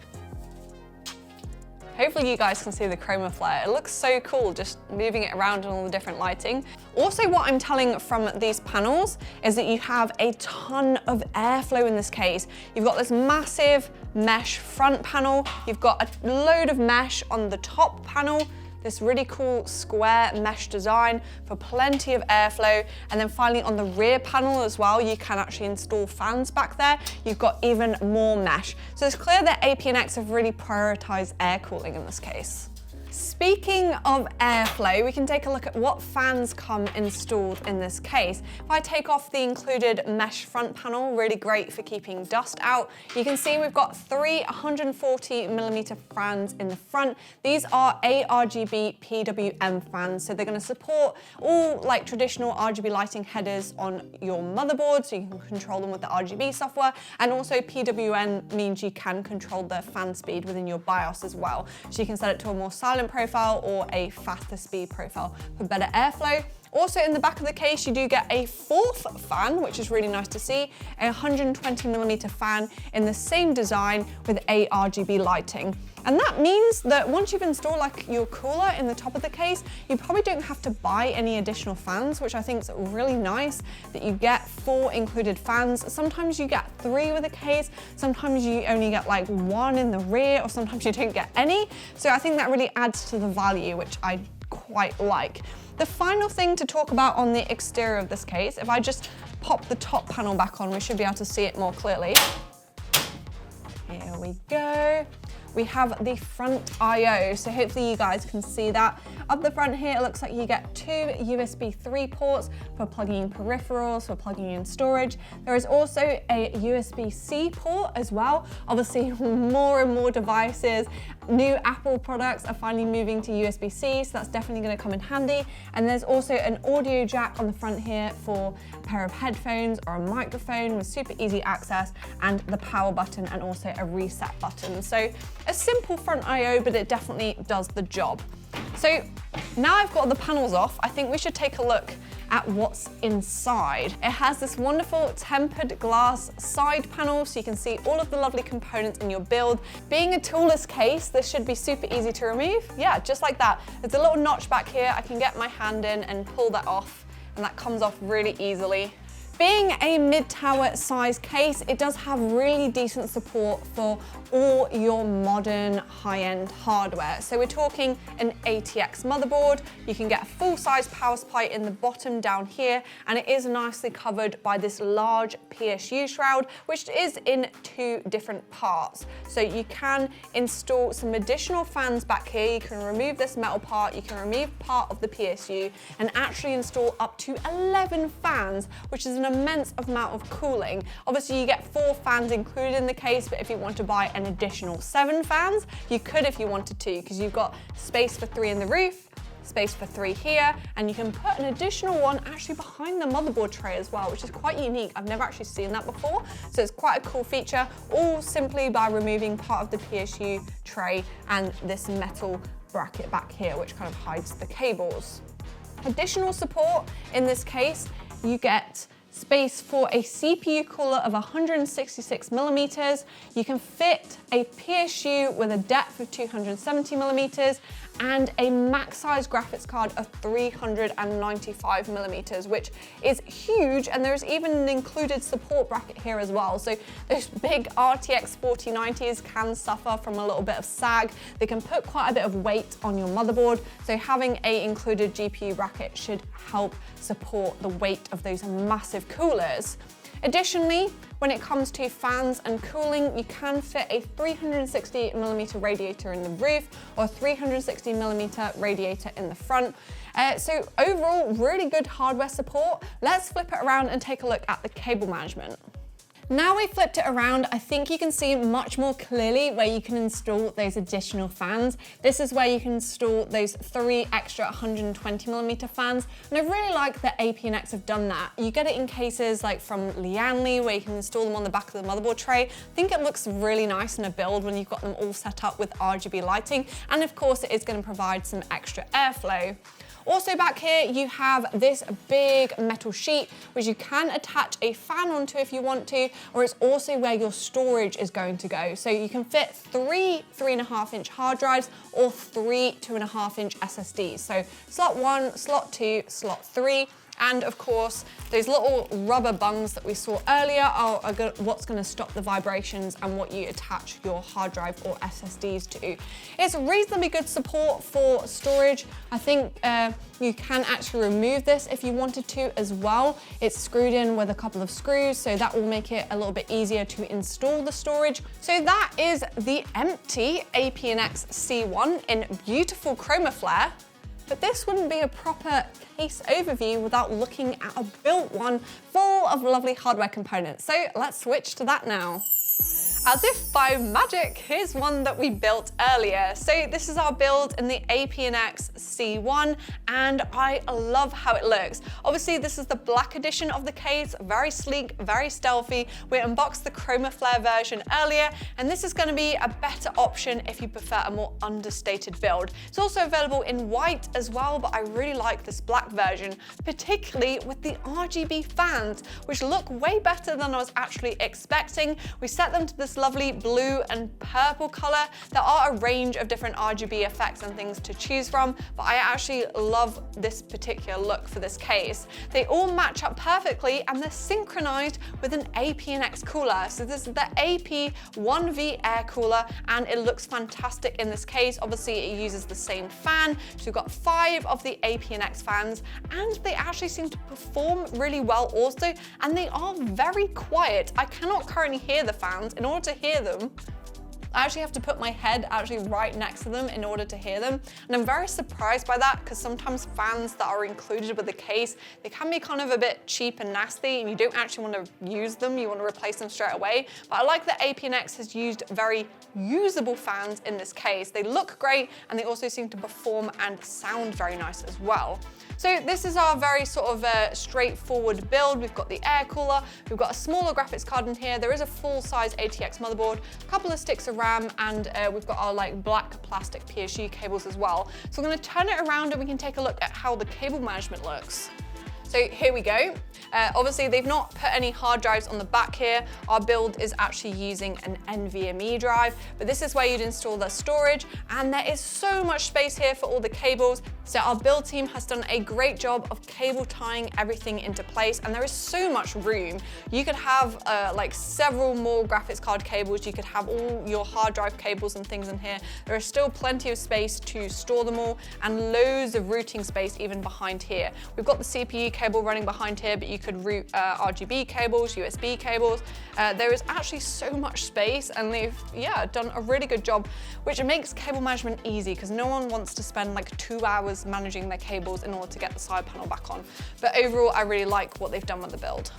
Hopefully you guys can see the chroma flare. It looks so cool just moving it around in all the different lighting. Also, what I'm telling from these panels is that you have a ton of airflow in this case. You've got this massive mesh front panel. You've got a load of mesh on the top panel. This really cool square mesh design for plenty of airflow. And then finally on the rear panel as well, you can actually install fans back there. You've got even more mesh. So it's clear that APNX have really prioritized air cooling in this case. Speaking of airflow, we can take a look at what fans come installed in this case. If I take off the included mesh front panel, really great for keeping dust out, you can see we've got 3 140mm fans in the front. These are ARGB PWM fans, so they're going to support all like traditional RGB lighting headers on your motherboard, so you can control them with the RGB software, and also PWM means you can control the fan speed within your BIOS as well. So you can set it to a more silent profile or a faster speed profile for better airflow. Also in the back of the case, you do get a 4th fan, which is really nice to see, a 120mm fan in the same design with ARGB lighting. And that means that once you've installed like your cooler in the top of the case, you probably don't have to buy any additional fans, which I think is really nice that you get 4 included fans. Sometimes you get 3 with a case, sometimes you only get like 1 in the rear, or sometimes you don't get any. So I think that really adds to the value, which I quite like. The final thing to talk about on the exterior of this case, if I just pop the top panel back on, we should be able to see it more clearly. Here we go. We have the front I/O, so hopefully you guys can see that. Up the front here, it looks like you get 2 USB 3 ports for plugging in peripherals, for plugging in storage. There is also a USB-C port as well. Obviously, more and more devices, new Apple products are finally moving to USB-C, so that's definitely going to come in handy. And there's also an audio jack on the front here for a pair of headphones or a microphone with super easy access, and the power button and also a reset button. So a simple front I/O, but it definitely does the job. So now I've got the panels off, I think we should take a look at what's inside. It has this wonderful tempered glass side panel, so you can see all of the lovely components in your build. Being a toolless case, this should be super easy to remove. Yeah, just like that. There's a little notch back here. I can get my hand in and pull that off, and that comes off really easily. Being a mid-tower size case, it does have really decent support for all your modern high-end hardware. So we're talking an ATX motherboard, you can get a full-size power supply in the bottom down here, and it is nicely covered by this large PSU shroud, which is in 2 different parts. So you can install some additional fans back here, you can remove this metal part, you can remove part of the PSU, and actually install up to 11 fans, which is an immense amount of cooling. Obviously you get 4 fans included in the case, but if you want to buy an additional 7 fans, you could if you wanted to, because you've got space for 3 in the roof, space for 3 here, and you can put an additional one actually behind the motherboard tray as well, which is quite unique. I've never actually seen that before, so it's quite a cool feature, all simply by removing part of the PSU tray and this metal bracket back here, which kind of hides the cables. Additional support in this case, you get space for a CPU cooler of 166mm. You can fit a PSU with a depth of 270mm and a max size graphics card of 395mm, which is huge, and there's even an included support bracket here as well. So those big RTX 4090s can suffer from a little bit of sag. They can put quite a bit of weight on your motherboard, so having a included GPU bracket should help support the weight of those massive coolers. Additionally, when it comes to fans and cooling, you can fit a 360mm radiator in the roof or a 360mm radiator in the front. So overall, really good hardware support. Let's flip it around and take a look at the cable management. Now we've flipped it around, I think you can see much more clearly where you can install those additional fans. This is where you can install those 3 extra 120mm fans, and I really like that APNX have done that. You get it in cases like from Lianli, where you can install them on the back of the motherboard tray. I think it looks really nice in a build when you've got them all set up with RGB lighting, and of course it is going to provide some extra airflow. Also back here, you have this big metal sheet, which you can attach a fan onto if you want to, or it's also where your storage is going to go. So you can fit 3 3.5-inch hard drives or 3 2.5-inch SSDs. So slot 1, slot 2, slot 3. And of course, those little rubber bungs that we saw earlier are what's going to stop the vibrations and what you attach your hard drive or SSDs to. It's reasonably good support for storage. I think you can actually remove this if you wanted to as well. It's screwed in with a couple of screws, so that will make it a little bit easier to install the storage. So that is the empty APNX C1 in beautiful chroma flare. But this wouldn't be a proper case overview without looking at a built one full of lovely hardware components. So let's switch to that now. As if by magic, here's one that we built earlier. So this is our build in the APNX C1, and I love how it looks. Obviously, this is the black edition of the case, very sleek, very stealthy. We unboxed the chroma flare version earlier, and this is going to be a better option if you prefer a more understated build. It's also available in white as well, but I really like this black version, particularly with the RGB fans, which look way better than I was actually expecting. We set them to this lovely blue and purple color. There are a range of different RGB effects and things to choose from, but I actually love this particular look for this case. They all match up perfectly and they're synchronized with an APNX cooler. So this is the AP1V air cooler and it looks fantastic in this case. Obviously it uses the same fan. So we've got 5 of the APNX fans and they actually seem to perform really well also, and they are very quiet. I cannot currently hear the fans. In order to hear them, I actually have to put my head actually right next to them in order to hear them. And I'm very surprised by that because sometimes fans that are included with the case, they can be kind of a bit cheap and nasty and you don't actually want to use them, you want to replace them straight away. But I like that APNX has used very usable fans in this case. They look great and they also seem to perform and sound very nice as well. So this is our very sort of straightforward build. We've got the air cooler, we've got a smaller graphics card in here, there is a full-size ATX motherboard, a couple of sticks of RAM, and we've got our like black plastic PSG cables as well. So we're going to turn it around and we can take a look at how the cable management looks. So here we go. Obviously they've not put any hard drives on the back here. Our build is actually using an NVMe drive, but this is where you'd install the storage, and there is so much space here for all the cables. So our build team has done a great job of cable tying everything into place, and there is so much room. You could have like several more graphics card cables. You could have all your hard drive cables and things in here. There is still plenty of space to store them all, and loads of routing space even behind here. We've got the CPU cable running behind here, but you could route RGB cables, USB cables. There is actually so much space, and they've done a really good job, which makes cable management easy because no one wants to spend like 2 hours managing their cables in order to get the side panel back on. But overall, I really like what they've done with the build.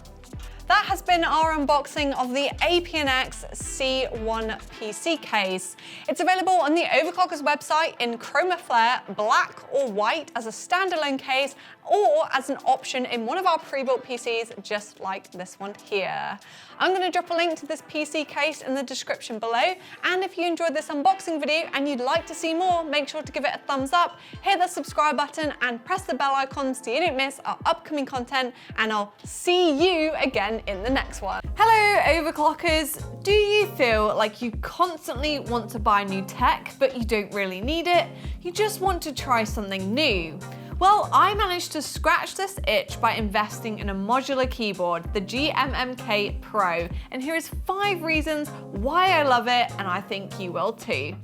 That has been our unboxing of the APNX C1 PC case. It's available on the Overclockers website in chroma flare, black or white as a standalone case, or as an option in one of our pre-built PCs, just like this one here. I'm going to drop a link to this PC case in the description below, and if you enjoyed this unboxing video and you'd like to see more, make sure to give it a thumbs up, hit the subscribe button and press the bell icon so you don't miss our upcoming content, and I'll see you again in the next one. Hello Overclockers! Do you feel like you constantly want to buy new tech but you don't really need it? You just want to try something new? Well, I managed to scratch this itch by investing in a modular keyboard, the GMMK Pro, and here is 5 reasons why I love it, and I think you will too.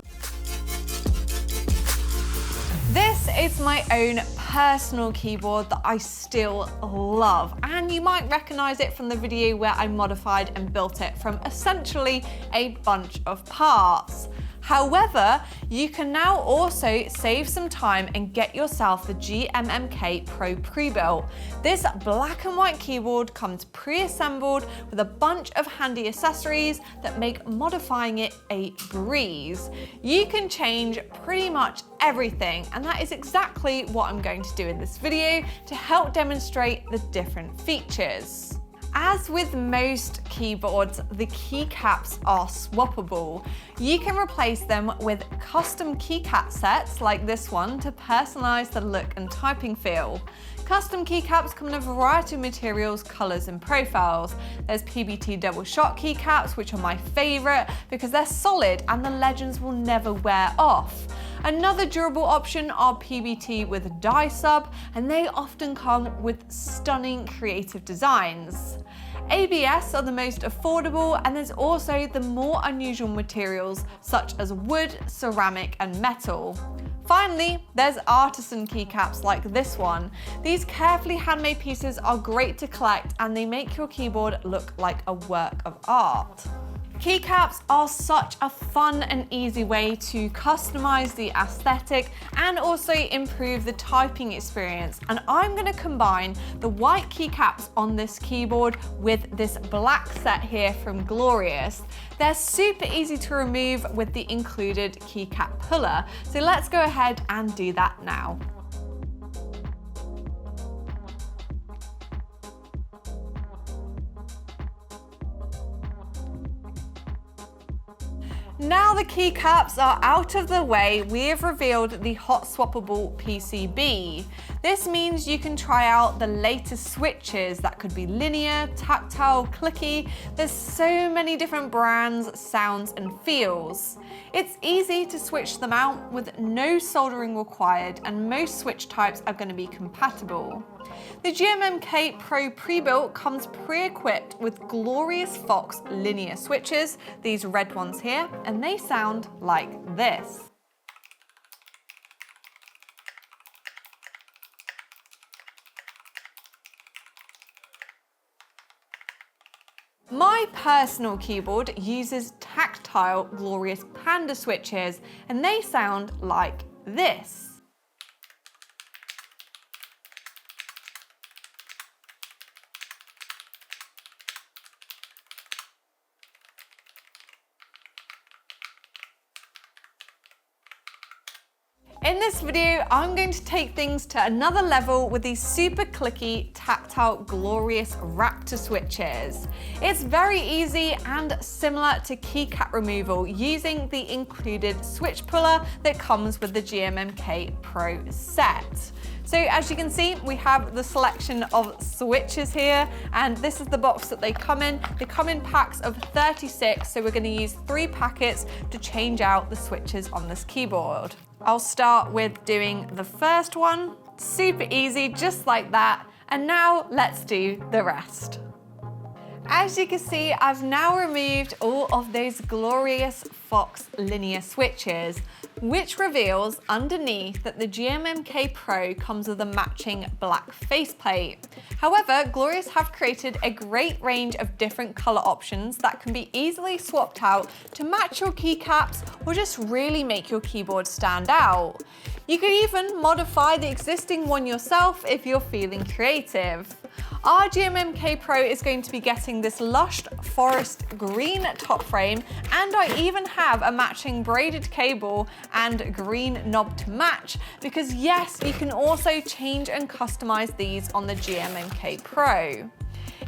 This is my own personal keyboard that I still love, and you might recognize it from the video where I modified and built it from essentially a bunch of parts. However, you can now also save some time and get yourself the GMMK Pro pre-built. This black and white keyboard comes pre-assembled with a bunch of handy accessories that make modifying it a breeze. You can change pretty much everything, and that is exactly what I'm going to do in this video to help demonstrate the different features. As with most keyboards, the keycaps are swappable. You can replace them with custom keycap sets like this one to personalize the look and typing feel. Custom keycaps come in a variety of materials, colors, and profiles. There's PBT double shot keycaps, which are my favorite because they're solid and the legends will never wear off. Another durable option are PBT with die sub, and they often come with stunning creative designs. ABS are the most affordable, and there's also the more unusual materials such as wood, ceramic, and metal. Finally, there's artisan keycaps like this one. These carefully handmade pieces are great to collect, and they make your keyboard look like a work of art. Keycaps are such a fun and easy way to customize the aesthetic and also improve the typing experience. And I'm going to combine the white keycaps on this keyboard with this black set here from Glorious. They're super easy to remove with the included keycap puller. So let's go ahead and do that now. Now the keycaps are out of the way, we have revealed the hot swappable PCB. This means you can try out the latest switches that could be linear, tactile, clicky. There's so many different brands, sounds, and feels. It's easy to switch them out with no soldering required, and most switch types are going to be compatible. The GMMK Pro pre-built comes pre-equipped with Glorious Fox linear switches, these red ones here, and they sound like this. My personal keyboard uses tactile Glorious Panda switches, and they sound like this. In this video, I'm going to take things to another level with these super clicky, tactile, Glorious Raptor switches. It's very easy and similar to keycap removal using the included switch puller that comes with the GMMK Pro set. So as you can see, we have the selection of switches here, and this is the box that they come in. They come in packs of 36, so we're going to use 3 packets to change out the switches on this keyboard. I'll start with doing the first one. Super easy, just like that. And now let's do the rest. As you can see, I've now removed all of those Glorious Fox linear switches, which reveals underneath that the GMMK Pro comes with a matching black faceplate. However, Glorious have created a great range of different color options that can be easily swapped out to match your keycaps or just really make your keyboard stand out. You could even modify the existing one yourself if you're feeling creative. Our GMMK Pro is going to be getting this lush forest green top frame, and I even have a matching braided cable and green knob to match, because yes, you can also change and customize these on the GMMK Pro.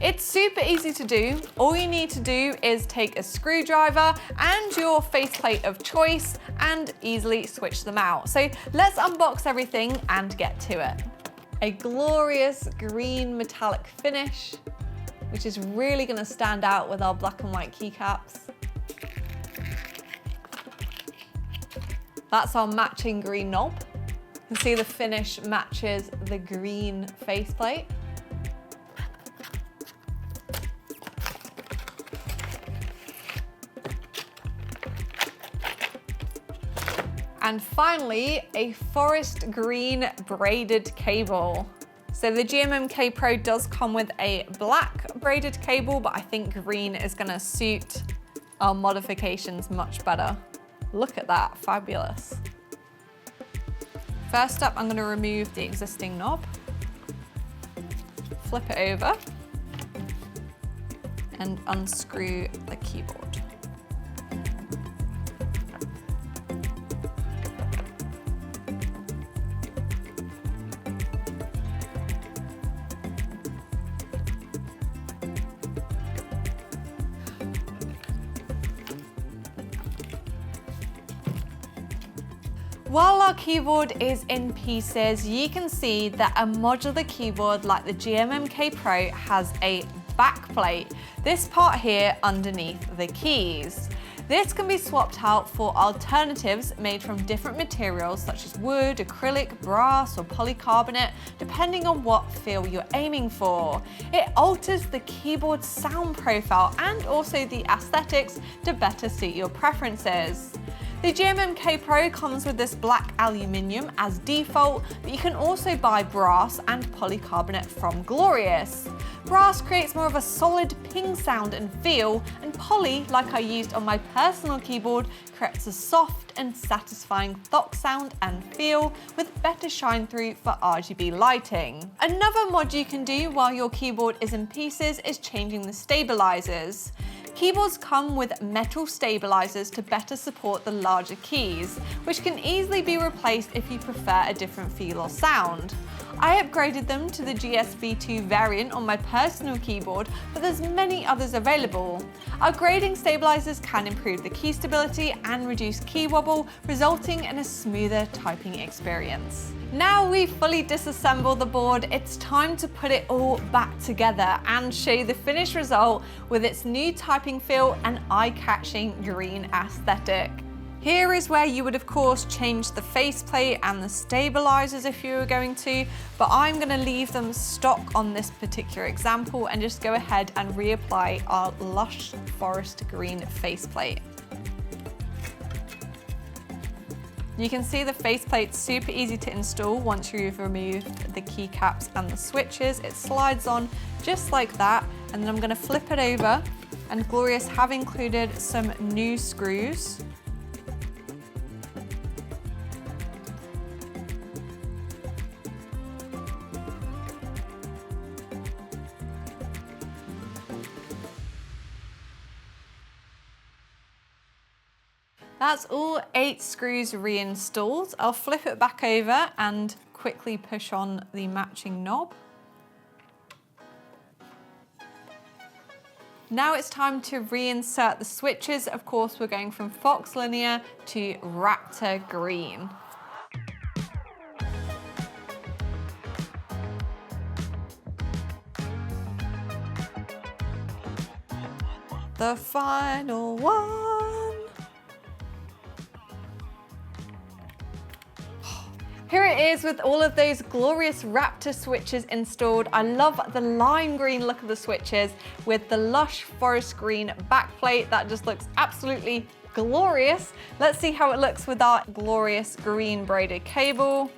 It's super easy to do. All you need to do is take a screwdriver and your faceplate of choice and easily switch them out. So let's unbox everything and get to it. A glorious green metallic finish, which is really going to stand out with our black and white keycaps. That's our matching green knob. You can see the finish matches the green faceplate. And finally, a forest green braided cable. So the GMMK Pro does come with a black braided cable, but I think green is gonna suit our modifications much better. Look at that, fabulous. First up, I'm gonna remove the existing knob, flip it over, and unscrew the keyboard. While our keyboard is in pieces, you can see that a modular keyboard like the GMMK Pro has a backplate, this part here underneath the keys. This can be swapped out for alternatives made from different materials such as wood, acrylic, brass or polycarbonate, depending on what feel you're aiming for. It alters the keyboard sound profile and also the aesthetics to better suit your preferences. The GMMK Pro comes with this black aluminium as default, but you can also buy brass and polycarbonate from Glorious. Brass creates more of a solid ping sound and feel, and poly, like I used on my personal keyboard, creates a soft and satisfying thock sound and feel with better shine through for RGB lighting. Another mod you can do while your keyboard is in pieces is changing the stabilizers. Keyboards come with metal stabilizers to better support the larger keys, which can easily be replaced if you prefer a different feel or sound. I upgraded them to the GSV2 variant on my personal keyboard, but there's many others available. Upgrading stabilizers can improve the key stability and reduce key wobble, resulting in a smoother typing experience. Now we've fully disassembled the board, it's time to put it all back together and show you the finished result with its new typing feel and eye-catching green aesthetic. Here is where you would of course change the faceplate and the stabilizers if you were going to, but I'm going to leave them stock on this particular example and just go ahead and reapply our lush forest green faceplate. You can see the faceplate's super easy to install once you've removed the keycaps and the switches. It slides on just like that, and then I'm going to flip it over, and Glorious have included some new screws. That's all 8 screws reinstalled. I'll flip it back over and quickly push on the matching knob. Now it's time to reinsert the switches. Of course, we're going from Fox Linear to Raptor Green. The final one. Here it is with all of those glorious Raptor switches installed. I love the lime green look of the switches with the lush forest green backplate. That just looks absolutely glorious. Let's see how it looks with our glorious green braided cable.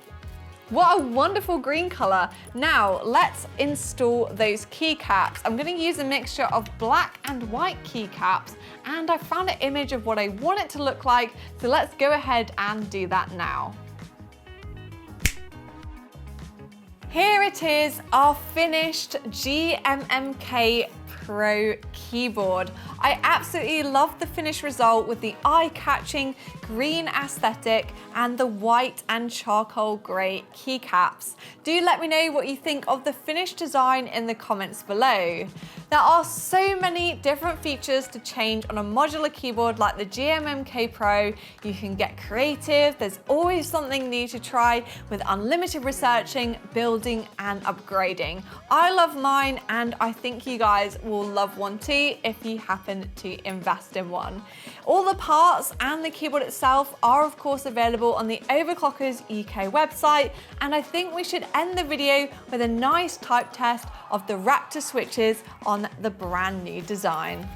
What a wonderful green color. Now let's install those keycaps. I'm going to use a mixture of black and white keycaps, and I found an image of what I want it to look like. So let's go ahead and do that now. Here it is, our finished GMMK Pro keyboard. I absolutely love the finished result with the eye-catching green aesthetic and the white and charcoal grey keycaps. Do let me know what you think of the finished design in the comments below. There are so many different features to change on a modular keyboard like the GMMK Pro. You can get creative, there's always something new to try with unlimited researching, building and upgrading. I love mine and I think you guys will love one too if you happen to invest in one. All the parts and the keyboard itself are of course available on the Overclockers UK website, and I think we should end the video with a nice type test of the Raptor switches on the brand new design.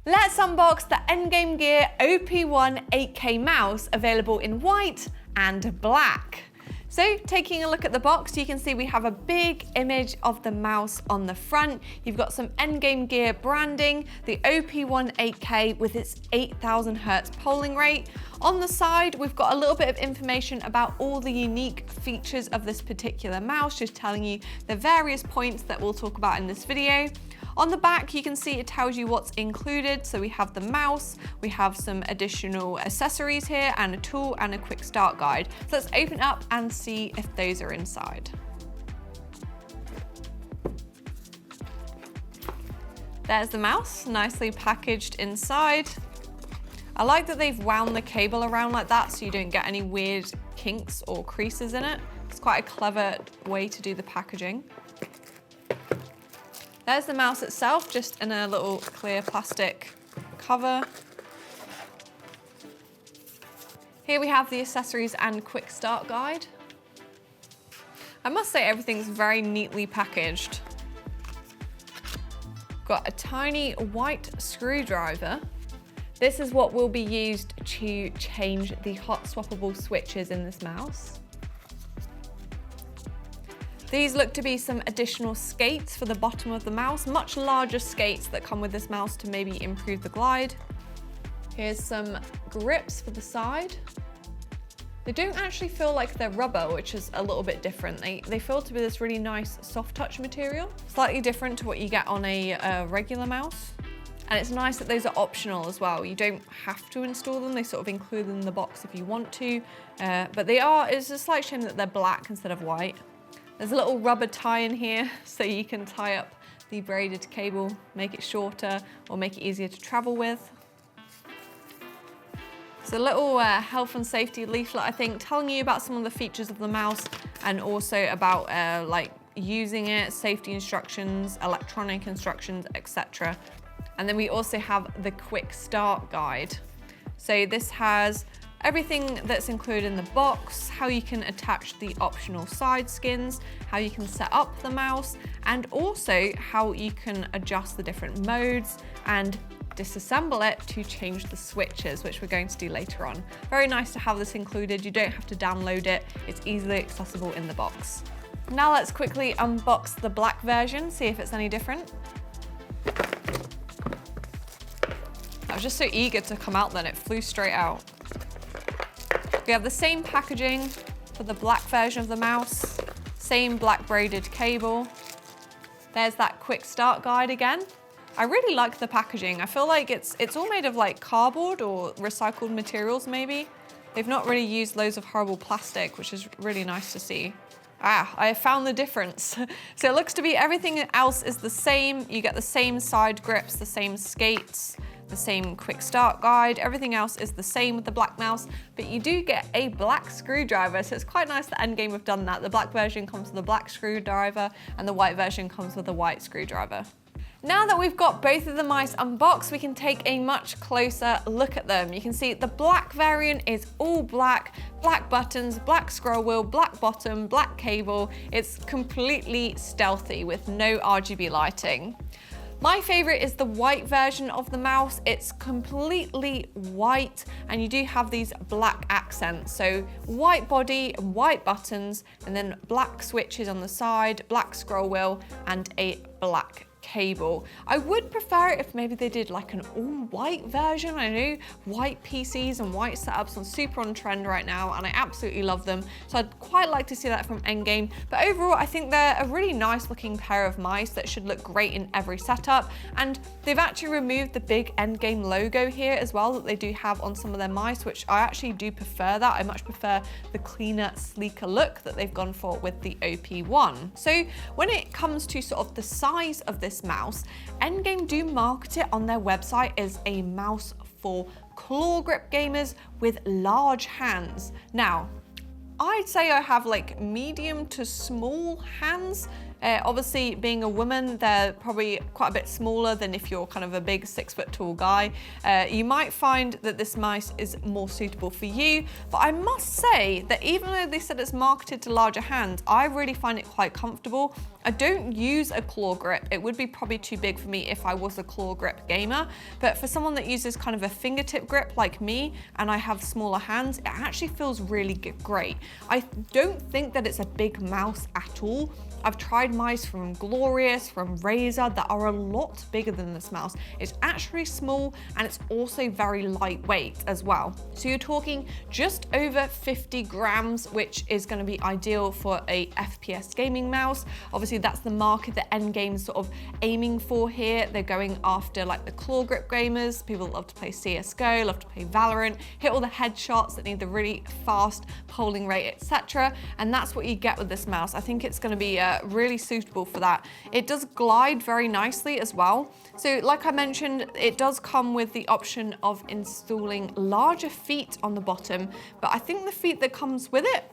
Let's unbox the Endgame Gear OP1 8K mouse available in white and black. So taking a look at the box, you can see we have a big image of the mouse on the front. You've got some Endgame Gear branding, the OP1 8K with its 8000 Hertz polling rate. On the side, we've got a little bit of information about all the unique features of this particular mouse, just telling you the various points that we'll talk about in this video. On the back, you can see it tells you what's included. So we have the mouse, we have some additional accessories here, and a tool and a quick start guide. So let's open up and see if those are inside. There's the mouse, nicely packaged inside. I like that they've wound the cable around like that so you don't get any weird kinks or creases in it. It's quite a clever way to do the packaging. There's the mouse itself, just in a little clear plastic cover. Here we have the accessories and quick start guide. I must say everything's very neatly packaged. Got a tiny white screwdriver. This is what will be used to change the hot swappable switches in this mouse. These look to be some additional skates for the bottom of the mouse, much larger skates that come with this mouse to maybe improve the glide. Here's some grips for the side. They don't actually feel like they're rubber, which is a little bit different. They feel to be this really nice soft touch material, slightly different to what you get on a regular mouse. And it's nice that those are optional as well. You don't have to install them. They sort of include them in the box if you want to, but it's a slight shame that they're black instead of white. There's a little rubber tie in here so you can tie up the braided cable, make it shorter or make it easier to travel with. It's a little health and safety leaflet, I think, telling you about some of the features of the mouse and also about like using it, safety instructions, electronic instructions, etc. And then we also have the quick start guide. So this has everything that's included in the box, how you can attach the optional side skins, how you can set up the mouse, and also how you can adjust the different modes and disassemble it to change the switches, which we're going to do later on. Very nice to have this included. You don't have to download it. It's easily accessible in the box. Now let's quickly unbox the black version, see if it's any different. I was just so eager to come out then, it flew straight out. We have the same packaging for the black version of the mouse, same black braided cable. There's that quick start guide again. I really like the packaging. I feel like it's all made of like cardboard or recycled materials maybe. They've not really used loads of horrible plastic, which is really nice to see. I found the difference. So it looks to be everything else is the same. You get the same side grips, the same skates, the same quick start guide. Everything else is the same with the black mouse, but you do get a black screwdriver. So it's quite nice that Endgame have done that. The black version comes with a black screwdriver and the white version comes with a white screwdriver. Now that we've got both of the mice unboxed, we can take a much closer look at them. You can see the black variant is all black, black buttons, black scroll wheel, black bottom, black cable. It's completely stealthy with no RGB lighting. My favorite is the white version of the mouse. It's completely white and you do have these black accents. So white body, white buttons, and then black switches on the side, black scroll wheel, and a black cable. I would prefer it if maybe they did like an all-white version. I know white PCs and white setups are super on trend right now and I absolutely love them. So I'd quite like to see that from Endgame. But overall, I think they're a really nice looking pair of mice that should look great in every setup. And they've actually removed the big Endgame logo here as well that they do have on some of their mice, which I actually do prefer that. I much prefer the cleaner, sleeker look that they've gone for with the OP1. So when it comes to sort of the size of this mouse, Endgame do market it on their website as a mouse for claw grip gamers with large hands. Now, I'd say I have like medium to small hands. Obviously, being a woman, they're probably quite a bit smaller than if you're kind of a big 6 foot tall guy. You might find that this mouse is more suitable for you, but I must say that even though they said it's marketed to larger hands, I really find it quite comfortable. I don't use a claw grip. It would be probably too big for me if I was a claw grip gamer, but for someone that uses kind of a fingertip grip like me, and I have smaller hands, it actually feels really great. I don't think that it's a big mouse at all. I've tried mice from Glorious, from Razer that are a lot bigger than this mouse. It's actually small and it's also very lightweight as well. So you're talking just over 50 grams, which is going to be ideal for a FPS gaming mouse. Obviously that's the market that Endgame's sort of aiming for here. They're going after like the claw grip gamers, people that love to play CSGO, love to play Valorant, hit all the headshots that need the really fast polling rate, etc. And that's what you get with this mouse. I think it's going to be really suitable for that. It does glide very nicely as well. So like I mentioned, it does come with the option of installing larger feet on the bottom, but I think the feet that comes with it,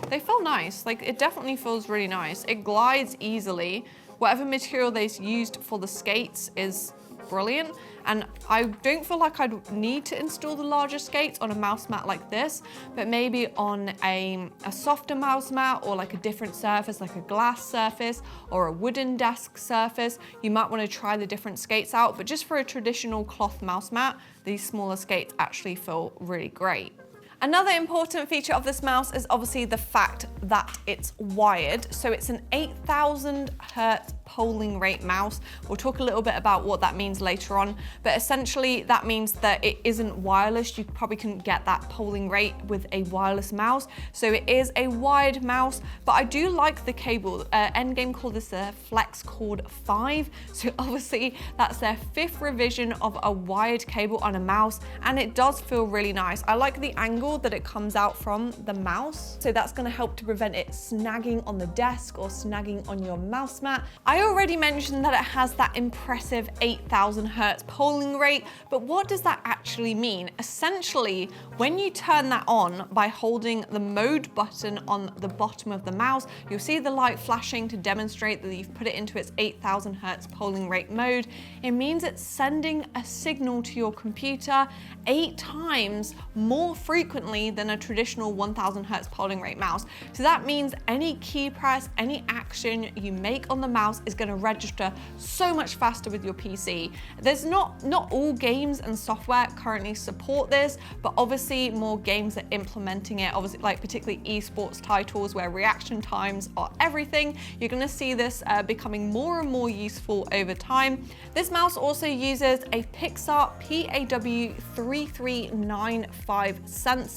they feel nice. Like it definitely feels really nice. It glides easily. Whatever material they used for the skates is brilliant. And I don't feel like I'd need to install the larger skates on a mouse mat like this, but maybe on a softer mouse mat or like a different surface, like a glass surface or a wooden desk surface, you might want to try the different skates out. But just for a traditional cloth mouse mat, these smaller skates actually feel really great. Another important feature of this mouse is obviously the fact that it's wired. So it's an 8,000 hertz polling rate mouse. We'll talk a little bit about what that means later on, but essentially that means that it isn't wireless. You probably couldn't get that polling rate with a wireless mouse. So it is a wired mouse, but I do like the cable. Endgame called this a Flex Cord 5. So obviously that's their 5th revision of a wired cable on a mouse, and it does feel really nice. I like the angle that it comes out from the mouse. So that's going to help to prevent it snagging on the desk or snagging on your mouse mat. I already mentioned that it has that impressive 8,000 hertz polling rate, but what does that actually mean? Essentially, when you turn that on by holding the mode button on the bottom of the mouse, you'll see the light flashing to demonstrate that you've put it into its 8,000 hertz polling rate mode. It means it's sending a signal to your computer 8 times more frequently than a traditional 1000 hertz polling rate mouse. So that means any key press, any action you make on the mouse is going to register so much faster with your PC. There's not all games and software currently support this, but obviously more games are implementing it. Obviously, like particularly esports titles where reaction times are everything. You're going to see this becoming more and more useful over time. This mouse also uses a Pixar PAW3395 sensor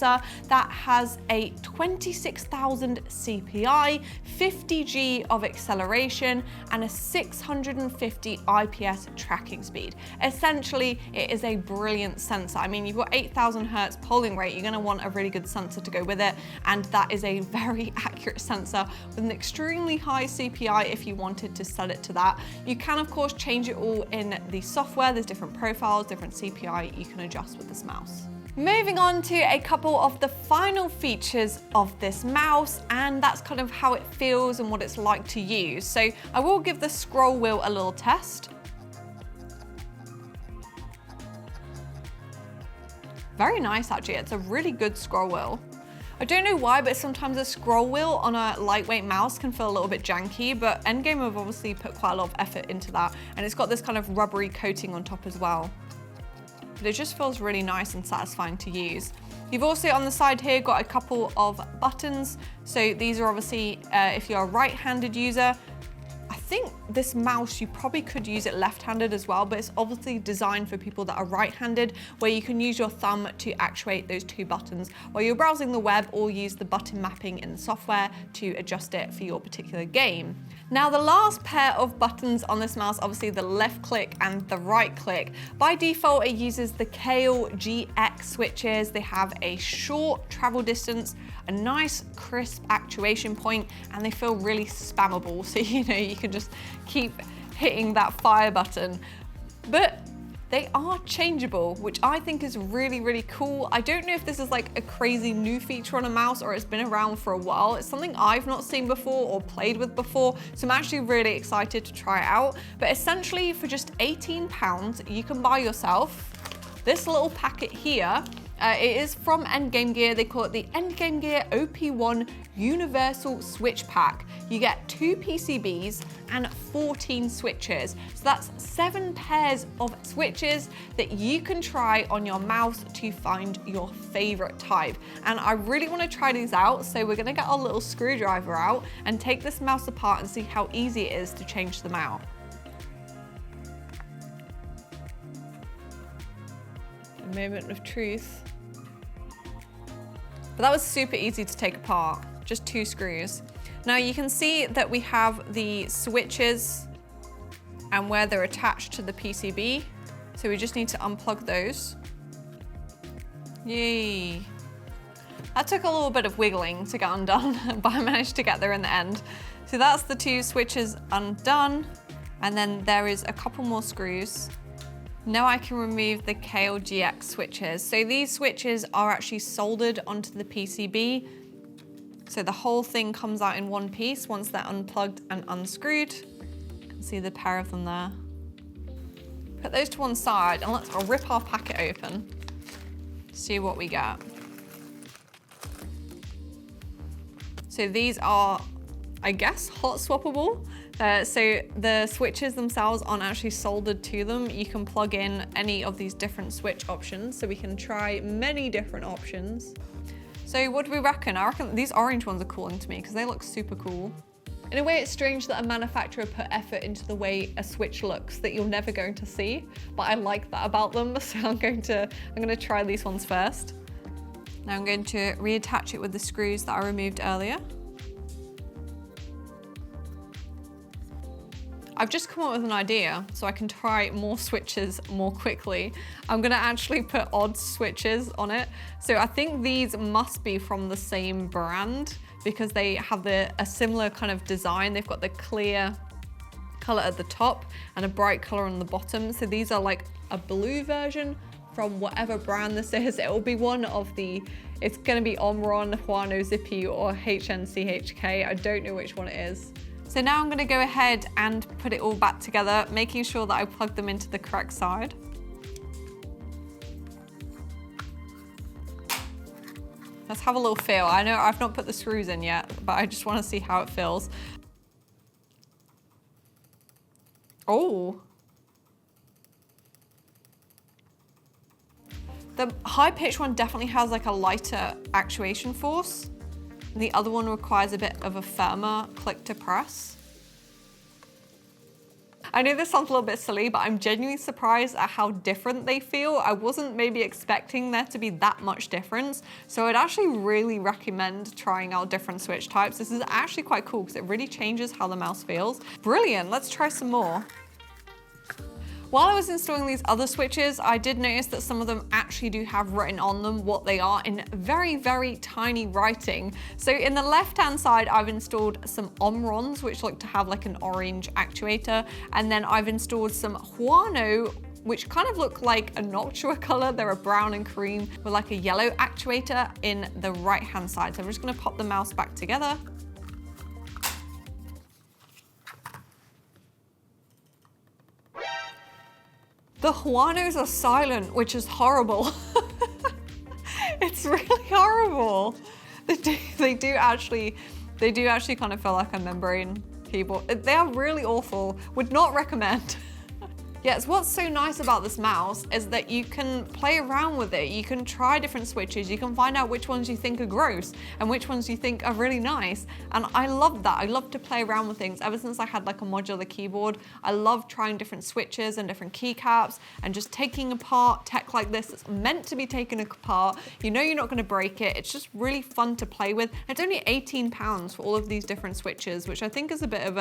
that has a 26,000 CPI, 50G of acceleration, and a 650 IPS tracking speed. Essentially, it is a brilliant sensor. I mean, you've got 8,000 hertz polling rate, you're going to want a really good sensor to go with it, and that is a very accurate sensor with an extremely high CPI if you wanted to set it to that. You can, of course, change it all in the software. There's different profiles, different CPI you can adjust with this mouse. Moving on to a couple of the final features of this mouse, and that's kind of how it feels and what it's like to use. So I will give the scroll wheel a little test. Very nice, actually. It's a really good scroll wheel. I don't know why, but sometimes a scroll wheel on a lightweight mouse can feel a little bit janky, but Endgame have obviously put quite a lot of effort into that, and it's got this kind of rubbery coating on top as well. But it just feels really nice and satisfying to use. You've also on the side here got a couple of buttons. So these are obviously, if you're a right-handed user, I think this mouse, you probably could use it left-handed as well, but it's obviously designed for people that are right-handed, where you can use your thumb to actuate those 2 buttons while you're browsing the web, or use the button mapping in the software to adjust it for your particular game. Now, the last pair of buttons on this mouse, obviously the left click and the right click. By default, it uses the Kale GX switches. They have a short travel distance, a nice crisp actuation point, and they feel really spammable. So, you know, you can just keep hitting that fire button. But they are changeable, which I think is really, really cool. I don't know if this is like a crazy new feature on a mouse or it's been around for a while. It's something I've not seen before or played with before, so I'm actually really excited to try it out. But essentially, for just £18, you can buy yourself this little packet here, It is from Endgame Gear. They call it the Endgame Gear OP1 Universal Switch Pack. You get 2 PCBs and 14 switches. So that's 7 pairs of switches that you can try on your mouse to find your favorite type. And I really want to try these out, so we're going to get our little screwdriver out and take this mouse apart and see how easy it is to change them out. A moment of truth. But that was super easy to take apart, just 2 screws. Now you can see that we have the switches and where they're attached to the PCB. So we just need to unplug those. Yay. That took a little bit of wiggling to get undone, but I managed to get there in the end. So that's the 2 switches undone. And then there is a couple more screws. Now I can remove the KLGX switches. So these switches are actually soldered onto the PCB. So the whole thing comes out in one piece once they're unplugged and unscrewed. You can see the pair of them there. Put those to one side and let's rip our packet open. See what we get. So these are, I guess, hot swappable. So the switches themselves aren't actually soldered to them. You can plug in any of these different switch options, so we can try many different options. So what do we reckon? I reckon these orange ones are calling to me because they look super cool. In a way, it's strange that a manufacturer put effort into the way a switch looks that you're never going to see, but I like that about them, so I'm going to try these ones first. Now I'm going to reattach it with the screws that I removed earlier. I've just come up with an idea so I can try more switches more quickly. I'm gonna actually put odd switches on it. So I think these must be from the same brand because they have a similar kind of design. They've got the clear color at the top and a bright color on the bottom. So these are like a blue version from whatever brand this is. It will be one of the, it's gonna be Omron, Huano, Zippy, or HNCHK. I don't know which one it is. So now I'm gonna go ahead and put it all back together, making sure that I plug them into the correct side. Let's have a little feel. I know I've not put the screws in yet, but I just wanna see how it feels. Oh. The high-pitched one definitely has like a lighter actuation force. The other one requires a bit of a firmer click to press. I know this sounds a little bit silly, but I'm genuinely surprised at how different they feel. I wasn't maybe expecting there to be that much difference. So I'd actually really recommend trying out different switch types. This is actually quite cool because it really changes how the mouse feels. Brilliant, let's try some more. While I was installing these other switches, I did notice that some of them actually do have written on them what they are in very, very tiny writing. So in the left-hand side, I've installed some Omrons, which look to have like an orange actuator. And then I've installed some Huano, which kind of look like a Noctua color. They're a brown and cream with like a yellow actuator in the right-hand side. So I'm just gonna pop the mouse back together. The Huanos are silent, which is horrible. It's really horrible. They do actually kind of feel like a membrane keyboard. They are really awful. Would not recommend. Yes, what's so nice about this mouse is that you can play around with it. You can try different switches. You can find out which ones you think are gross and which ones you think are really nice. And I love that. I love to play around with things. Ever since I had like a modular keyboard, I love trying different switches and different keycaps and just taking apart tech like this that's meant to be taken apart. You know you're not going to break it. It's just really fun to play with. It's only £18 for all of these different switches, which I think is a bit of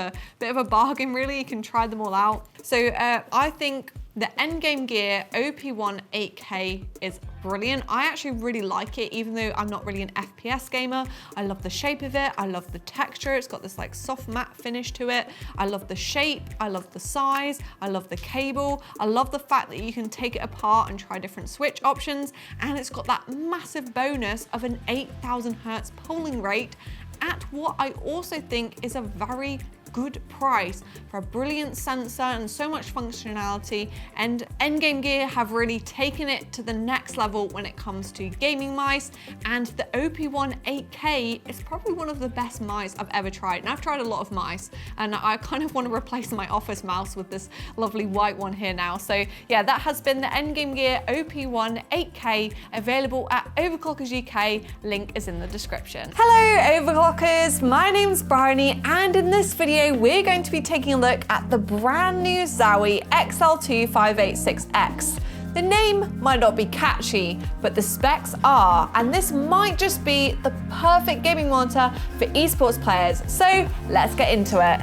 a bargain really. You can try them all out. So I think the Endgame Gear OP1 8K is brilliant. I actually really like it, even though I'm not really an FPS gamer. I love the shape of it. I love the texture. It's got this like soft matte finish to it. I love the shape. I love the size. I love the cable. I love the fact that you can take it apart and try different switch options. And it's got that massive bonus of an 8,000 Hertz polling rate at what I also think is a very, good price for a brilliant sensor and so much functionality, and Endgame Gear have really taken it to the next level when it comes to gaming mice, and the OP1 8K is probably one of the best mice I've ever tried. And I've tried a lot of mice, and I kind of want to replace my office mouse with this lovely white one here now. So yeah, that has been the Endgame Gear OP1 8K, available at Overclockers UK. Link is in the description. Hello Overclockers, my name's Briony, and in this video we're going to be taking a look at the brand new Zowie XL2586X. The name might not be catchy, but the specs are, and this might just be the perfect gaming monitor for esports players. So let's get into it.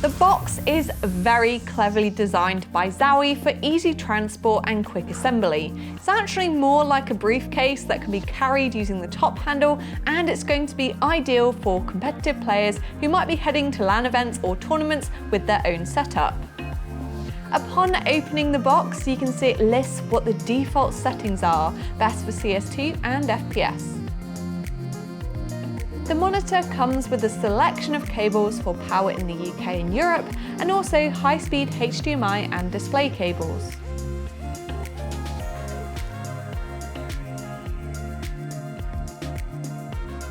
The box is very cleverly designed by Zowie for easy transport and quick assembly. It's actually more like a briefcase that can be carried using the top handle, and it's going to be ideal for competitive players who might be heading to LAN events or tournaments with their own setup. Upon opening the box, you can see it lists what the default settings are, best for CS2 and FPS. The monitor comes with a selection of cables for power in the UK and Europe, and also high-speed HDMI and display cables.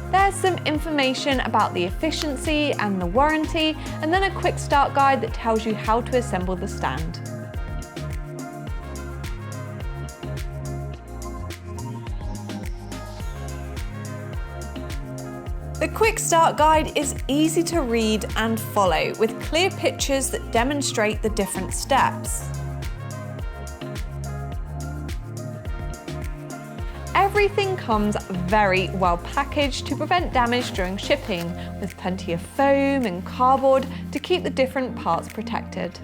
There's some information about the efficiency and the warranty, and then a quick start guide that tells you how to assemble the stand. The quick start guide is easy to read and follow, with clear pictures that demonstrate the different steps. Everything comes very well packaged to prevent damage during shipping, with plenty of foam and cardboard to keep the different parts protected.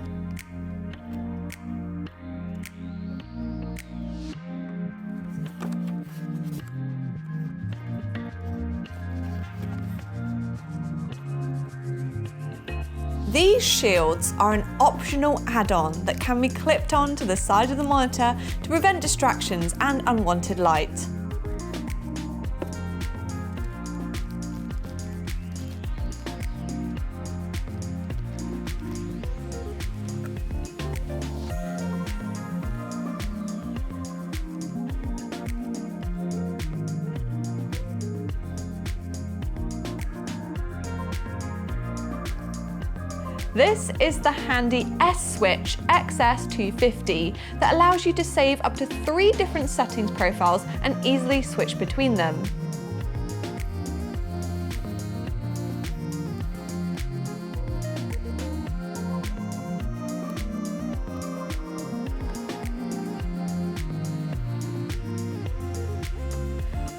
These shields are an optional add-on that can be clipped on to the side of the monitor to prevent distractions and unwanted light. This is the handy S-Switch XS250 that allows you to save up to 3 different settings profiles and easily switch between them.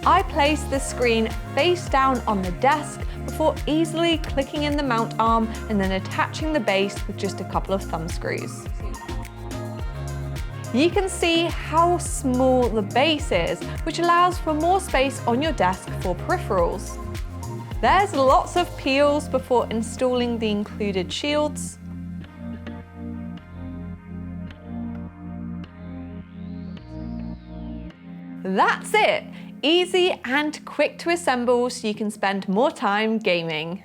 I place the screen face down on the desk before easily clicking in the mount arm and then attaching the base with just a couple of thumb screws. You can see how small the base is, which allows for more space on your desk for peripherals. There's lots of peels before installing the included shields. That's it! Easy and quick to assemble so you can spend more time gaming.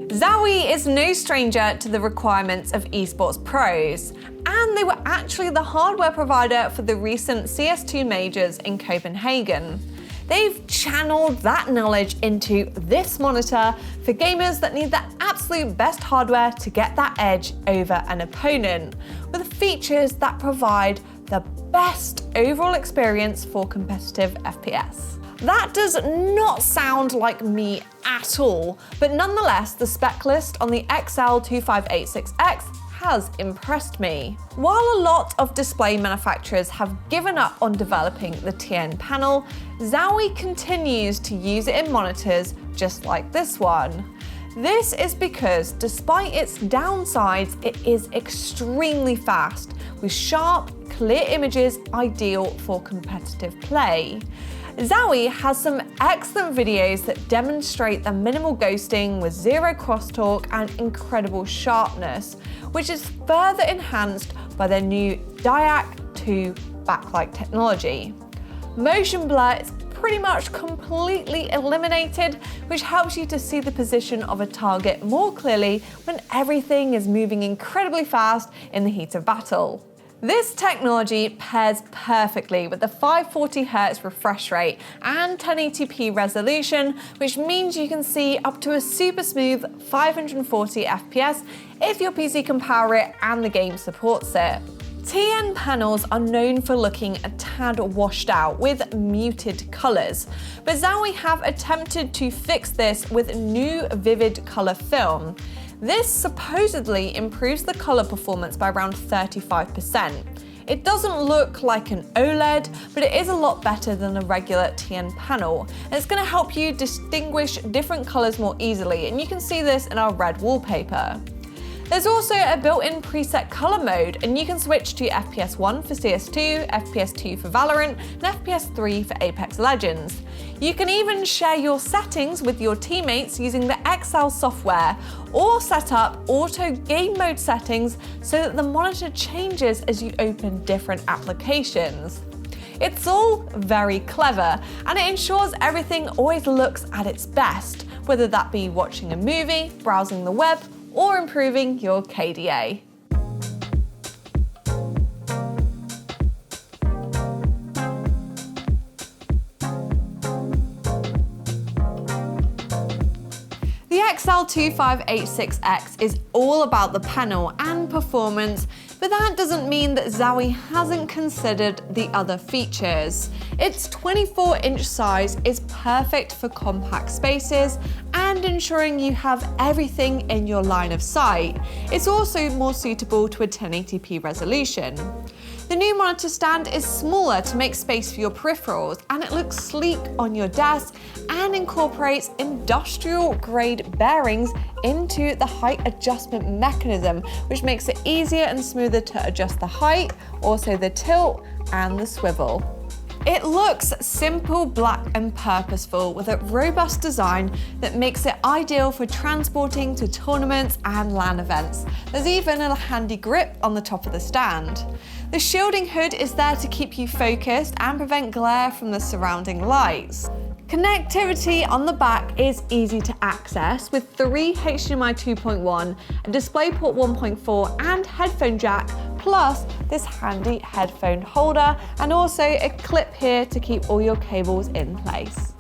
Zowie is no stranger to the requirements of esports pros, and they were actually the hardware provider for the recent CS2 majors in Copenhagen. They've channeled that knowledge into this monitor for gamers that need the absolute best hardware to get that edge over an opponent, with features that provide the best overall experience for competitive FPS. That does not sound like me at all, but nonetheless, the spec list on the XL2586X has impressed me. While a lot of display manufacturers have given up on developing the TN panel, Zowie continues to use it in monitors just like this one. This is because despite its downsides, it is extremely fast, with sharp, clear images ideal for competitive play. Zowie has some excellent videos that demonstrate the minimal ghosting with zero crosstalk and incredible sharpness, which is further enhanced by their new DIAC 2 backlight technology. Motion blur is pretty much completely eliminated, which helps you to see the position of a target more clearly when everything is moving incredibly fast in the heat of battle. This technology pairs perfectly with the 540Hz refresh rate and 1080p resolution, which means you can see up to a super smooth 540 FPS if your PC can power it and the game supports it. TN panels are known for looking a tad washed out with muted colours, but Zowie have attempted to fix this with new vivid colour film. This supposedly improves the colour performance by around 35%. It doesn't look like an OLED, but it is a lot better than a regular TN panel, and it's going to help you distinguish different colours more easily, and you can see this in our red wallpaper. There's also a built-in preset color mode, and you can switch to FPS 1 for CS2, FPS 2 for Valorant, and FPS 3 for Apex Legends. You can even share your settings with your teammates using the XL software, or set up auto game mode settings so that the monitor changes as you open different applications. It's all very clever, and it ensures everything always looks at its best, whether that be watching a movie, browsing the web, or improving your KDA. The XL2586X is all about the panel and performance, but that doesn't mean that Zowie hasn't considered the other features. Its 24-inch size is perfect for compact spaces and ensuring you have everything in your line of sight. It's also more suitable to a 1080p resolution. The new monitor stand is smaller to make space for your peripherals, and it looks sleek on your desk and incorporates industrial-grade bearings into the height adjustment mechanism, which makes it easier and smoother to adjust the height, also the tilt and the swivel. It looks simple, black and purposeful with a robust design that makes it ideal for transporting to tournaments and LAN events. There's even a handy grip on the top of the stand. The shielding hood is there to keep you focused and prevent glare from the surrounding lights. Connectivity on the back is easy to access with 3 HDMI 2.1, a DisplayPort 1.4 and headphone jack, plus this handy headphone holder, and also a clip here to keep all your cables in place.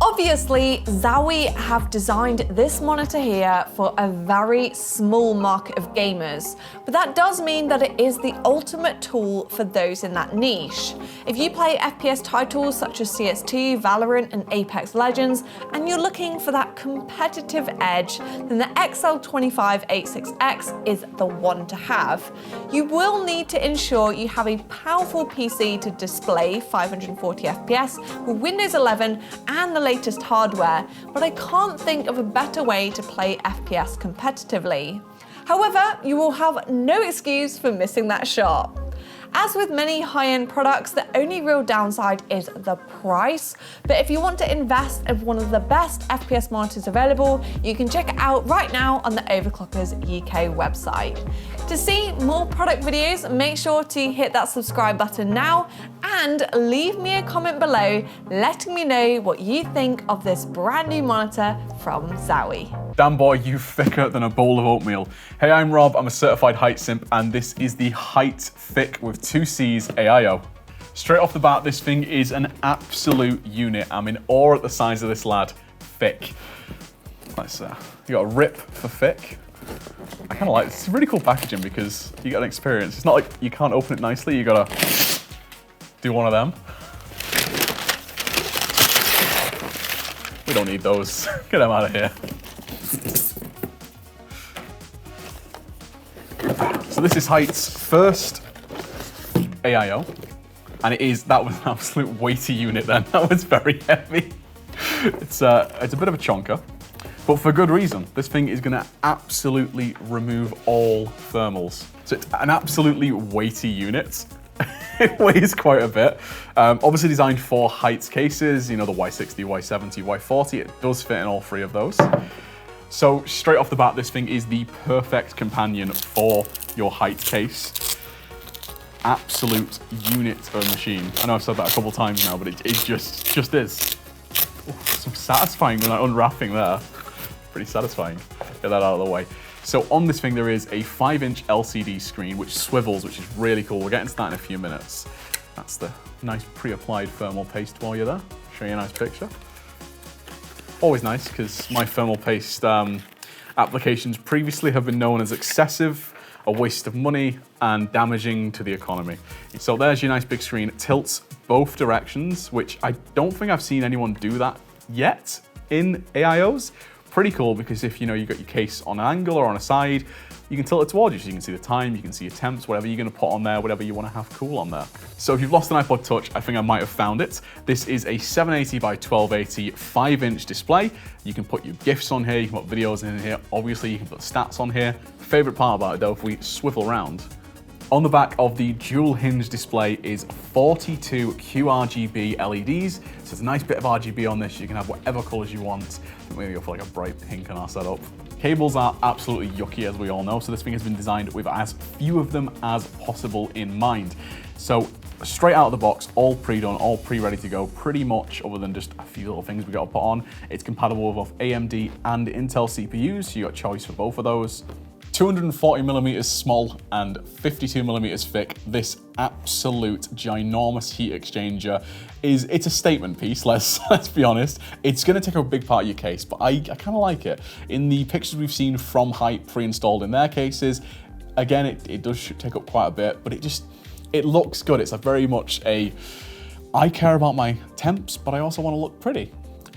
Obviously, Zowie have designed this monitor here for a very small market of gamers, but that does mean that it is the ultimate tool for those in that niche. If you play FPS titles such as CS2, Valorant and Apex Legends, and you're looking for that competitive edge, then the XL2586X is the one to have. You will need to ensure you have a powerful PC to display 540 FPS with Windows 11 and the latest hardware, but I can't think of a better way to play FPS competitively. However, you will have no excuse for missing that shot. As with many high-end products, the only real downside is the price, but if you want to invest in one of the best FPS monitors available, you can check it out right now on the Overclockers UK website. To see more product videos, make sure to hit that subscribe button now and leave me a comment below letting me know what you think of this brand new monitor from Zowie. Damn boy, you thicker than a bowl of oatmeal. Hey, I'm Rob, I'm a certified Hyte simp, and this is the Hyte Thick with 2 C's AIO. Straight off the bat, this thing is an absolute unit. I'm in awe at the size of this lad. Thick. Let's, you got a rip for thick. I kind of like this. It's really cool packaging because you get an experience. It's not like you can't open it nicely, you gotta do one of them. We don't need those. Get them out of here. So this is Hyte's first AIO, and that was an absolute weighty unit then. That was very heavy. It's a bit of a chonker, but for good reason. This thing is gonna absolutely remove all thermals. So it's an absolutely weighty unit. It weighs quite a bit. Obviously designed for Hyte cases, you know, the Y60, Y70, Y40. It does fit in all three of those. So straight off the bat, this thing is the perfect companion for your Hyte case. Absolute unit of machine. I know I've said that a couple times now, but it just is. Ooh, some satisfying when I'm unwrapping there. Pretty satisfying. Get that out of the way. So on this thing, there is a 5-inch LCD screen which swivels, which is really cool. We'll get into that in a few minutes. That's the nice pre-applied thermal paste for you there. Show you a nice picture. Always nice, because my thermal paste applications previously have been known as excessive, a waste of money, and damaging to the economy. So there's your nice big screen. It tilts both directions, which I don't think I've seen anyone do that yet in AIOs. Pretty cool, because if you know you've got your case on an angle or on a side, you can tilt it towards you, so you can see the time, you can see your temps, whatever you're gonna put on there, whatever you wanna have cool on there. So if you've lost an iPod Touch, I think I might have found it. This is a 780 by 1280 5-inch display. You can put your GIFs on here, you can put videos in here, obviously you can put stats on here. Favorite part about it though, if we swivel around, on the back of the dual hinge display is 42 QRGB LEDs. So it's a nice bit of RGB on this. You can have whatever colors you want. Maybe go for like a bright pink on our setup. Cables are absolutely yucky, as we all know. So this thing has been designed with as few of them as possible in mind. So straight out of the box, all pre-done, all pre-ready to go, pretty much, other than just a few little things we got to put on. It's compatible with both AMD and Intel CPUs, so you got choice for both of those. 240mm small and 52mm thick. This absolute ginormous heat exchanger it's a statement piece, let's be honest. It's gonna take a big part of your case, but I kinda like it. In the pictures we've seen from Hyte pre-installed in their cases, again, it does take up quite a bit, but it looks good. It's a very much I care about my temps, but I also wanna look pretty.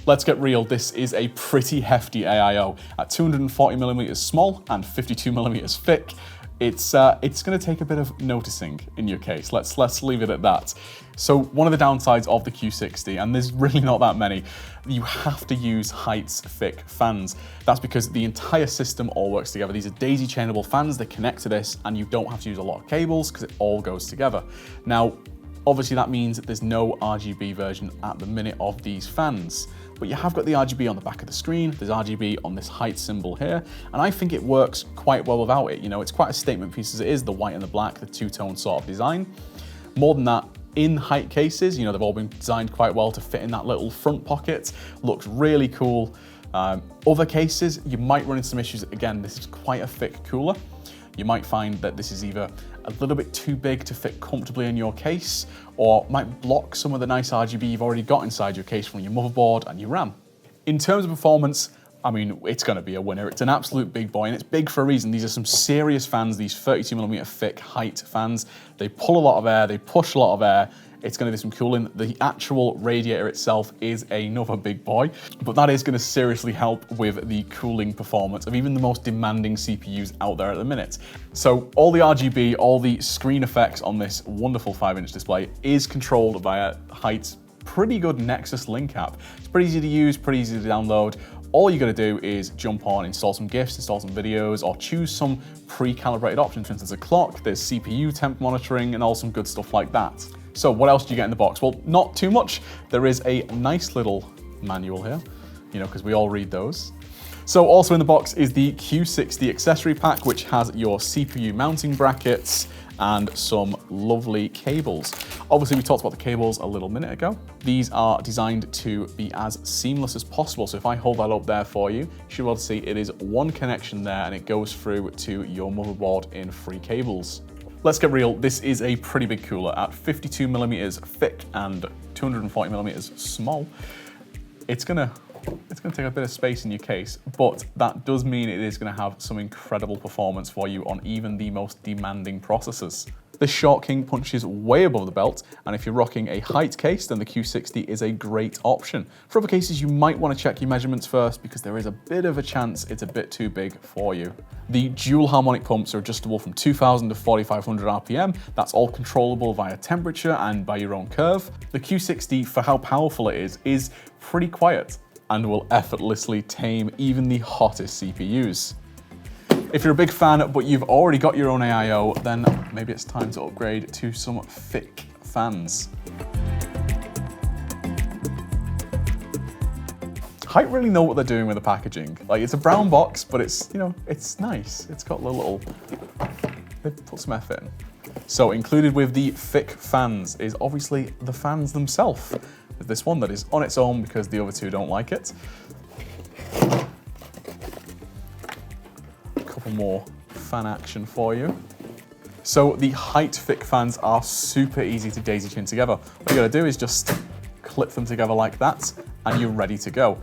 Let's get real, this is a pretty hefty AIO. At 240mm small and 52mm thick, it's gonna take a bit of noticing in your case. Let's leave it at that. So one of the downsides of the Q60, and there's really not that many, you have to use Hyte's thick fans. That's because the entire system all works together. These are daisy chainable fans, they connect to this, and you don't have to use a lot of cables because it all goes together. Now, obviously that means that there's no RGB version at the minute of these fans. But you have got the RGB on the back of the screen, there's RGB on this Hyte symbol here, and I think it works quite well without it. You know, it's quite a statement piece as it is, the white and the black, the two-tone sort of design. More than that, in Hyte cases, you know, they've all been designed quite well to fit in that little front pocket, looks really cool. Other cases, you might run into some issues. Again, this is quite a thick cooler. You might find that this is either a little bit too big to fit comfortably in your case, or might block some of the nice RGB you've already got inside your case from your motherboard and your RAM. In terms of performance, I mean, it's gonna be a winner. It's an absolute big boy, and it's big for a reason. These are some serious fans, these 32mm thick Hyte fans. They pull a lot of air, they push a lot of air. It's gonna do some cooling. The actual radiator itself is another big boy, but that is gonna seriously help with the cooling performance of even the most demanding CPUs out there at the minute. So all the RGB, all the screen effects on this wonderful 5-inch display is controlled via Hyte's pretty good Nexus Link app. It's pretty easy to use, pretty easy to download. All you gotta do is jump on, install some GIFs, install some videos, or choose some pre-calibrated options. For instance, a clock, there's CPU temp monitoring, and all some good stuff like that. So what else do you get in the box? Well, not too much. There is a nice little manual here, you know, because we all read those. So also in the box is the Q60 accessory pack, which has your CPU mounting brackets and some lovely cables. Obviously, we talked about the cables a little minute ago. These are designed to be as seamless as possible. So if I hold that up there for you, you should be able to see it is one connection there and it goes through to your motherboard in 3 cables. Let's get real, this is a pretty big cooler at 52mm thick and 240mm small. It's gonna take a bit of space in your case, but that does mean it is gonna have some incredible performance for you on even the most demanding processors. The Short King punches way above the belt, and if you're rocking a Hyte case, then the Q60 is a great option. For other cases, you might want to check your measurements first because there is a bit of a chance it's a bit too big for you. The dual harmonic pumps are adjustable from 2000 to 4500 RPM. That's all controllable via temperature and by your own curve. The Q60, for how powerful it is pretty quiet and will effortlessly tame even the hottest CPUs. If you're a big fan, but you've already got your own AIO, then maybe it's time to upgrade to some thick fans. Hyte really know what they're doing with the packaging. Like, it's a brown box, but it's, you know, it's nice. It's got a little, they put some effort in. So included with the thick fans is obviously the fans themselves. With this one that is on its own because the other two don't like it. A couple more fan action for you. So the Hyte thick fans are super easy to daisy chain together. What you gotta do is just clip them together like that, and you're ready to go.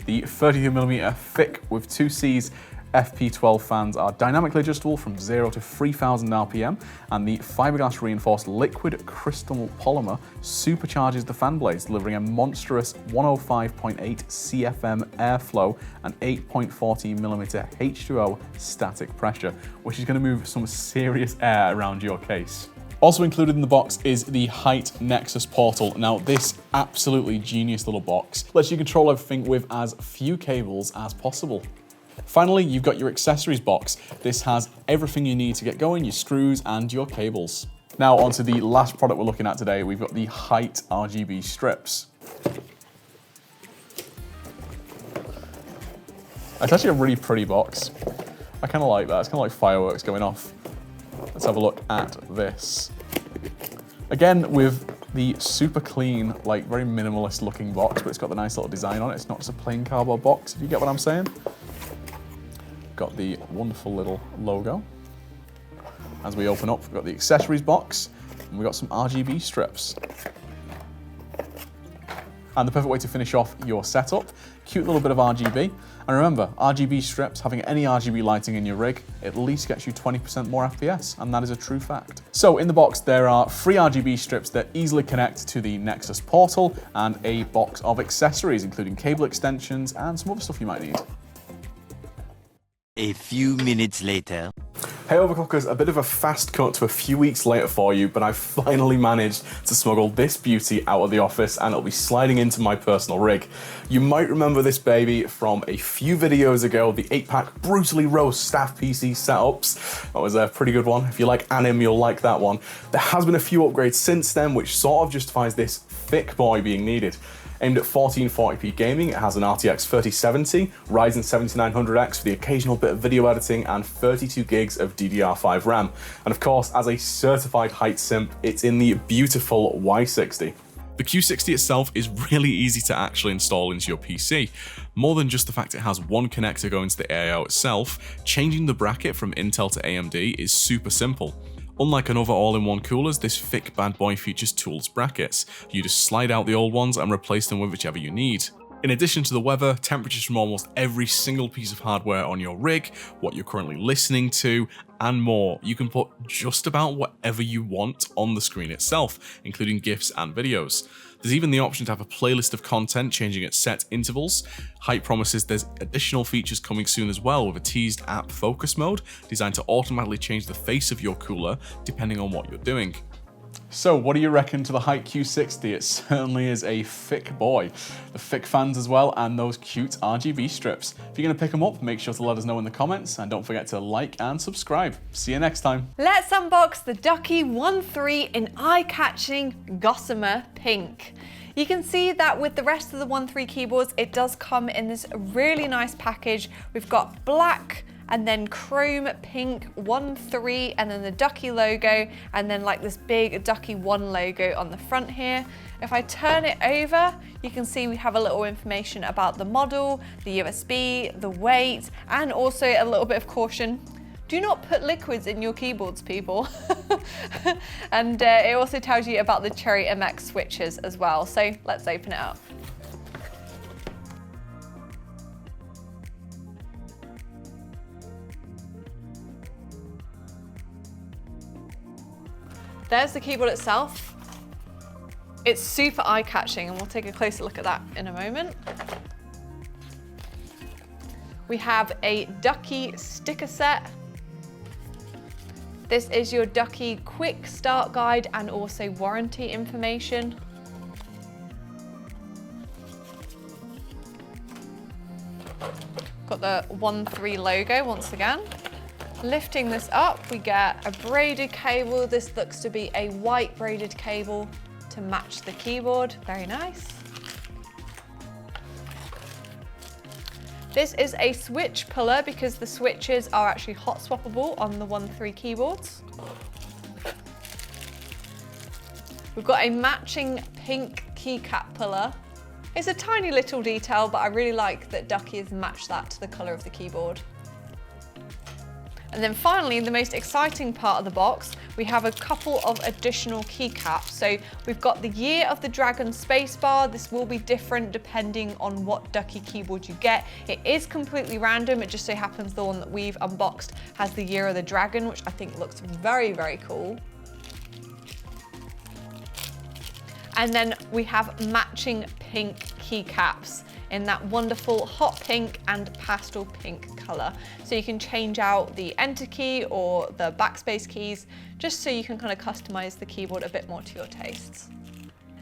The 32mm thick with 2Cs FP12 fans are dynamically adjustable from 0 to 3000 RPM, and the fiberglass reinforced liquid crystal polymer supercharges the fan blades, delivering a monstrous 105.8 CFM airflow and 8.40mm H2O static pressure, which is going to move some serious air around your case. Also included in the box is the Hyte Nexus portal. Now, this absolutely genius little box lets you control everything with as few cables as possible. Finally, you've got your accessories box. This has everything you need to get going, your screws and your cables. Now onto the last product we're looking at today. We've got the Hyte RGB strips. It's actually a really pretty box. I kind of like that. It's kind of like fireworks going off. Let's have a look at this. Again, with the super clean, like very minimalist looking box, but it's got the nice little design on it. It's not just a plain cardboard box, if you get what I'm saying. Got the wonderful little logo. As we open up, we've got the accessories box, and we've got some RGB strips. And the perfect way to finish off your setup, cute little bit of RGB. And remember, RGB strips, having any RGB lighting in your rig, at least gets you 20% more FPS, and that is a true fact. So in the box, there are 3 RGB strips that easily connect to the Nexus portal, and a box of accessories, including cable extensions and some other stuff you might need. A few minutes later. Hey Overclockers, a bit of a fast cut to a few weeks later for you, but I've finally managed to smuggle this beauty out of the office and it'll be sliding into my personal rig. You might remember this baby from a few videos ago, the 8-pack brutally roast staff PC setups. That was a pretty good one. If you like anim, you'll like that one. There has been a few upgrades since then, which sort of justifies this thick boy being needed. Aimed at 1440p gaming, it has an RTX 3070, Ryzen 7900X for the occasional bit of video editing, and 32 gigs of DDR5 RAM. And of course, as a certified Hyte simp, it's in the beautiful Y60. The Q60 itself is really easy to actually install into your PC. More than just the fact it has one connector going to the AIO itself, changing the bracket from Intel to AMD is super simple. Unlike another all-in-one coolers, this thick bad boy features tools brackets. You just slide out the old ones and replace them with whichever you need. In addition to the weather, temperatures from almost every single piece of hardware on your rig, what you're currently listening to, and more, you can put just about whatever you want on the screen itself, including GIFs and videos. There's even the option to have a playlist of content changing at set intervals. Hyte promises there's additional features coming soon as well, with a teased app focus mode designed to automatically change the face of your cooler depending on what you're doing. So what do you reckon to the Hyte Q60? It certainly is a thick boy. The thick fans as well, and those cute RGB strips. If you're going to pick them up, make sure to let us know in the comments, and don't forget to like and subscribe. See you next time. Let's unbox the Ducky 1.3 in eye-catching gossamer pink. You can see that with the rest of the 1.3 keyboards, it does come in this really nice package. We've got black, and then chrome pink 1.3, and then the Ducky logo, and then like this big Ducky One logo on the front here. If I turn it over, you can see we have a little information about the model, the USB, the weight, and also a little bit of caution. Do not put liquids in your keyboards, people. And it also tells you about the Cherry MX switches as well. So let's open it up. There's the keyboard itself. It's super eye-catching, and we'll take a closer look at that in a moment. We have a Ducky sticker set. This is your Ducky quick start guide and also warranty information. Got the 1.3 logo once again. Lifting this up, we get a braided cable. This looks to be a white braided cable to match the keyboard. Very nice. This is a switch puller because the switches are actually hot swappable on the 1.3 keyboards. We've got a matching pink keycap puller. It's a tiny little detail, but I really like that Ducky has matched that to the color of the keyboard. And then finally, the most exciting part of the box, we have a couple of additional keycaps. So we've got the year of the dragon spacebar. This will be different depending on what Ducky keyboard you get. It is completely random. It just so happens the one that we've unboxed has the year of the dragon, which I think looks very, very cool. And then we have matching pink keycaps in that wonderful hot pink and pastel pink color. So you can change out the enter key or the backspace keys, just so you can kind of customize the keyboard a bit more to your tastes.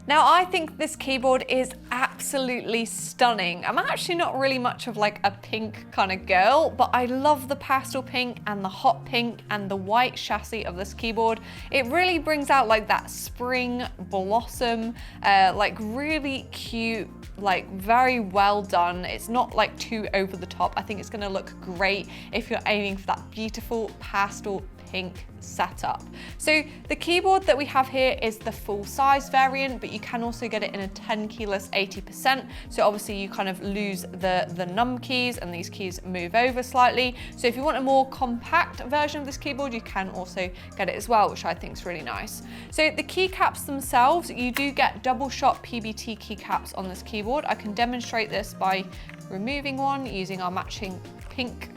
Now, I think this keyboard is absolutely stunning. I'm actually not really much of like a pink kind of girl, but I love the pastel pink and the hot pink and the white chassis of this keyboard. It really brings out like that spring blossom, like really cute, like very well done. It's not like too over the top. I think it's gonna look great if you're aiming for that beautiful pastel pink setup. So the keyboard that we have here is the full size variant, but you can also get it in a 10 keyless 80%. So obviously you kind of lose the num keys and these keys move over slightly. So if you want a more compact version of this keyboard, you can also get it as well, which I think is really nice. So the keycaps themselves, you do get double shot PBT keycaps on this keyboard. I can demonstrate this by removing one using our matching pink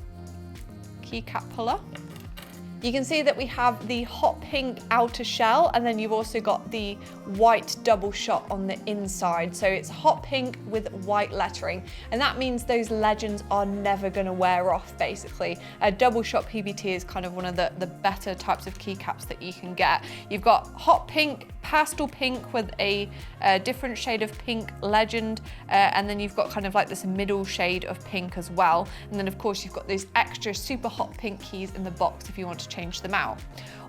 keycap puller. You can see that we have the hot pink outer shell, and then you've also got the white double shot on the inside. So it's hot pink with white lettering, and that means those legends are never gonna wear off, basically. A double shot PBT is kind of one of the better types of keycaps that you can get. You've got hot pink, pastel pink with a different shade of pink legend, and then you've got kind of like this middle shade of pink as well. And then of course you've got those extra super hot pink keys in the box if you want to change them out.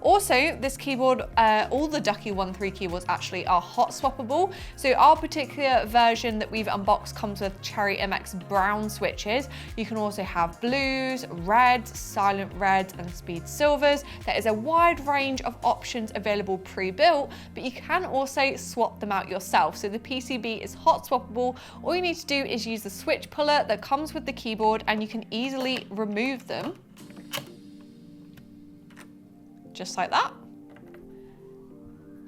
Also, this keyboard, all the Ducky 1.3 keyboards actually are hot swappable. So our particular version that we've unboxed comes with Cherry MX brown switches. You can also have blues, reds, silent reds, and speed silvers. There is a wide range of options available pre-built, but you can also swap them out yourself. So the PCB is hot swappable. All you need to do is use the switch puller that comes with the keyboard, and you can easily remove them. Just like that.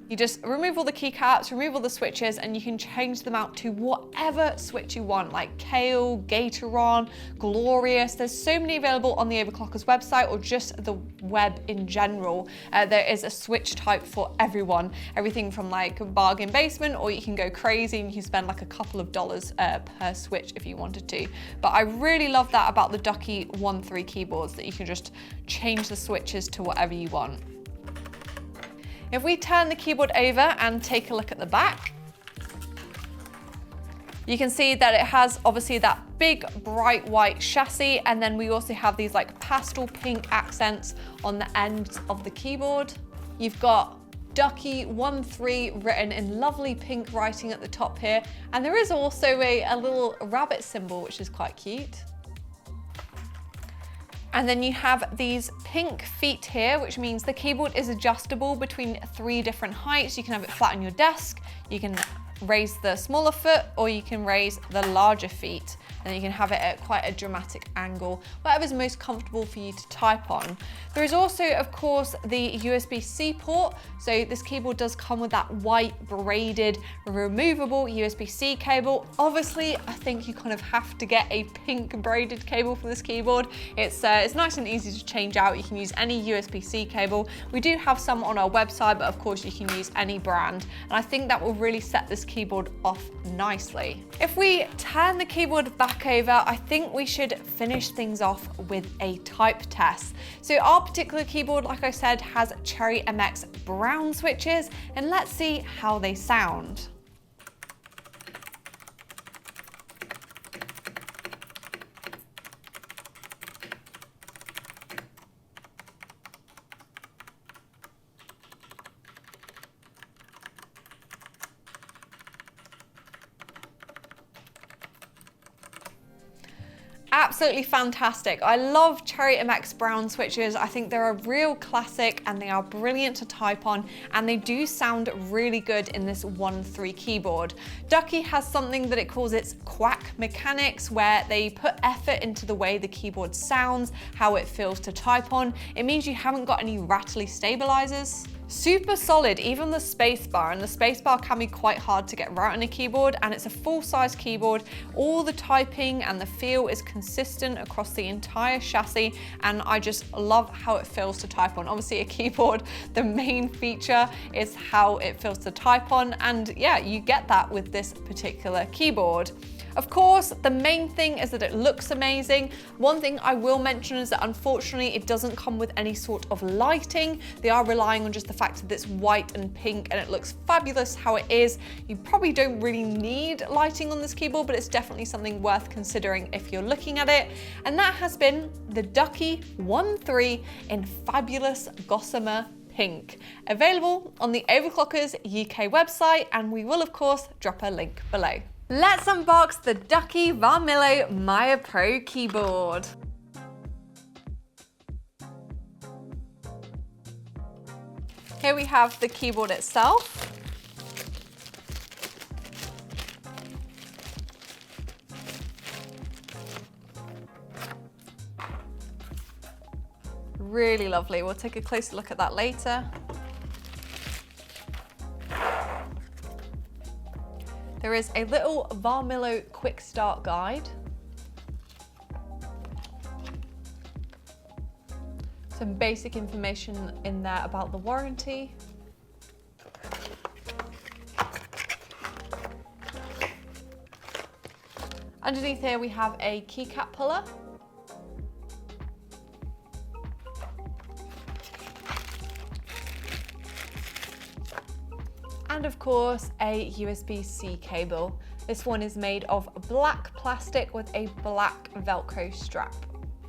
You just remove all the keycaps, remove all the switches, and you can change them out to whatever switch you want, like Kale, Gatoron, Glorious. There's so many available on the Overclockers website or just the web in general. There is a switch type for everyone. Everything from like bargain basement, or you can go crazy and you can spend like a couple of dollars per switch if you wanted to. But I really love that about the Ducky 1.3 keyboards, that you can just change the switches to whatever you want. If we turn the keyboard over and take a look at the back, you can see that it has obviously that big bright white chassis, and then we also have these like pastel pink accents on the ends of the keyboard. You've got Ducky 1.3 written in lovely pink writing at the top here, and there is also a little rabbit symbol, which is quite cute. And then you have these pink feet here, which means the keyboard is adjustable between 3 different heights. You can have it flat on your desk, you can raise the smaller foot, or you can raise the larger feet. And you can have it at quite a dramatic angle, whatever's most comfortable for you to type on. There is also, of course, the USB-C port. So this keyboard does come with that white braided removable USB-C cable. Obviously, I think you kind of have to get a pink braided cable for this keyboard. It's nice and easy to change out. You can use any USB-C cable. We do have some on our website, but of course you can use any brand. And I think that will really set this keyboard off nicely. If we turn the keyboard back over, I think we should finish things off with a type test. So our particular keyboard, like I said, has Cherry MX brown switches, and let's see how they sound. absolutely fantastic. I love Cherry MX brown switches. I think they're a real classic and they are brilliant to type on, and they do sound really good in this 1.3 keyboard. Ducky has something that it calls its quack mechanics, where they put effort into the way the keyboard sounds, how it feels to type on. It means you haven't got any rattly stabilizers. Super solid, even the spacebar, and the spacebar can be quite hard to get right on a keyboard, and it's a full-size keyboard. All the typing and the feel is consistent across the entire chassis, and I just love how it feels to type on. Obviously a keyboard, the main feature is how it feels to type on, and yeah, you get that with this particular keyboard. Of course, the main thing is that it looks amazing. One thing I will mention is that unfortunately it doesn't come with any sort of lighting. They are relying on just the fact that it's white and pink and it looks fabulous how it is. You probably don't really need lighting on this keyboard, but it's definitely something worth considering if you're looking at it. And that has been the Ducky 1.3 in fabulous gossamer pink, available on the Overclockers UK website, and we will of course drop a link below. Let's unbox the Ducky Vanillo Maya Pro keyboard. Here we have the keyboard itself. Really lovely. We'll take a closer look at that later. There is a little Vanillo quick start guide. Some basic information in there about the warranty. Underneath here we have a keycap puller. And of course, a USB-C cable. This one is made of black plastic with a black Velcro strap.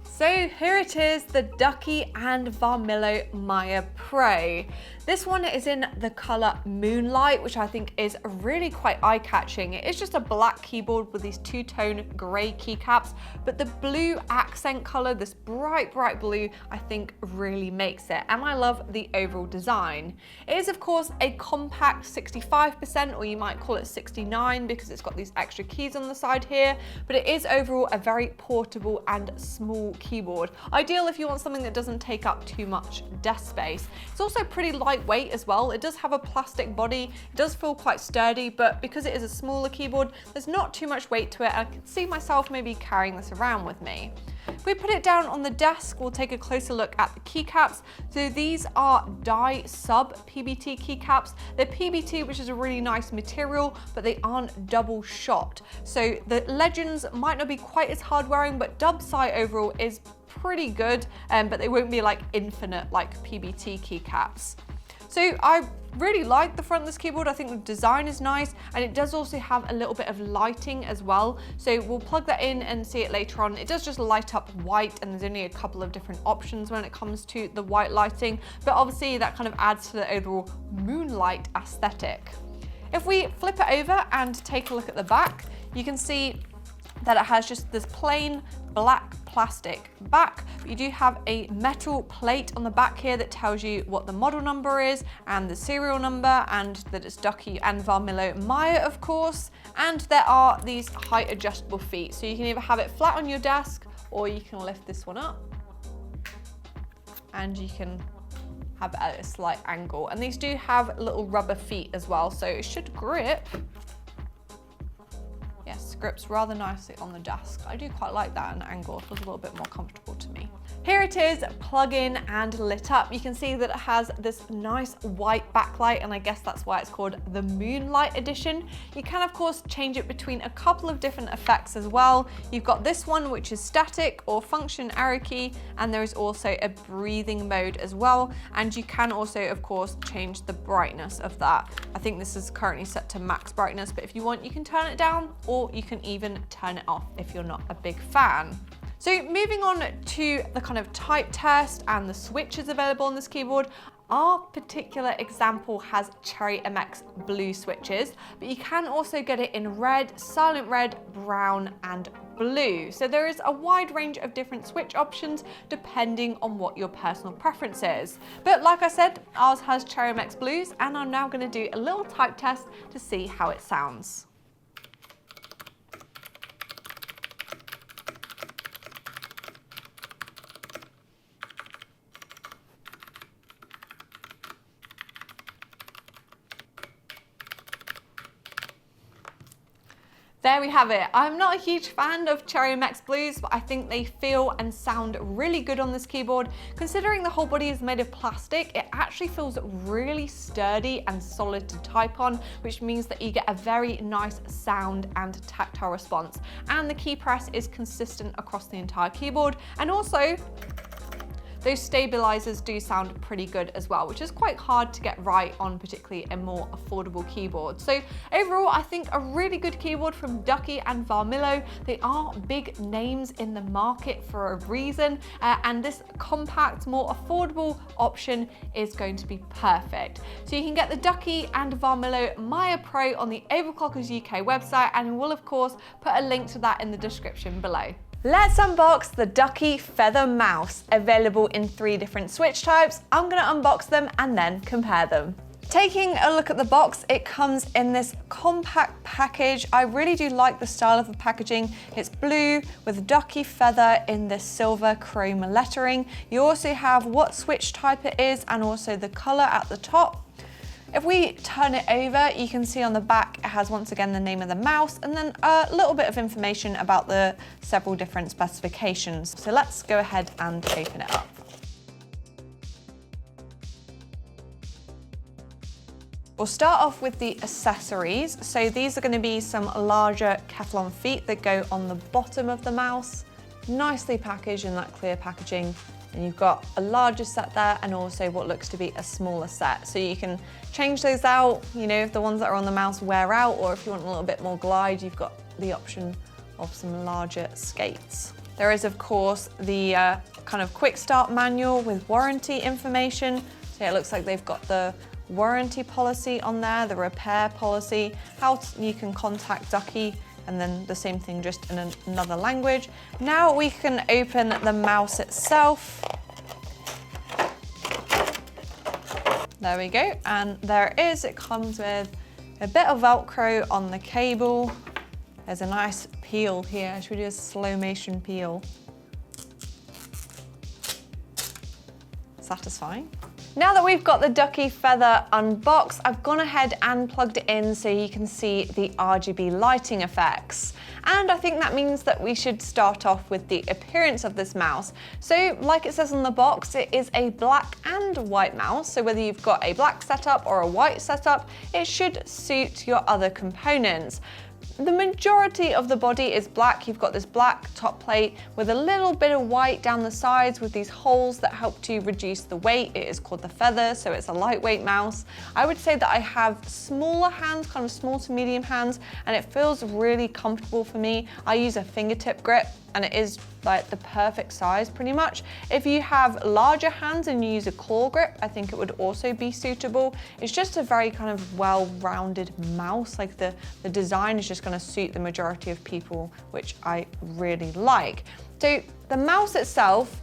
So here it is, the Ducky and Vanillo Maya Pro. This one is in the color Moonlight, which I think is really quite eye-catching. It is just a black keyboard with these two-tone gray keycaps, but the blue accent color, this bright, bright blue, I think really makes it. And I love the overall design. It is, of course, a compact 65%, or you might call it 69 because it's got these extra keys on the side here, but it is overall a very portable and small keyboard. Ideal if you want something that doesn't take up too much desk space. It's also pretty lightweight as well. It does have a plastic body. It does feel quite sturdy, but because it is a smaller keyboard, there's not too much weight to it. I can see myself maybe carrying this around with me. If we put it down on the desk, we'll take a closer look at the keycaps. So these are die sub PBT keycaps. They're PBT, which is a really nice material, but they aren't double shot. So the legends might not be quite as hard wearing, but dub sight overall is pretty good, but they won't be like infinite like PBT keycaps. So I really like the front of this keyboard. I think the design is nice, and it does also have a little bit of lighting as well. So we'll plug that in and see it later on. It does just light up white, and there's only a couple of different options when it comes to the white lighting, but obviously that kind of adds to the overall moonlight aesthetic. If we flip it over and take a look at the back, you can see that it has just this plain black plastic back. You do have a metal plate on the back here that tells you what the model number is and the serial number, and that it's Ducky and Vanillo Maya, of course. And there are these height adjustable feet, so you can either have it flat on your desk or you can lift this one up and you can have it at a slight angle. And these do have little rubber feet as well, so it should grip. Yes, grips rather nicely on the desk. I do quite like that at an angle. It feels a little bit more comfortable to me. Here it is, plug in and lit up. You can see that it has this nice white backlight, and I guess that's why it's called the Moonlight Edition. You can of course change it between a couple of different effects as well. You've got this one, which is static or function arrow key, and there is also a breathing mode as well. And you can also of course change the brightness of that. I think this is currently set to max brightness, but if you want, you can turn it down, or you can even turn it off if you're not a big fan. So moving on to the kind of type test and the switches available on this keyboard, Our particular example has Cherry MX blue switches, but you can also get it in red, silent red, brown, and blue. So there is a wide range of different switch options depending on what your personal preference is. But like I said, ours has Cherry MX blues, and I'm now going to do a little type test to see how it sounds. There we have it. I'm not a huge fan of Cherry MX blues, but I think they feel and sound really good on this keyboard. Considering the whole body is made of plastic, it actually feels really sturdy and solid to type on, which means that you get a very nice sound and tactile response. And the key press is consistent across the entire keyboard. And also, those stabilizers do sound pretty good as well, which is quite hard to get right on particularly a more affordable keyboard. So overall, I think a really good keyboard from Ducky and Vanillo. They are big names in the market for a reason, and this compact, more affordable option is going to be perfect. So you can get the Ducky and Vanillo Maya Pro on the Overclockers UK website, and we'll of course put a link to that in the description below. Let's unbox the Ducky Feather mouse, available in 3 different switch types. I'm gonna unbox them and then compare them. Taking a look at the box, it comes in this compact package. I really do like the style of the packaging. It's blue with Ducky Feather in this silver chrome lettering. You also have what switch type it is and also the color at the top. If we turn it over, you can see on the back, it has once again the name of the mouse and then a little bit of information about the several different specifications. So let's go ahead and open it up. We'll start off with the accessories. So these are going to be some larger Kevlar feet that go on the bottom of the mouse, nicely packaged in that clear packaging. And you've got a larger set there and also what looks to be a smaller set. So you can change those out, you know, if the ones that are on the mouse wear out, or if you want a little bit more glide, you've got the option of some larger skates. There is of course the kind of quick start manual with warranty information. So it looks like they've got the warranty policy on there, the repair policy, how you can contact Ducky, and then the same thing just in another language. Now we can open the mouse itself. There we go, and there it is. It comes with a bit of Velcro on the cable. There's a nice peel here. Should we do a slow motion peel? Satisfying. Now that we've got the Ducky Feather unboxed, I've gone ahead and plugged it in so you can see the RGB lighting effects. And I think that means that we should start off with the appearance of this mouse. So like it says on the box, it is a black and white mouse. So whether you've got a black setup or a white setup, it should suit your other components. The majority of the body is black. You've got this black top plate with a little bit of white down the sides with these holes that help to reduce the weight. It is called the Feather, so it's a lightweight mouse. I would say that I have smaller hands, kind of small to medium hands, and it feels really comfortable for me. I use a fingertip grip and it is like the perfect size pretty much. If you have larger hands and you use a claw grip, I think it would also be suitable. It's just a very kind of well-rounded mouse. Like the design is just gonna suit the majority of people, which I really like. So the mouse itself,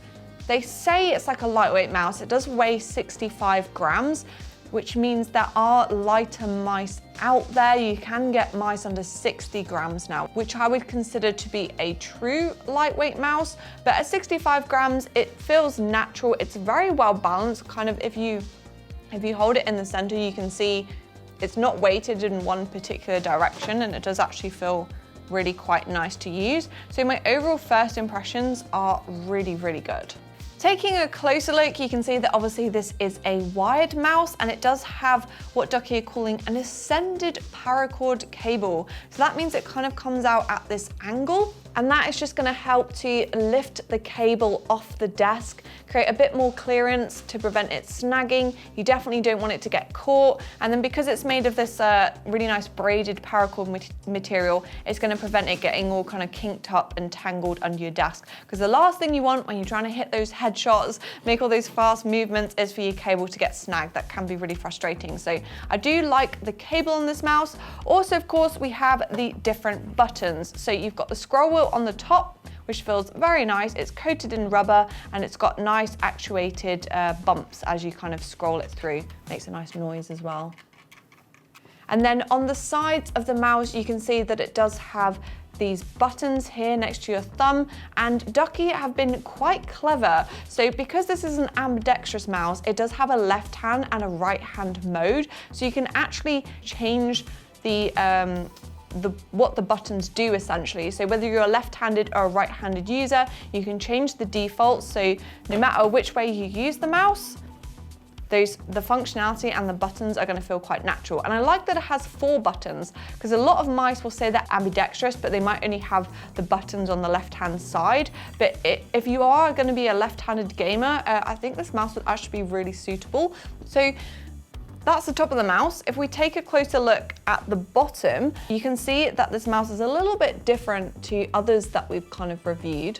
they say it's like a lightweight mouse. It does weigh 65 grams, which means there are lighter mice out there. You can get mice under 60 grams now, which I would consider to be a true lightweight mouse. But at 65 grams, it feels natural. It's very well balanced. Kind of if you hold it in the center, you can see it's not weighted in one particular direction, and it does actually feel really quite nice to use. So my overall first impressions are really, really good. Taking a closer look, you can see that obviously this is a wired mouse and it does have what Ducky are calling an ascended paracord cable. So that means it kind of comes out at this angle and that is just going to help to lift the cable off the desk, create a bit more clearance to prevent it snagging. You definitely don't want it to get caught, and then because it's made of this really nice braided paracord material, it's going to prevent it getting all kind of kinked up and tangled under your desk, because the last thing you want when you're trying to hit those headshots, make all those fast movements, is for your cable to get snagged. That can be really frustrating. So I do like the cable on this mouse. Also, of course, we have the different buttons. So you've got the scroll wheel on the top, which feels very nice. It's coated in rubber and it's got nice actuated bumps as you kind of scroll it through. Makes a nice noise as well. And then on the sides of the mouse, you can see that it does have these buttons here next to your thumb, and Ducky have been quite clever. So because this is an ambidextrous mouse, it does have a left hand and a right hand mode. So you can actually change what the buttons do essentially. So whether you're a left-handed or a right-handed user, you can change the default. So no matter which way you use the mouse, the functionality and the buttons are going to feel quite natural. And I like that it has 4 buttons, because a lot of mice will say they're ambidextrous, but they might only have the buttons on the left-hand side. But if you are going to be a left-handed gamer, I think this mouse would actually be really suitable. So that's the top of the mouse. If we take a closer look at the bottom, you can see that this mouse is a little bit different to others that we've kind of reviewed.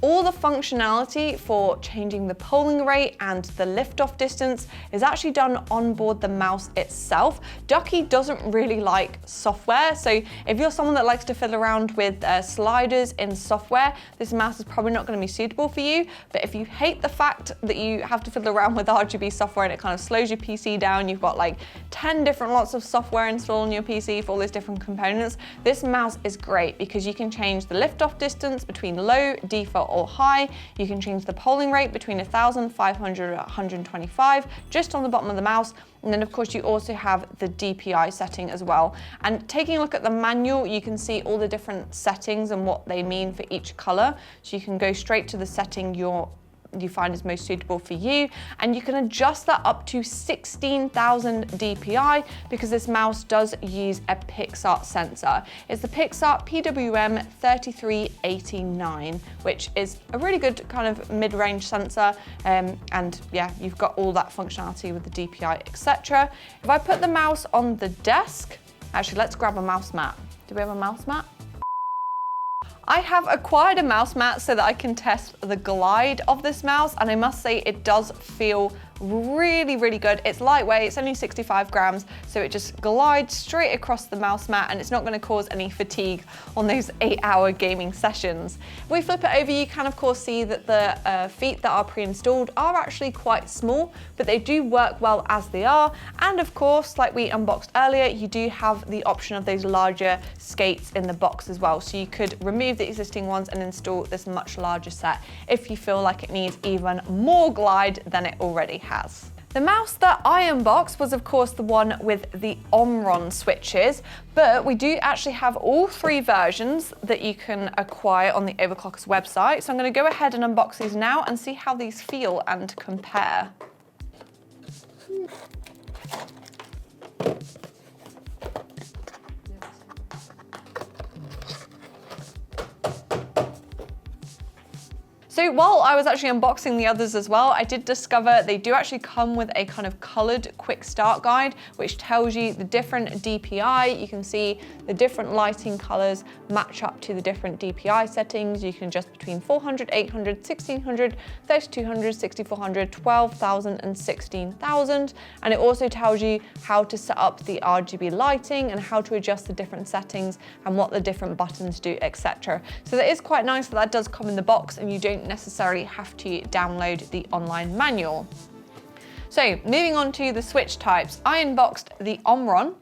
All the functionality for changing the polling rate and the lift-off distance is actually done on board the mouse itself. Ducky doesn't really like software, so if you're someone that likes to fiddle around with sliders in software, this mouse is probably not going to be suitable for you. But if you hate the fact that you have to fiddle around with RGB software and it kind of slows your PC down, you've got like 10 different lots of software installed on your PC for all these different components, this mouse is great because you can change the lift-off distance between low, default, or high. You can change the polling rate between 1000, 500, 125, just on the bottom of the mouse. And then of course you also have the DPI setting as well. And taking a look at the manual, you can see all the different settings and what they mean for each color. So you can go straight to the setting you find is most suitable for you, and you can adjust that up to 16,000 DPI because this mouse does use a Pixart sensor. It's the Pixart PWM 3389, which is a really good kind of mid-range sensor, and yeah, you've got all that functionality with the DPI, etc. If I put the mouse on the desk, actually let's grab a mouse mat. Do we have a mouse mat? I have acquired a mouse mat so that I can test the glide of this mouse, and I must say it does feel really, really good. It's lightweight, it's only 65 grams, so it just glides straight across the mouse mat and it's not going to cause any fatigue on those 8-hour gaming sessions. If we flip it over, you can of course see that the feet that are pre-installed are actually quite small, but they do work well as they are. And of course, like we unboxed earlier, you do have the option of those larger skates in the box as well. So you could remove the existing ones and install this much larger set if you feel like it needs even more glide than it already has. The mouse that I unboxed was of course the one with the Omron switches, but we do actually have all 3 versions that you can acquire on the Overclockers website. So I'm going to go ahead and unbox these now and see how these feel and compare. So while I was actually unboxing the others as well, I did discover they do actually come with a kind of colored quick start guide, which tells you the different DPI. You can see the different lighting colors match up to the different DPI settings. You can adjust between 400, 800, 1600, 3200, 6400, 12,000 and 16,000. And it also tells you how to set up the RGB lighting and how to adjust the different settings and what the different buttons do, etc. So that is quite nice that does come in the box and you don't necessarily have to download the online manual. So moving on to the switch types, I unboxed the Omron.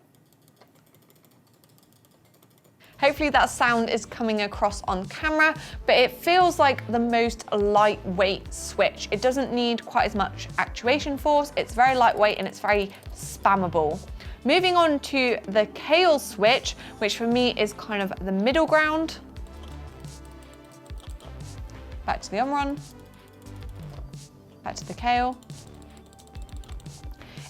Hopefully that sound is coming across on camera, but it feels like the most lightweight switch. It doesn't need quite as much actuation force, it's very lightweight and it's very spammable. Moving on to the Kale switch, which for me is kind of the middle ground. Back to the Omron, back to the Kale.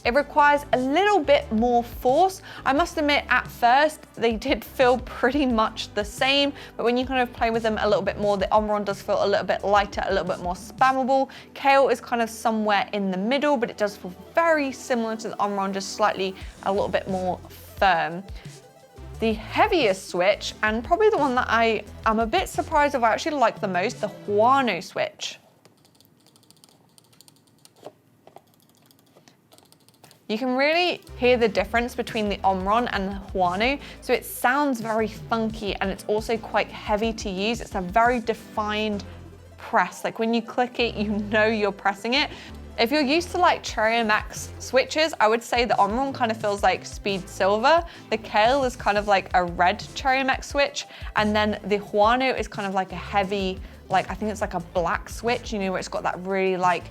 It requires a little bit more force. I must admit, at first, they did feel pretty much the same, but when you kind of play with them a little bit more, the Omron does feel a little bit lighter, a little bit more spammable. Kale is kind of somewhere in the middle, but it does feel very similar to the Omron, just slightly a little bit more firm. The heaviest switch, and probably the one that I am a bit surprised of I actually like the most, the Huano switch. You can really hear the difference between the Omron and the Huano. So it sounds very funky and it's also quite heavy to use. It's a very defined press. Like when you click it, you know you're pressing it. If you're used to like Cherry MX switches, I would say the Omron kind of feels like Speed Silver. The Kale is kind of like a red Cherry MX switch. And then the Huano is kind of like a heavy, like I think it's like a black switch, you know, where it's got that really like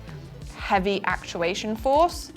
heavy actuation force.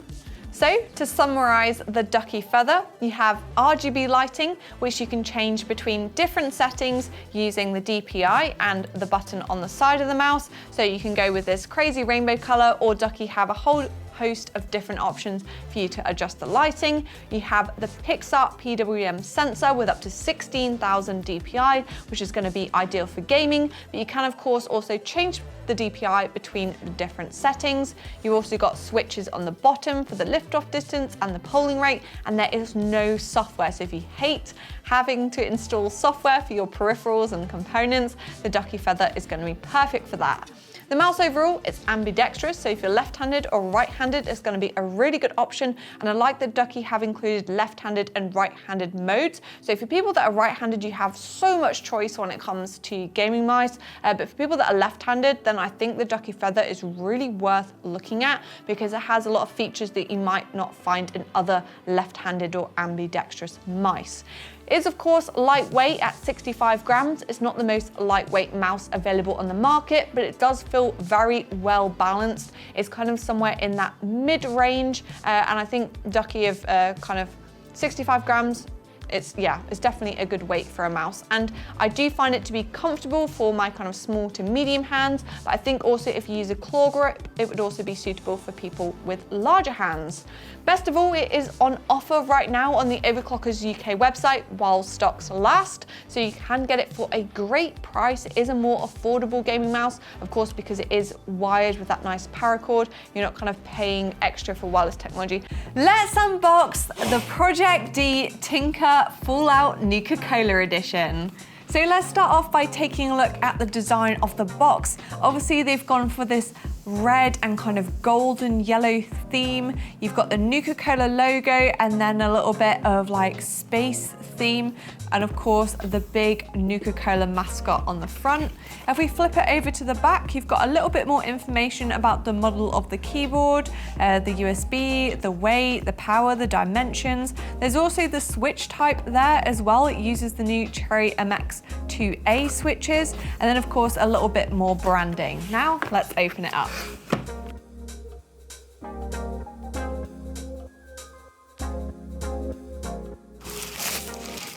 So to summarize the Ducky Feather, you have RGB lighting, which you can change between different settings using the DPI and the button on the side of the mouse. So you can go with this crazy rainbow color, or Ducky have a whole host of different options for you to adjust the lighting. You have the Pixar PWM sensor with up to 16,000 DPI, which is going to be ideal for gaming, but you can of course also change the DPI between different settings. You also got switches on the bottom for the lift-off distance and the polling rate, and there is no software. So if you hate having to install software for your peripherals and components, the Ducky Feather is going to be perfect for that. The mouse overall, it's ambidextrous, so if you're left-handed or right-handed, it's going to be a really good option. And I like that Ducky have included left-handed and right-handed modes. So for people that are right-handed, you have so much choice when it comes to gaming mice. But for people that are left-handed, then I think the Ducky Feather is really worth looking at because it has a lot of features that you might not find in other left-handed or ambidextrous mice. It is of course lightweight at 65 grams. It's not the most lightweight mouse available on the market, but it does feel very well balanced. It's kind of somewhere in that mid-range, and I think Ducky of kind of 65 grams, it's definitely a good weight for a mouse. And I do find it to be comfortable for my kind of small to medium hands, but I think also if you use a claw grip, it would also be suitable for people with larger hands. Best of all, it is on offer right now on the Overclockers UK website while stocks last, so you can get it for a great price. It is a more affordable gaming mouse, of course, because it is wired with that nice paracord. You're not kind of paying extra for wireless technology. Let's unbox the Project D Tinker Fallout Nuka-Cola edition. So let's start off by taking a look at the design of the box. Obviously they've gone for this red and kind of golden yellow theme. You've got the Nuka-Cola logo and then a little bit of like space theme, and of course the big Nuka-Cola mascot on the front. If we flip it over to the back, you've got a little bit more information about the model of the keyboard, the USB, the weight, the power, the dimensions. There's also the switch type there as well. It uses the new Cherry MX 2A switches, and then of course a little bit more branding. Now let's open it up.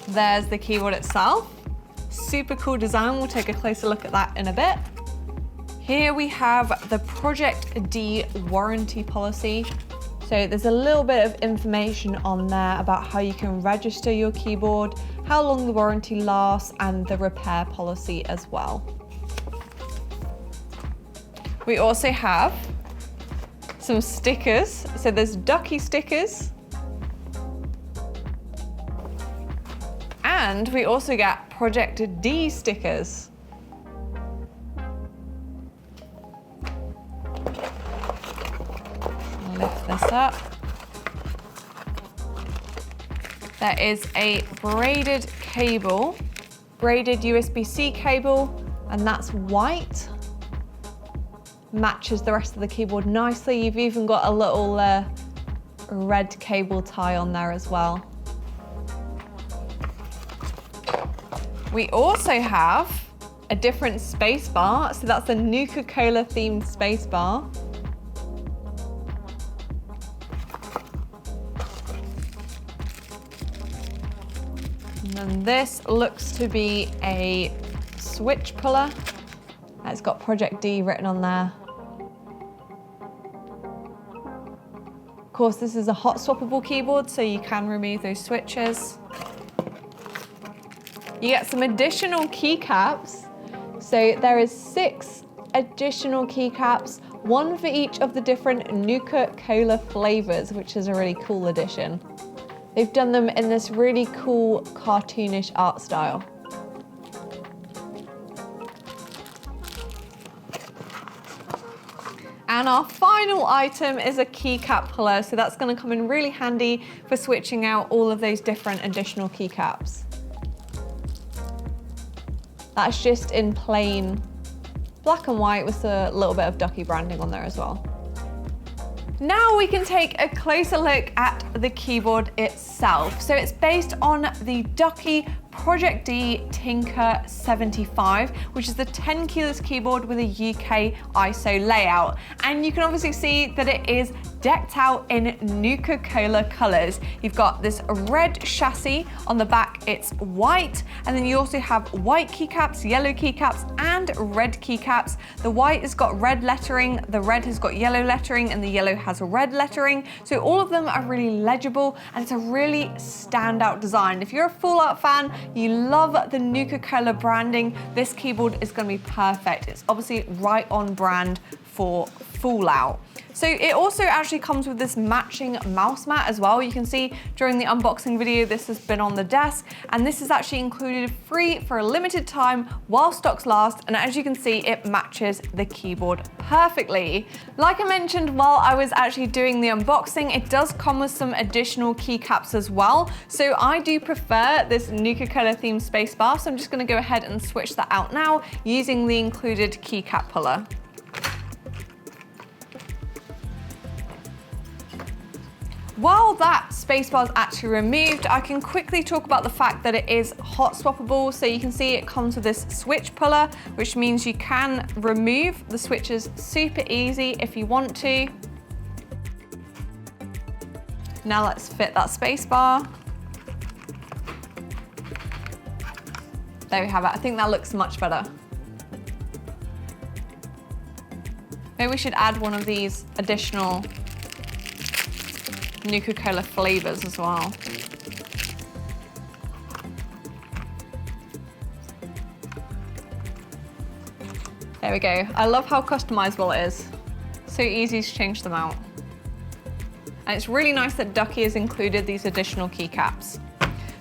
There's the keyboard itself. Super cool design. We'll take a closer look at that in a bit. Here we have the Project D warranty policy. So there's a little bit of information on there about how you can register your keyboard, how long the warranty lasts, and the repair policy as well. We also have some stickers. So there's Ducky stickers. And we also get Project D stickers. Lift this up. There is a braided cable, braided USB-C cable, and that's white. Matches the rest of the keyboard nicely. You've even got a little red cable tie on there as well. We also have a different space bar, so that's a Nuka-Cola themed space bar. And then this looks to be a switch puller. It's got Project D written on there. Of course, this is a hot swappable keyboard, so you can remove those switches. You get some additional keycaps. So there is 6 additional keycaps, 1 for each of the different Nuka-Cola flavors, which is a really cool addition. They've done them in this really cool cartoonish art style. And our final item is a keycap puller, so that's going to come in really handy for switching out all of those different additional keycaps. That's just in plain black and white with a little bit of Ducky branding on there as well. Now we can take a closer look at the keyboard itself. So it's based on the Ducky Project D Tinker 75, which is the 10 keyless keyboard with a UK ISO layout. And you can obviously see that it is decked out in Nuka-Cola colors. You've got this red chassis on the back, it's white, and then you also have white keycaps, yellow keycaps, and red keycaps. The white has got red lettering, the red has got yellow lettering, and the yellow has red lettering. So all of them are really legible, and it's a really standout design. If you're a Fallout fan, you love the Nuka-Cola branding, this keyboard is going to be perfect. It's obviously right on brand for Fallout. So it also actually comes with this matching mouse mat as well. You can see during the unboxing video, this has been on the desk, and this is actually included free for a limited time while stocks last. And as you can see, it matches the keyboard perfectly. Like I mentioned while I was actually doing the unboxing, it does come with some additional keycaps as well. So I do prefer this Nuka-Cola themed spacebar. So I'm just going to go ahead and switch that out now using the included keycap puller. While that spacebar is actually removed, I can quickly talk about the fact that it is hot swappable. So you can see it comes with this switch puller, which means you can remove the switches super easy if you want to. Now let's fit that spacebar. There we have it. I think that looks much better. Maybe we should add one of these additional Nuka-Cola flavors as well. There we go. I love how customizable it is. So easy to change them out. And it's really nice that Ducky has included these additional keycaps.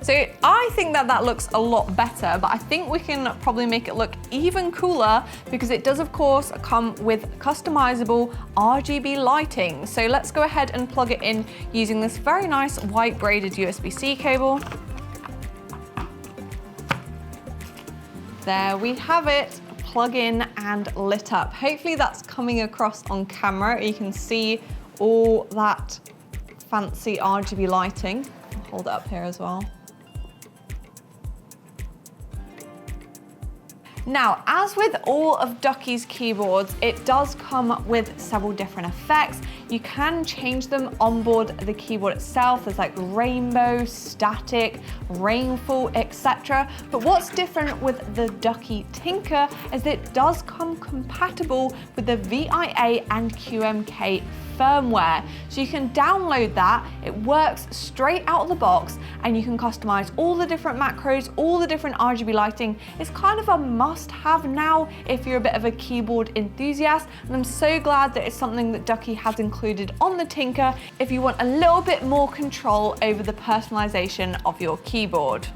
So I think that that looks a lot better, but I think we can probably make it look even cooler because it does of course come with customizable RGB lighting. So let's go ahead and plug it in using this very nice white braided USB-C cable. There we have it, plug in and lit up. Hopefully that's coming across on camera. You can see all that fancy RGB lighting. I'll hold it up here as well. Now, as with all of Ducky's keyboards, it does come with several different effects. You can change them on board the keyboard itself. There's like rainbow, static, rainfall, etc. But what's different with the Ducky Tinker is that it does come compatible with the VIA and QMK firmware. So you can download that, it works straight out of the box, and you can customize all the different macros, all the different RGB lighting. It's kind of a must-have now if you're a bit of a keyboard enthusiast, and I'm so glad that it's something that Ducky has included on the Tinker if you want a little bit more control over the personalization of your keyboard.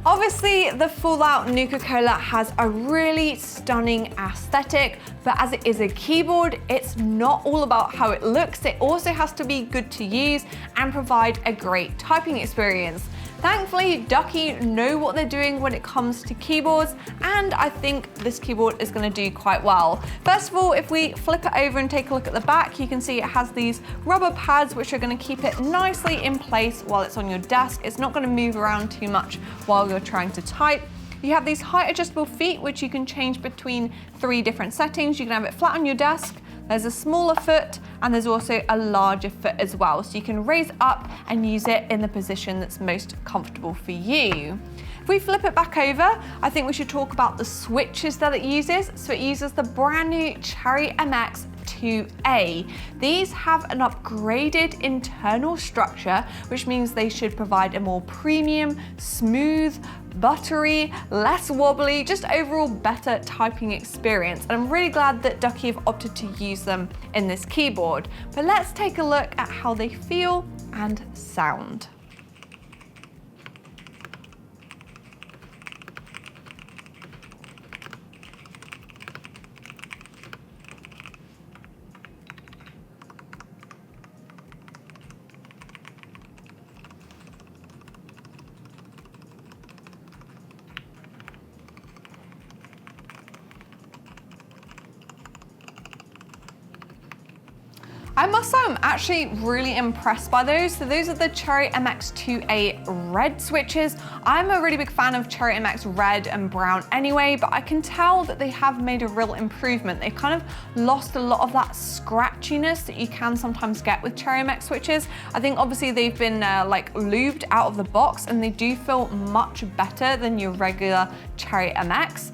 Obviously, the Fallout Nuka-Cola has a really stunning aesthetic, but as it is a keyboard, it's not all about how it looks. It also has to be good to use and provide a great typing experience. Thankfully, Ducky know what they're doing when it comes to keyboards, and I think this keyboard is going to do quite well. First of all, if we flip it over and take a look at the back, you can see it has these rubber pads which are going to keep it nicely in place while it's on your desk. It's not going to move around too much while you're trying to type. You have these height adjustable feet which you can change between 3 different settings. You can have it flat on your desk, there's a smaller foot, and there's also a larger foot as well. So you can raise up and use it in the position that's most comfortable for you. If we flip it back over, I think we should talk about the switches that it uses. So it uses the brand new Cherry MX 2A. These have an upgraded internal structure, which means they should provide a more premium, smooth, buttery, less wobbly, just overall better typing experience. And I'm really glad that Ducky have opted to use them in this keyboard. But let's take a look at how they feel and sound. I must say I'm actually really impressed by those. So those are the Cherry MX2A red switches. I'm a really big fan of Cherry MX red and brown anyway, but I can tell that they have made a real improvement. They've kind of lost a lot of that scratchiness that you can sometimes get with Cherry MX switches. I think obviously they've been like lubed out of the box, and they do feel much better than your regular Cherry MX.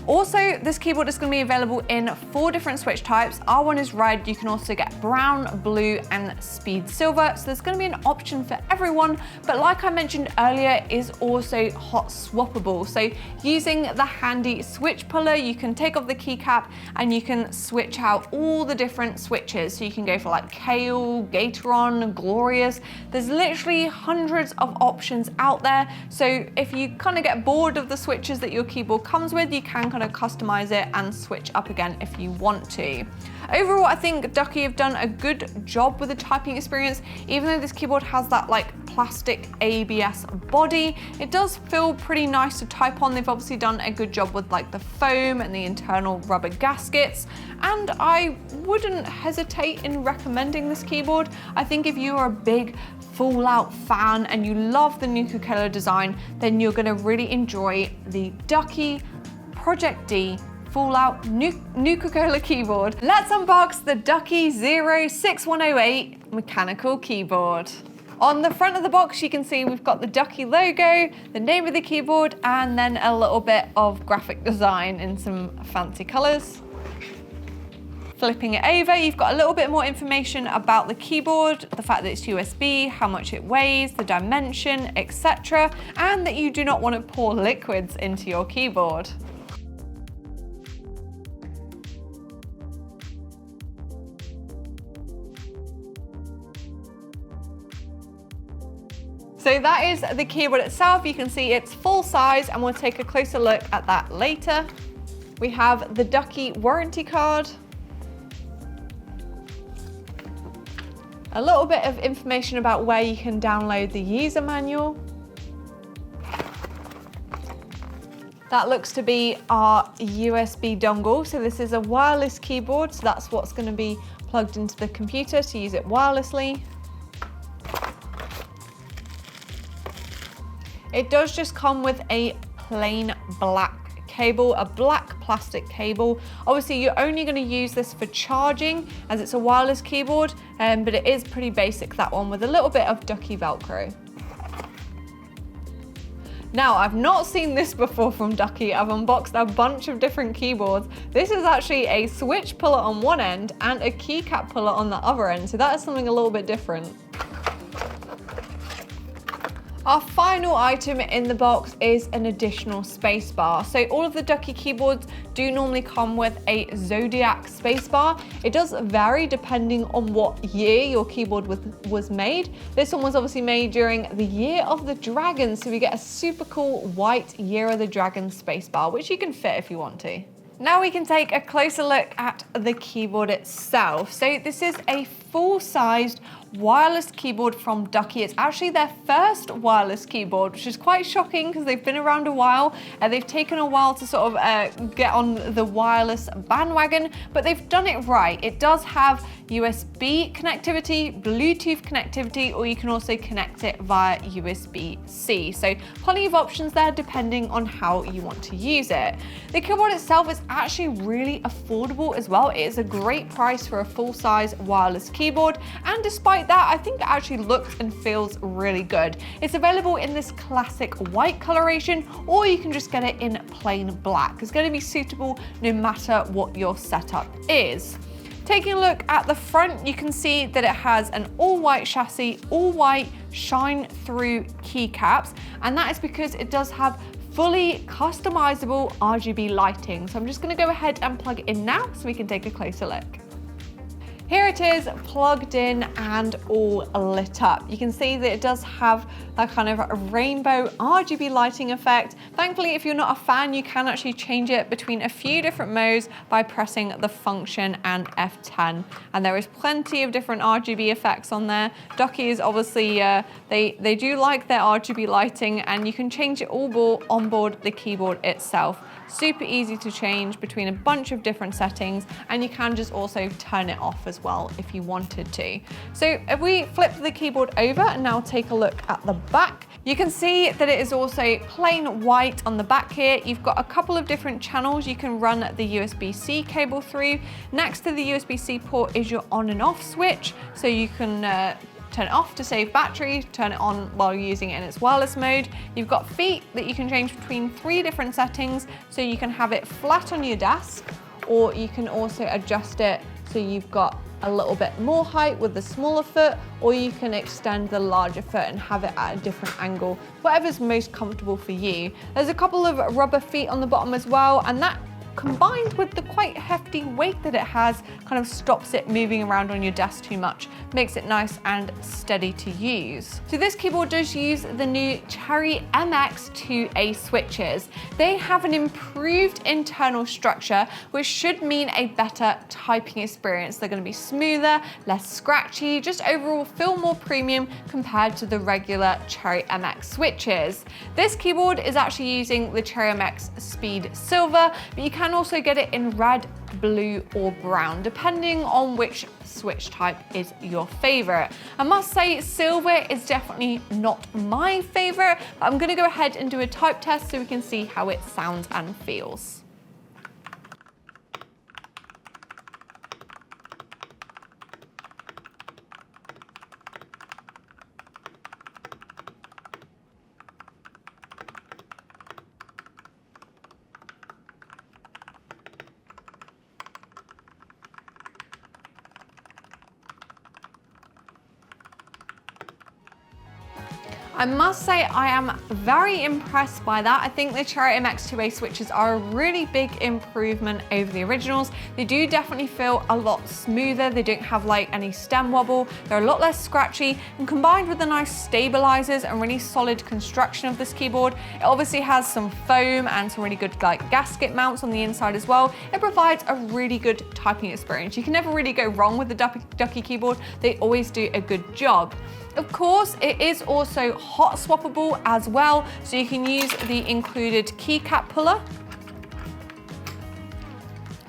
Also, this keyboard is going to be available in 4 different switch types. R1 is red, you can also get brown, blue, and speed silver. So there's going to be an option for everyone, but like I mentioned earlier, is also hot swappable. So using the handy switch puller, you can take off the keycap and you can switch out all the different switches. So you can go for like Kale, Gateron, Glorious. There's literally hundreds of options out there. So if you kind of get bored of the switches that your keyboard comes with, you can kind of customize it and switch up again if you want to. Overall, I think Ducky have done a good job with the typing experience. Even though this keyboard has that like plastic ABS body, it does feel pretty nice to type on. They've obviously done a good job with like the foam and the internal rubber gaskets, and I wouldn't hesitate in recommending this keyboard. I think if you're a big Fallout fan and you love the Nuka-Cola design, then you're gonna really enjoy the Ducky Project D Fallout Nuka-Cola keyboard. Let's unbox the Ducky 6108 mechanical keyboard. On the front of the box, you can see we've got the Ducky logo, the name of the keyboard, and then a little bit of graphic design in some fancy colors. Flipping it over, you've got a little bit more information about the keyboard, the fact that it's USB, how much it weighs, the dimension, etc., and that you do not want to pour liquids into your keyboard. So that is the keyboard itself. You can see it's full size, and we'll take a closer look at that later. We have the Ducky warranty card, a little bit of information about where you can download the user manual. That looks to be our USB dongle. So this is a wireless keyboard, so that's what's going to be plugged into the computer to use it wirelessly. It does just come with a plain black cable, a black plastic cable. Obviously, you're only going to use this for charging as it's a wireless keyboard, but it is pretty basic, that one, with a little bit of Ducky Velcro. Now, I've not seen this before from Ducky. I've unboxed a bunch of different keyboards. This is actually a switch puller on one end and a keycap puller on the other end, so that is something a little bit different. Our final item in the box is an additional spacebar. So all of the Ducky keyboards do normally come with a Zodiac spacebar. It does vary depending on what year your keyboard was made. This one was obviously made during the Year of the Dragon, so we get a super cool white Year of the Dragon spacebar, which you can fit if you want to. Now we can take a closer look at the keyboard itself. So this is a full-sized wireless keyboard from Ducky. It's actually their first wireless keyboard, which is quite shocking because they've been around a while and they've taken a while to sort of get on the wireless bandwagon, but they've done it right. It does have USB connectivity, Bluetooth connectivity, or you can also connect it via USB-C. So plenty of options there depending on how you want to use it. The keyboard itself is actually really affordable as well. It is a great price for a full-size wireless keyboard, and despite that, I think it actually looks and feels really good. It's available in this classic white coloration, or you can just get it in plain black. It's going to be suitable no matter what your setup is. Taking a look at the front, you can see that it has an all-white chassis, all-white shine-through keycaps, and that is because it does have fully customizable RGB lighting. So I'm just going to go ahead and plug it in now so we can take a closer look. Here it is, plugged in and all lit up. You can see that it does have that kind of rainbow RGB lighting effect. Thankfully, if you're not a fan, you can actually change it between a few different modes by pressing the function and F10. And there is plenty of different RGB effects on there. Ducky is obviously, they do like their RGB lighting, and you can change it all on board the keyboard itself. Super easy to change between a bunch of different settings, and you can just also turn it off as well if you wanted to. So if we flip the keyboard over and now take a look at the back, you can see that it is also plain white on the back here. You've got a couple of different channels you can run the USB-C cable through. Next to the USB-C port is your on and off switch, so you can turn it off to save battery, turn it on while you're using it in its wireless mode. You've got feet that you can change between 3 different settings, so you can have it flat on your desk, or you can also adjust it so you've got a little bit more height with the smaller foot, or you can extend the larger foot and have it at a different angle, whatever's most comfortable for you. There's a couple of rubber feet on the bottom as well, and that combined with the quite hefty weight that it has kind of stops it moving around on your desk too much, makes it nice and steady to use. So this keyboard does use the new Cherry MX2A switches. They have an improved internal structure, which should mean a better typing experience. They're going to be smoother, less scratchy, just overall feel more premium compared to the regular Cherry MX switches. This keyboard is actually using the Cherry MX Speed Silver, but you can also get it in red, blue or brown, depending on which switch type is your favorite. I must say silver is definitely not my favorite, but I'm going to go ahead and do a type test so we can see how it sounds and feels. I must say I am very impressed by that. I think the Cherry MX2A switches are a really big improvement over the originals. They do definitely feel a lot smoother. They don't have like any stem wobble. They're a lot less scratchy, and combined with the nice stabilizers and really solid construction of this keyboard, it obviously has some foam and some really good like gasket mounts on the inside as well. It provides a really good typing experience. You can never really go wrong with the Ducky keyboard. They always do a good job. Of course, it is also hot swappable as well, so you can use the included keycap puller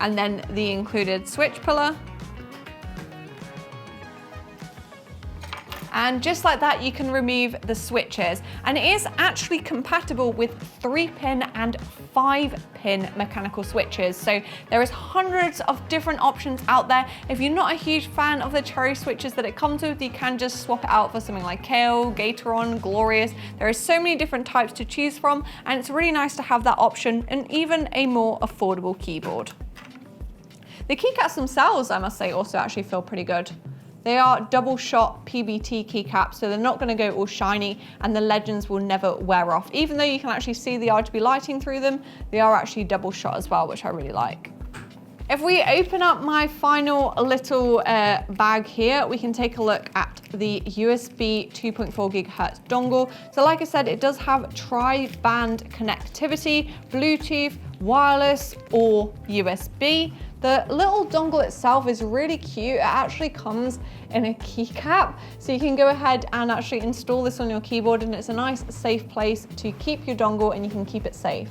and then the included switch puller. And just like that, you can remove the switches. And it is actually compatible with 3-pin and 5-pin mechanical switches. So there is hundreds of different options out there. If you're not a huge fan of the Cherry switches that it comes with, you can just swap it out for something like Kale, Gatoron, Glorious. There are so many different types to choose from, and it's really nice to have that option and even a more affordable keyboard. The keycaps themselves, I must say, also actually feel pretty good. They are double shot PBT keycaps, so they're not going to go all shiny, and the legends will never wear off. Even though you can actually see the RGB lighting through them, they are actually double shot as well, which I really like. If we open up my final little bag here, we can take a look at the USB 2.4 GHz dongle. So like I said, it does have tri-band connectivity, Bluetooth, wireless or USB. The little dongle itself is really cute. It actually comes in a keycap, so you can go ahead and actually install this on your keyboard, and it's a nice safe place to keep your dongle and you can keep it safe.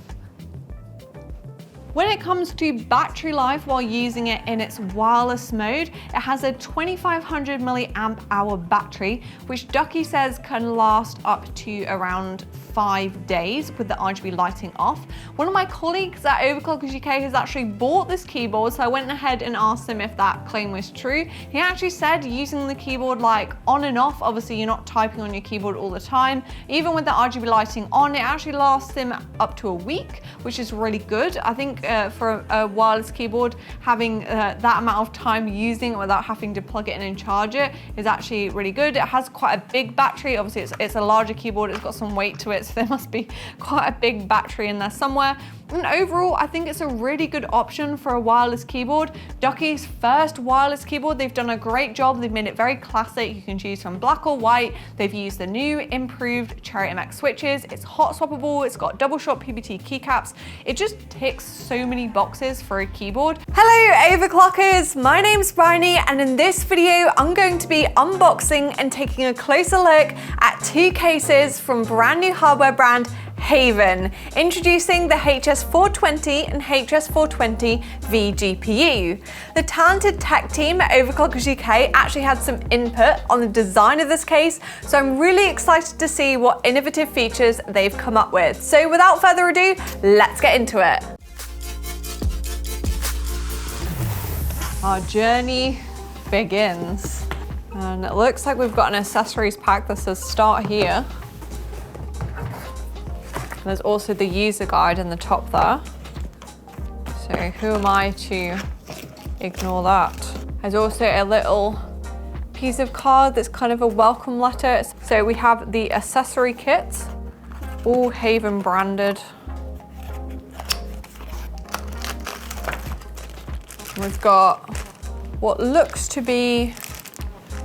When it comes to battery life while using it in its wireless mode, it has a 2500 milliamp hour battery, which Ducky says can last up to around 5 days with the RGB lighting off. One of my colleagues at Overclockers UK has actually bought this keyboard, so I went ahead and asked him if that claim was true. He actually said using the keyboard like on and off, obviously you're not typing on your keyboard all the time, even with the RGB lighting on, it actually lasts him up to a week, which is really good. I think for a wireless keyboard, having that amount of time using it without having to plug it in and charge it is actually really good. It has quite a big battery. Obviously it's a larger keyboard, it's got some weight to it, so there must be quite a big battery in there somewhere. And overall, I think it's a really good option for a wireless keyboard. Ducky's first wireless keyboard, they've done a great job. They've made it very classic. You can choose from black or white. They've used the new improved Cherry MX switches. It's hot swappable. It's got double shot PBT keycaps. It just ticks so many boxes for a keyboard. Hello Overclockers, my name's Briony, and in this video I'm going to be unboxing and taking a closer look at two cases from brand new hardware brand Haven, introducing the HS420 and HS420 vGPU. The talented tech team at Overclockers UK actually had some input on the design of this case, so I'm really excited to see what innovative features they've come up with. So without further ado, let's get into it. Our journey begins. And it looks like we've got an accessories pack that says start here. There's also the user guide in the top there. So who am I to ignore that? There's also a little piece of card that's kind of a welcome letter. So we have the accessory kit, all Haven branded. We've got what looks to be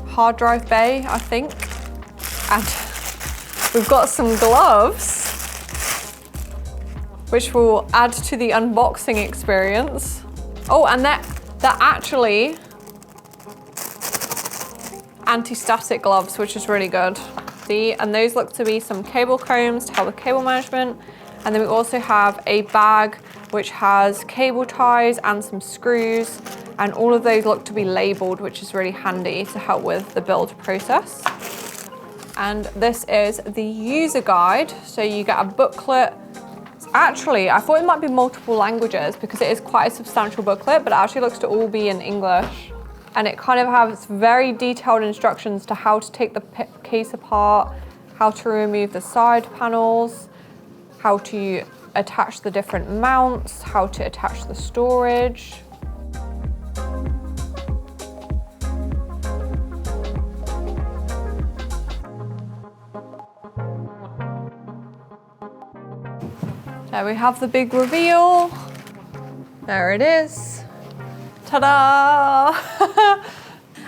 hard drive bay, I think. And we've got some gloves, which will add to the unboxing experience. Oh, and they're actually anti-static gloves, which is really good. See, and those look to be some cable combs to help with cable management. And then we also have a bag which has cable ties and some screws. And all of those look to be labeled, which is really handy to help with the build process. And this is the user guide. So you get a booklet. Actually, I thought it might be multiple languages because it is quite a substantial booklet, but it actually looks to all be in English. And it kind of has very detailed instructions to how to take the case apart, how to remove the side panels, how to attach the different mounts, how to attach the storage. There we have the big reveal. There it is. Ta-da!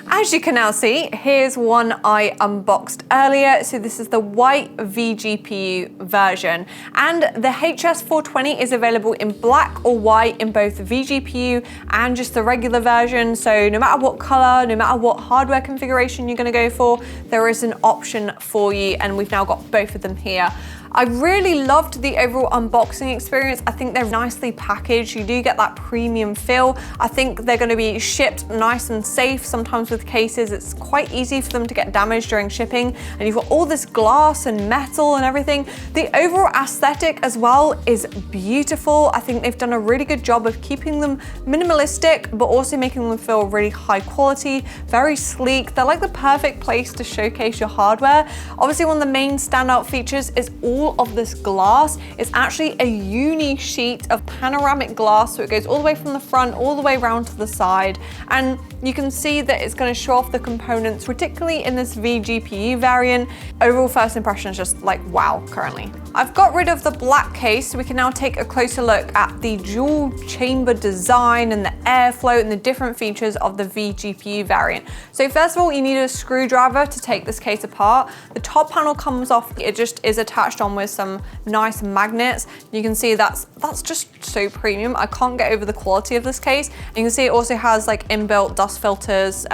As you can now see, here's one I unboxed earlier. So this is the white vGPU version. And the HS420 is available in black or white in both the vGPU and just the regular version. So no matter what color, no matter what hardware configuration you're gonna go for, there is an option for you, and we've now got both of them here. I really loved the overall unboxing experience. I think they're nicely packaged. You do get that premium feel. I think they're gonna be shipped nice and safe. Sometimes with cases, it's quite easy for them to get damaged during shipping. And you've got all this glass and metal and everything. The overall aesthetic as well is beautiful. I think they've done a really good job of keeping them minimalistic, but also making them feel really high quality, very sleek. They're like the perfect place to showcase your hardware. Obviously, one of the main standout features is all of this glass. It's actually a uni sheet of panoramic glass, so it goes all the way from the front all the way around to the side, and you can see that it's going to show off the components, particularly in this vGPU variant. Overall first impression is just like wow currently. I've got rid of the black case, so we can now take a closer look at the dual chamber design and the airflow and the different features of the vGPU variant. So first of all, you need a screwdriver to take this case apart. The top panel comes off, it just is attached on with some nice magnets. You can see that's just so premium. I can't get over the quality of this case. And you can see it also has like inbuilt dust filters.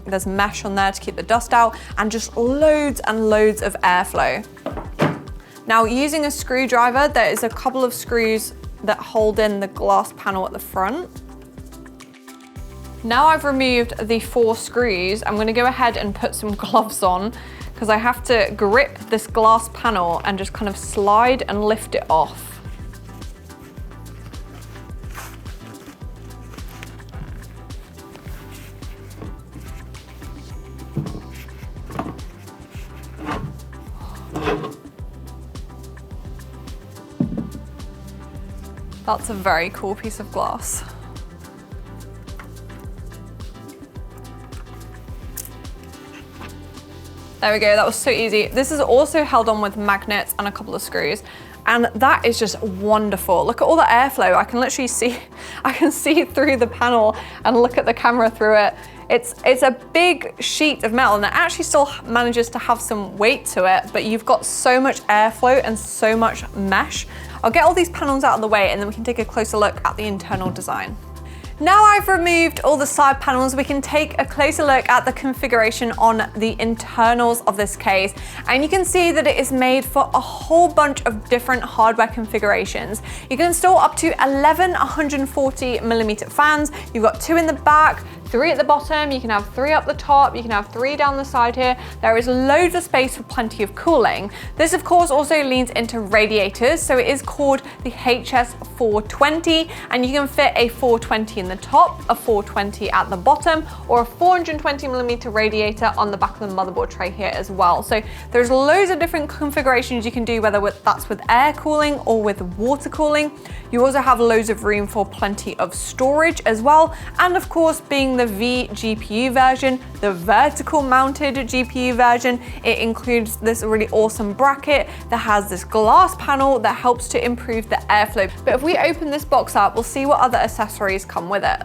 There's mesh on there to keep the dust out, and just loads and loads of airflow. Now, using a screwdriver, there is a couple of screws that hold in the glass panel at the front. Now I've removed the 4 screws, I'm gonna go ahead and put some gloves on because I have to grip this glass panel and just kind of slide and lift it off. That's a very cool piece of glass. There we go, that was so easy. This is also held on with magnets and a couple of screws. And that is just wonderful. Look at all the airflow. I can literally see, I can see through the panel and look at the camera through it. It's a big sheet of metal and it actually still manages to have some weight to it, but you've got so much airflow and so much mesh. I'll get all these panels out of the way and then we can take a closer look at the internal design. Now I've removed all the side panels, we can take a closer look at the configuration on the internals of this case. And you can see that it is made for a whole bunch of different hardware configurations. You can install up to 11 140mm fans. You've got 2 in the back, 3 at the bottom, you can have 3 up the top, you can have 3 down the side here. There is loads of space for plenty of cooling. This of course also leans into radiators, so it is called the HS420, and you can fit a 420 in the top, a 420 at the bottom, or a 420mm radiator on the back of the motherboard tray here as well. So there's loads of different configurations you can do, whether that's with air cooling or with water cooling. You also have loads of room for plenty of storage as well, and of course being the V GPU version, the vertical mounted GPU version, it includes this really awesome bracket that has this glass panel that helps to improve the airflow. But if we open this box up, we'll see what other accessories come with it.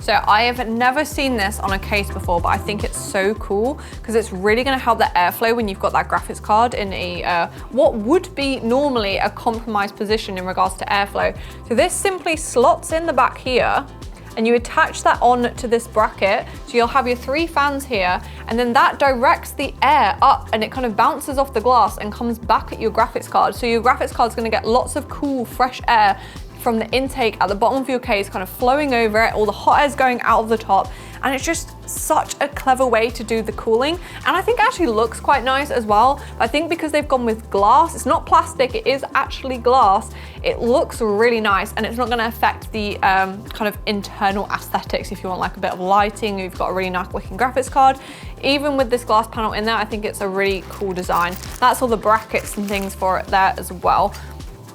So I have never seen this on a case before, but I think it's so cool because it's really going to help the airflow when you've got that graphics card in a what would be normally a compromised position in regards to airflow. So this simply slots in the back here and you attach that on to this bracket. So you'll have your 3 fans here and then that directs the air up and it kind of bounces off the glass and comes back at your graphics card. So your graphics card is going to get lots of cool, fresh air from the intake at the bottom of your case, kind of flowing over it, all the hot air is going out of the top, and it's just such a clever way to do the cooling. And I think it actually looks quite nice as well. But I think because they've gone with glass, it's not plastic, it is actually glass, it looks really nice and it's not gonna affect the kind of internal aesthetics if you want like a bit of lighting, you've got a really nice looking graphics card. Even with this glass panel in there, I think it's a really cool design. That's all the brackets and things for it there as well.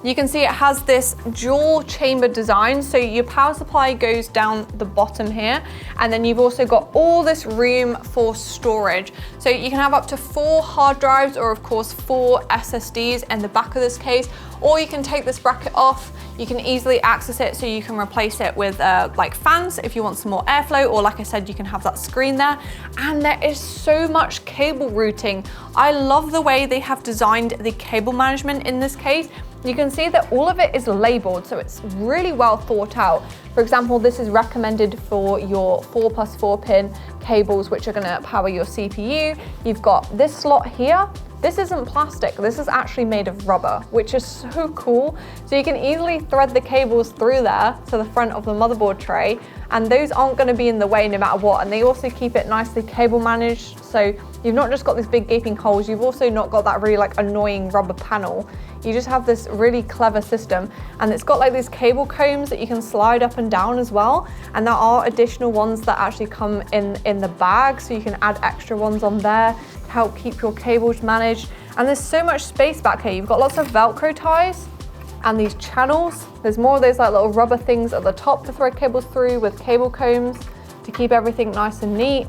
You can see it has this dual chamber design, so your power supply goes down the bottom here, and then you've also got all this room for storage. So you can have up to 4 hard drives or of course 4 SSDs in the back of this case, or you can take this bracket off. You can easily access it so you can replace it with like fans if you want some more airflow, or like I said, you can have that screen there. And there is so much cable routing. I love the way they have designed the cable management in this case. You can see that all of it is labeled, so it's really well thought out. For example, this is recommended for your 4+4 pin cables, which are gonna power your CPU. You've got this slot here. This isn't plastic, this is actually made of rubber, which is so cool. So you can easily thread the cables through there to the front of the motherboard tray, and those aren't gonna be in the way no matter what. And they also keep it nicely cable managed. So you've not just got these big gaping holes, you've also not got that really like annoying rubber panel. You just have this really clever system, and it's got like these cable combs that you can slide up and down as well. And there are additional ones that actually come in the bag, so you can add extra ones on there to help keep your cables managed. And there's so much space back here. You've got lots of Velcro ties and these channels. There's more of those like little rubber things at the top to thread cables through with cable combs to keep everything nice and neat.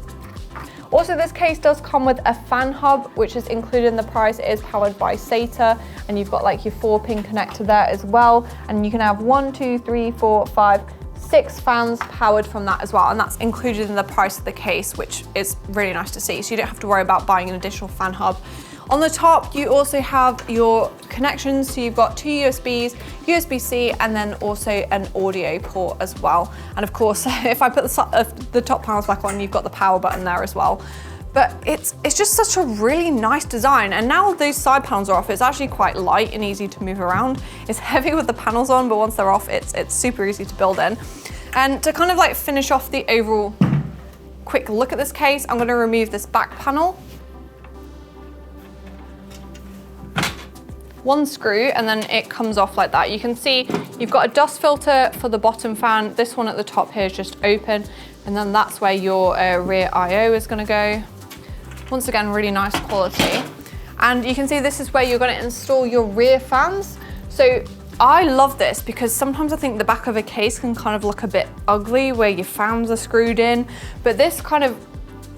Also, this case does come with a fan hub, which is included in the price. It is powered by SATA, and you've got like your 4-pin connector there as well. And you can have 1, 2, 3, 4, 5, 6 fans powered from that as well. And that's included in the price of the case, which is really nice to see. So you don't have to worry about buying an additional fan hub. On the top, you also have your connections. So you've got 2 USBs, USB-C, and then also an audio port as well. And of course, if I put the top panels back on, you've got the power button there as well. But it's just such a really nice design. And now those side panels are off, it's actually quite light and easy to move around. It's heavy with the panels on, but once they're off, it's super easy to build in. And to kind of like finish off the overall quick look at this case, I'm gonna remove this back panel. One screw, and then it comes off like that. You can see you've got a dust filter for the bottom fan. This one at the top here is just open, and then that's where your rear IO is gonna go. Once again, really nice quality. And you can see this is where you're going to install your rear fans. So I love this because sometimes I think the back of a case can kind of look a bit ugly where your fans are screwed in, but this kind of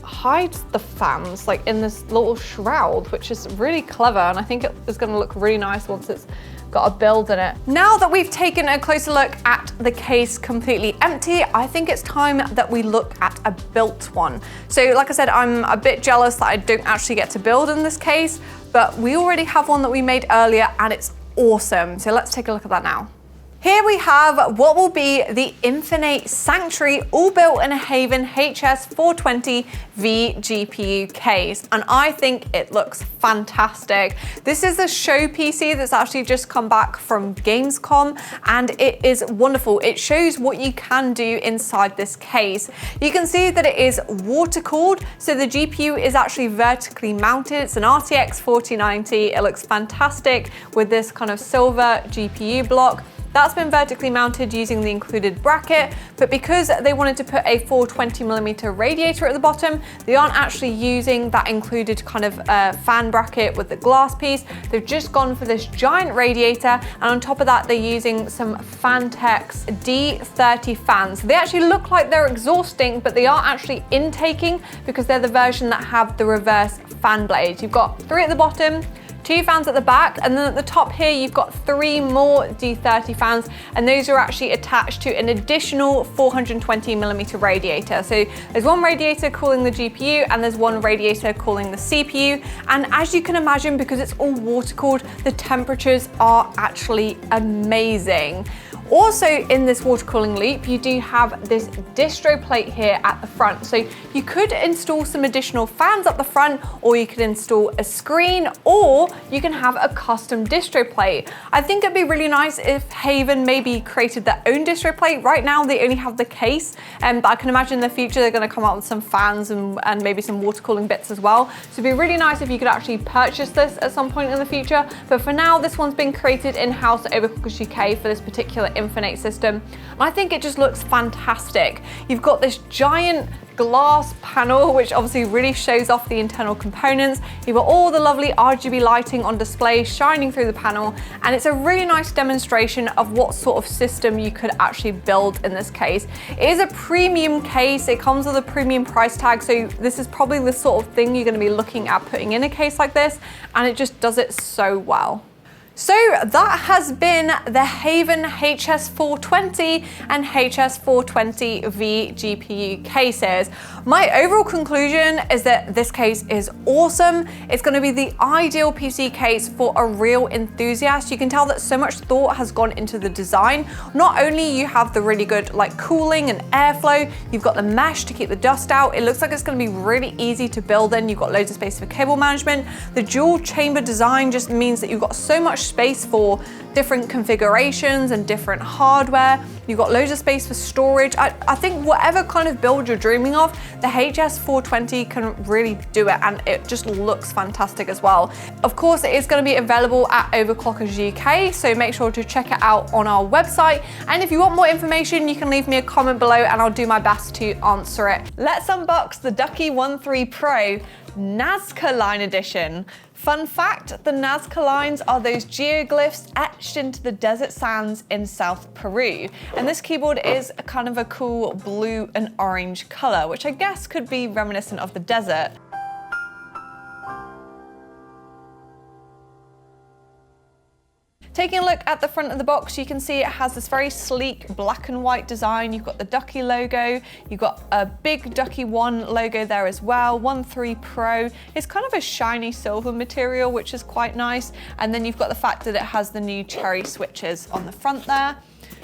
hides the fans like in this little shroud, which is really clever, and I think it is going to look really nice once it's got a build in it. Now that we've taken a closer look at the case completely empty, I think it's time that we look at a built one. So like I said, I'm a bit jealous that I don't actually get to build in this case, but we already have one that we made earlier and it's awesome. So let's take a look at that now. Here we have what will be the Infinite Sanctuary, all built in a Haven HS420V GPU case, and I think it looks fantastic. This is a show PC that's actually just come back from Gamescom, and it is wonderful. It shows what you can do inside this case. You can see that it is water cooled, so the GPU is actually vertically mounted. It's an RTX 4090. It looks fantastic with this kind of silver GPU block. That's been vertically mounted using the included bracket, but because they wanted to put a 420mm radiator at the bottom, they aren't actually using that included kind of fan bracket with the glass piece. They've just gone for this giant radiator, and on top of that, they're using some Fantex D30 fans. So they actually look like they're exhausting, but they are actually intaking because they're the version that have the reverse fan blades. You've got 3 at the bottom, 2 fans at the back, and then at the top here you've got 3 more D30 fans, and those are actually attached to an additional 420mm radiator. So there's one radiator cooling the GPU and there's one radiator cooling the CPU, and as you can imagine, because it's all water cooled, the temperatures are actually amazing. Also in this water cooling loop, you do have this distro plate here at the front. So you could install some additional fans up the front, or you could install a screen, or you can have a custom distro plate. I think it'd be really nice if Haven maybe created their own distro plate. Right now they only have the case, but I can imagine in the future they're going to come out with some fans and maybe some water cooling bits as well. So it'd be really nice if you could actually purchase this at some point in the future. But for now, this one's been created in-house at Overclockers UK for this particular Infinite system. And I think it just looks fantastic. You've got this giant glass panel, which obviously really shows off the internal components. You've got all the lovely RGB lighting on display shining through the panel, and it's a really nice demonstration of what sort of system you could actually build in this case. It is a premium case. It comes with a premium price tag, so this is probably the sort of thing you're going to be looking at putting in a case like this, and it just does it so well. So that has been the Haven HS420 and HS420V GPU cases. My overall conclusion is that this case is awesome. It's going to be the ideal PC case for a real enthusiast. You can tell that so much thought has gone into the design. Not only you have the really good like cooling and airflow, you've got the mesh to keep the dust out. It looks like it's going to be really easy to build in. You've got loads of space for cable management. The dual chamber design just means that you've got so much space for different configurations and different hardware. You've got loads of space for storage. I think whatever kind of build you're dreaming of, the HS420 can really do it, and it just looks fantastic as well. Of course, it is going to be available at Overclockers UK, so make sure to check it out on our website. And if you want more information, you can leave me a comment below and I'll do my best to answer it. Let's unbox the Ducky One 3 Pro Nazca line edition. Fun fact, the Nazca lines are those geoglyphs etched into the desert sands in South Peru. And this keyboard is kind of a cool blue and orange color, which I guess could be reminiscent of the desert. Taking a look at the front of the box, you can see it has this very sleek black and white design. You've got the Ducky logo, you've got a big Ducky One logo there as well. 1.3 Pro. It's kind of a shiny silver material, which is quite nice. And then you've got the fact that it has the new cherry switches on the front there.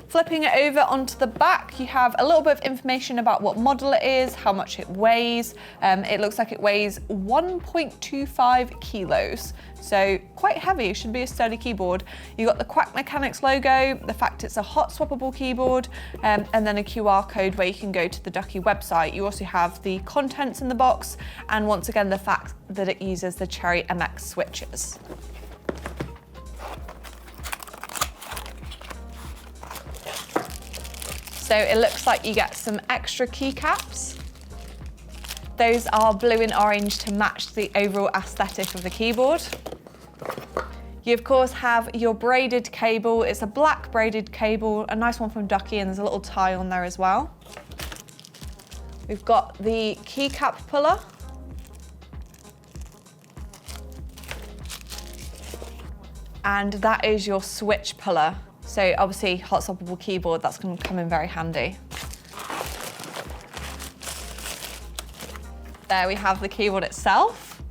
Flipping it over onto the back, you have a little bit of information about what model it is, how much it weighs. It looks like it weighs 1.25 kilos. So quite heavy, should be a sturdy keyboard. You've got the Quack Mechanics logo, the fact it's a hot swappable keyboard, and then a QR code where you can go to the Ducky website. You also have the contents in the box, and once again, the fact that it uses the Cherry MX switches. So it looks like you get some extra keycaps. Those are blue and orange to match the overall aesthetic of the keyboard. You of course have your braided cable. It's a black braided cable, a nice one from Ducky, and there's a little tie on there as well. We've got the keycap puller. And that is your switch puller. So obviously hot swappable keyboard, that's going to come in very handy. There we have the keyboard itself.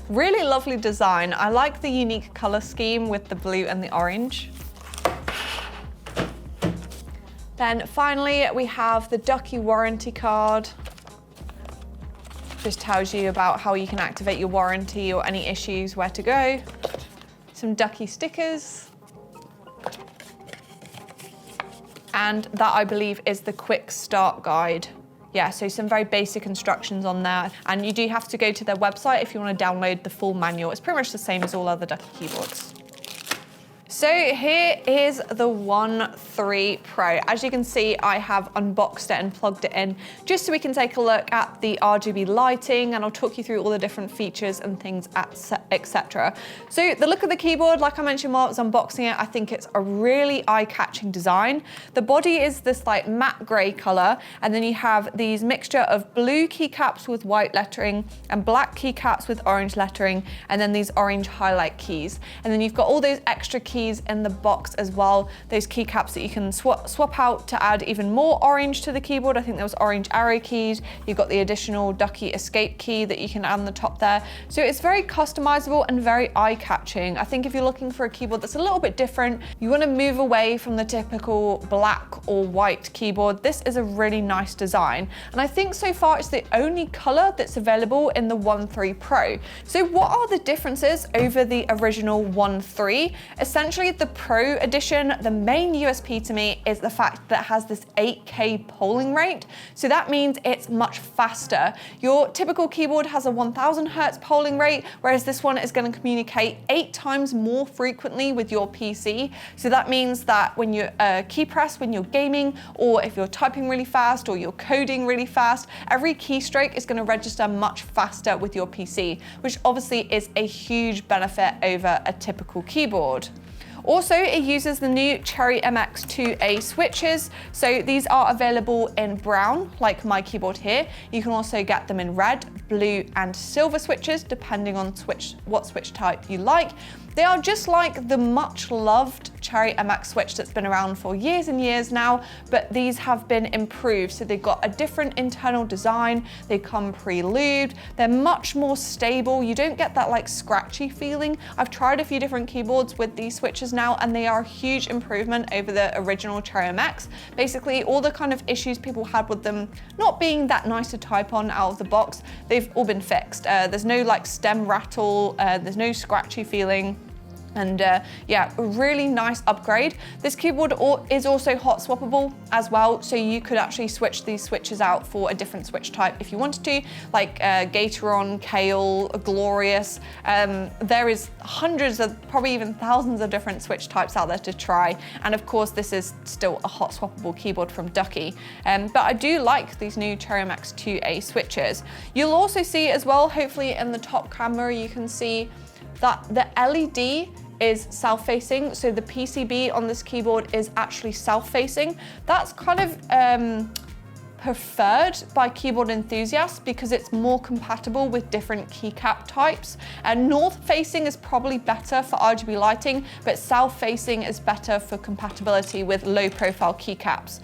Really lovely design. I like the unique color scheme with the blue and the orange. Then finally, we have the Ducky warranty card. Just tells you about how you can activate your warranty or any issues, where to go. Some Ducky stickers. And that, I believe, is the quick start guide. Yeah, so some very basic instructions on there. And you do have to go to their website if you want to download the full manual. It's pretty much the same as all other Ducky keyboards. So here is the One 3 Pro. As you can see, I have unboxed it and plugged it in just so we can take a look at the RGB lighting, and I'll talk you through all the different features and things, etc. So the look of the keyboard, like I mentioned while I was unboxing it, I think it's a really eye-catching design. The body is this like matte gray color, and then you have these mixture of blue keycaps with white lettering and black keycaps with orange lettering, and then these orange highlight keys. And then you've got all those extra keys in the box as well, those keycaps that you can swap out to add even more orange to the keyboard. I think there was orange arrow keys. You've got the additional Ducky escape key that you can add on the top there. So it's very customizable and very eye-catching. I think if you're looking for a keyboard that's a little bit different, you want to move away from the typical black or white keyboard, this is a really nice design. And I think so far it's the only color that's available in the One 3 Pro. So what are the differences over the original One 3? Essentially, the Pro edition, the main USP to me is the fact that it has this 8K polling rate. So that means it's much faster. Your typical keyboard has a 1000 Hertz polling rate, whereas this one is going to communicate 8 times more frequently with your PC. So that means that when you key press, when you're gaming, or if you're typing really fast or you're coding really fast, every keystroke is going to register much faster with your PC, which obviously is a huge benefit over a typical keyboard. Also, it uses the new Cherry MX2A switches. So these are available in brown, like my keyboard here. You can also get them in red, blue, and silver switches, depending on what switch type you like. They are just like the much loved Cherry MX switch that's been around for years and years now, but these have been improved. So they've got a different internal design. They come pre-lubed. They're much more stable. You don't get that like scratchy feeling. I've tried a few different keyboards with these switches now, and they are a huge improvement over the original Cherry MX. Basically, all the kind of issues people had with them not being that nice to type on out of the box, they've all been fixed. There's no like stem rattle, there's no scratchy feeling. And yeah, a really nice upgrade. This keyboard is also hot swappable as well, so you could actually switch these switches out for a different switch type if you wanted to, like Gateron, Kale, Glorious. There is hundreds of, probably even thousands of different switch types out there to try. And of course, this is still a hot swappable keyboard from Ducky. But I do like these new Cherry MX2A switches. You'll also see as well, hopefully in the top camera, you can see that the LED is self-facing, so the PCB on this keyboard is actually self-facing. That's kind of preferred by keyboard enthusiasts because it's more compatible with different keycap types. And north-facing is probably better for RGB lighting, but south-facing is better for compatibility with low-profile keycaps.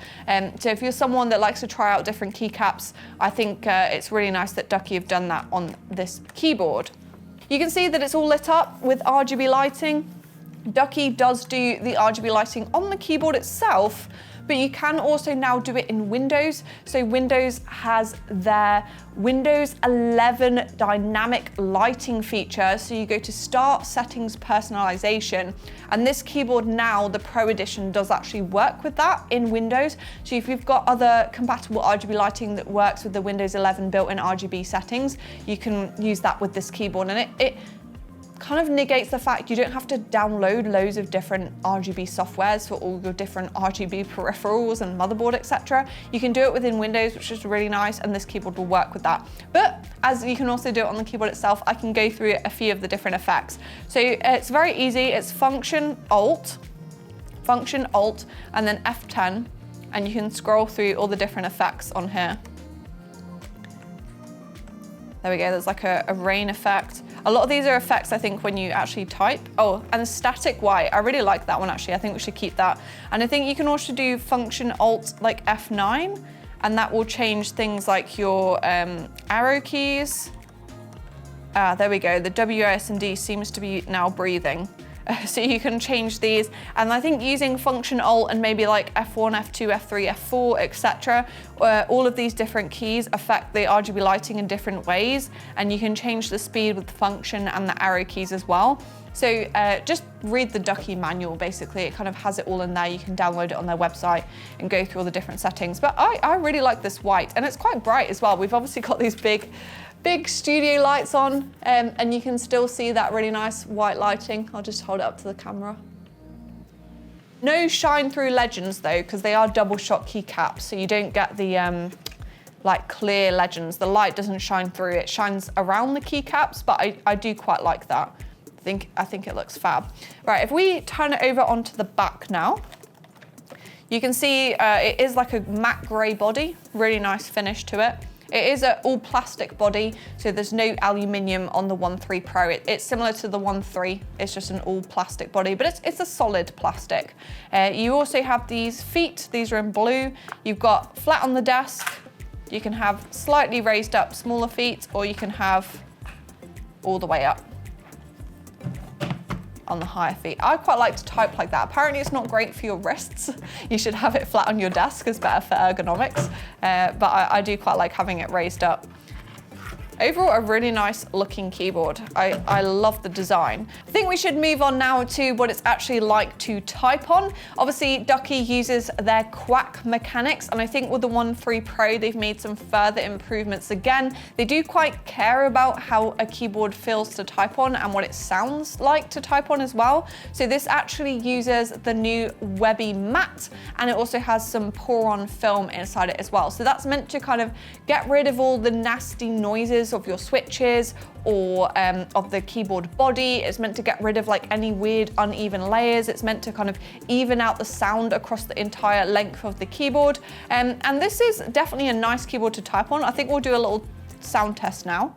So if you're someone that likes to try out different keycaps, I think it's really nice that Ducky have done that on this keyboard. You can see that it's all lit up with RGB lighting. Ducky does do the RGB lighting on the keyboard itself, but you can also now do it in Windows. So Windows has their Windows 11 dynamic lighting feature. So you go to Start, Settings, Personalization, and this keyboard now, the Pro Edition, does actually work with that in Windows. So if you've got other compatible RGB lighting that works with the Windows 11 built-in RGB settings, you can use that with this keyboard. And kind of negates the fact you don't have to download loads of different RGB softwares for all your different RGB peripherals and motherboard, etc. You can do it within Windows, which is really nice, and this keyboard will work with that. But as you can also do it on the keyboard itself, I can go through a few of the different effects. So it's very easy. It's Function Alt, and then F10, and you can scroll through all the different effects on here. There we go, there's like a rain effect. A lot of these are effects, I think, when you actually type. Oh, and a static white. I really like that one, actually. I think we should keep that. And I think you can also do Function Alt, like F9, and that will change things like your arrow keys. There we go. The WASD seems to be now breathing. So you can change these. And I think using Function Alt and maybe like F1, F2, F3, F4, etc. All of these different keys affect the RGB lighting in different ways. And you can change the speed with the function and the arrow keys as well. So just read the Ducky manual, basically. It kind of has it all in there. You can download it on their website and go through all the different settings. But I really like this white, and it's quite bright as well. We've obviously got these big studio lights on, and you can still see that really nice white lighting. I'll just hold it up to the camera. No shine through legends though, because they are double shot keycaps, so you don't get the like clear legends. The light doesn't shine through, it shines around the keycaps, but I do quite like that. I think it looks fab. Right, if we turn it over onto the back now, you can see it is like a matte grey body, really nice finish to it. It is an all plastic body, so there's no aluminium on the 1.3 Pro. It's similar to the 1.3, it's just an all plastic body, but it's a solid plastic. You also have these feet, these are in blue. You've got flat on the desk, you can have slightly raised up smaller feet, or you can have all the way up on the higher feet. I quite like to type like that. Apparently it's not great for your wrists. You should have it flat on your desk, it's better for ergonomics. But I do quite like having it raised up. Overall, a really nice looking keyboard. I love the design. I think we should move on now to what it's actually like to type on. Obviously, Ducky uses their quack mechanics, and I think with the 1.3 Pro, they've made some further improvements again. They do quite care about how a keyboard feels to type on and what it sounds like to type on as well. So this actually uses the new Webby matte, and it also has some pour-on film inside it as well. So that's meant to kind of get rid of all the nasty noises of your switches or of the keyboard body. It's meant to get rid of like any weird uneven layers. It's meant to kind of even out the sound across the entire length of the keyboard. And this is definitely a nice keyboard to type on. I think we'll do a little sound test now.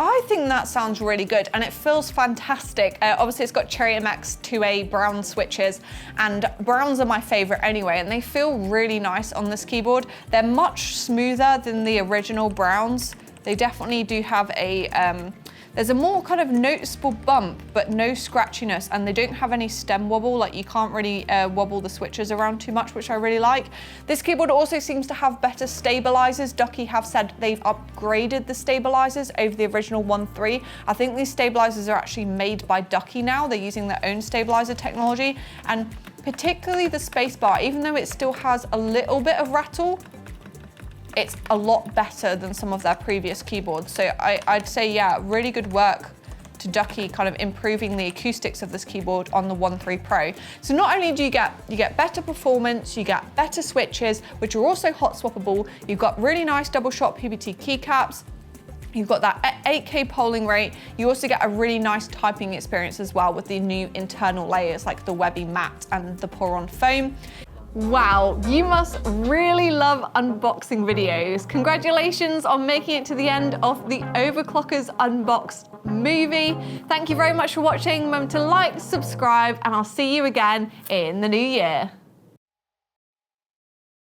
I think that sounds really good and it feels fantastic. Obviously it's got Cherry MX 2A brown switches, and browns are my favorite anyway, and they feel really nice on this keyboard. They're much smoother than the original browns. They definitely do have a, there's a more kind of noticeable bump, but no scratchiness, and they don't have any stem wobble, like you can't really wobble the switches around too much, which I really like. This keyboard also seems to have better stabilizers. Ducky have said they've upgraded the stabilizers over the original 1.3. I think these stabilizers are actually made by Ducky now. They're using their own stabilizer technology, and particularly the spacebar, even though it still has a little bit of rattle, it's a lot better than some of their previous keyboards. So I'd say, yeah, really good work to Ducky kind of improving the acoustics of this keyboard on the 1.3 Pro. So not only do you get better performance, you get better switches, which are also hot swappable. You've got really nice double shot PBT keycaps. You've got that 8K polling rate. You also get a really nice typing experience as well with the new internal layers like the Webby matte and the pour-on foam. Wow, you must really love unboxing videos. Congratulations on making it to the end of the Overclockers Unboxed movie. Thank you very much for watching. Remember to like, subscribe, and I'll see you again in the new year.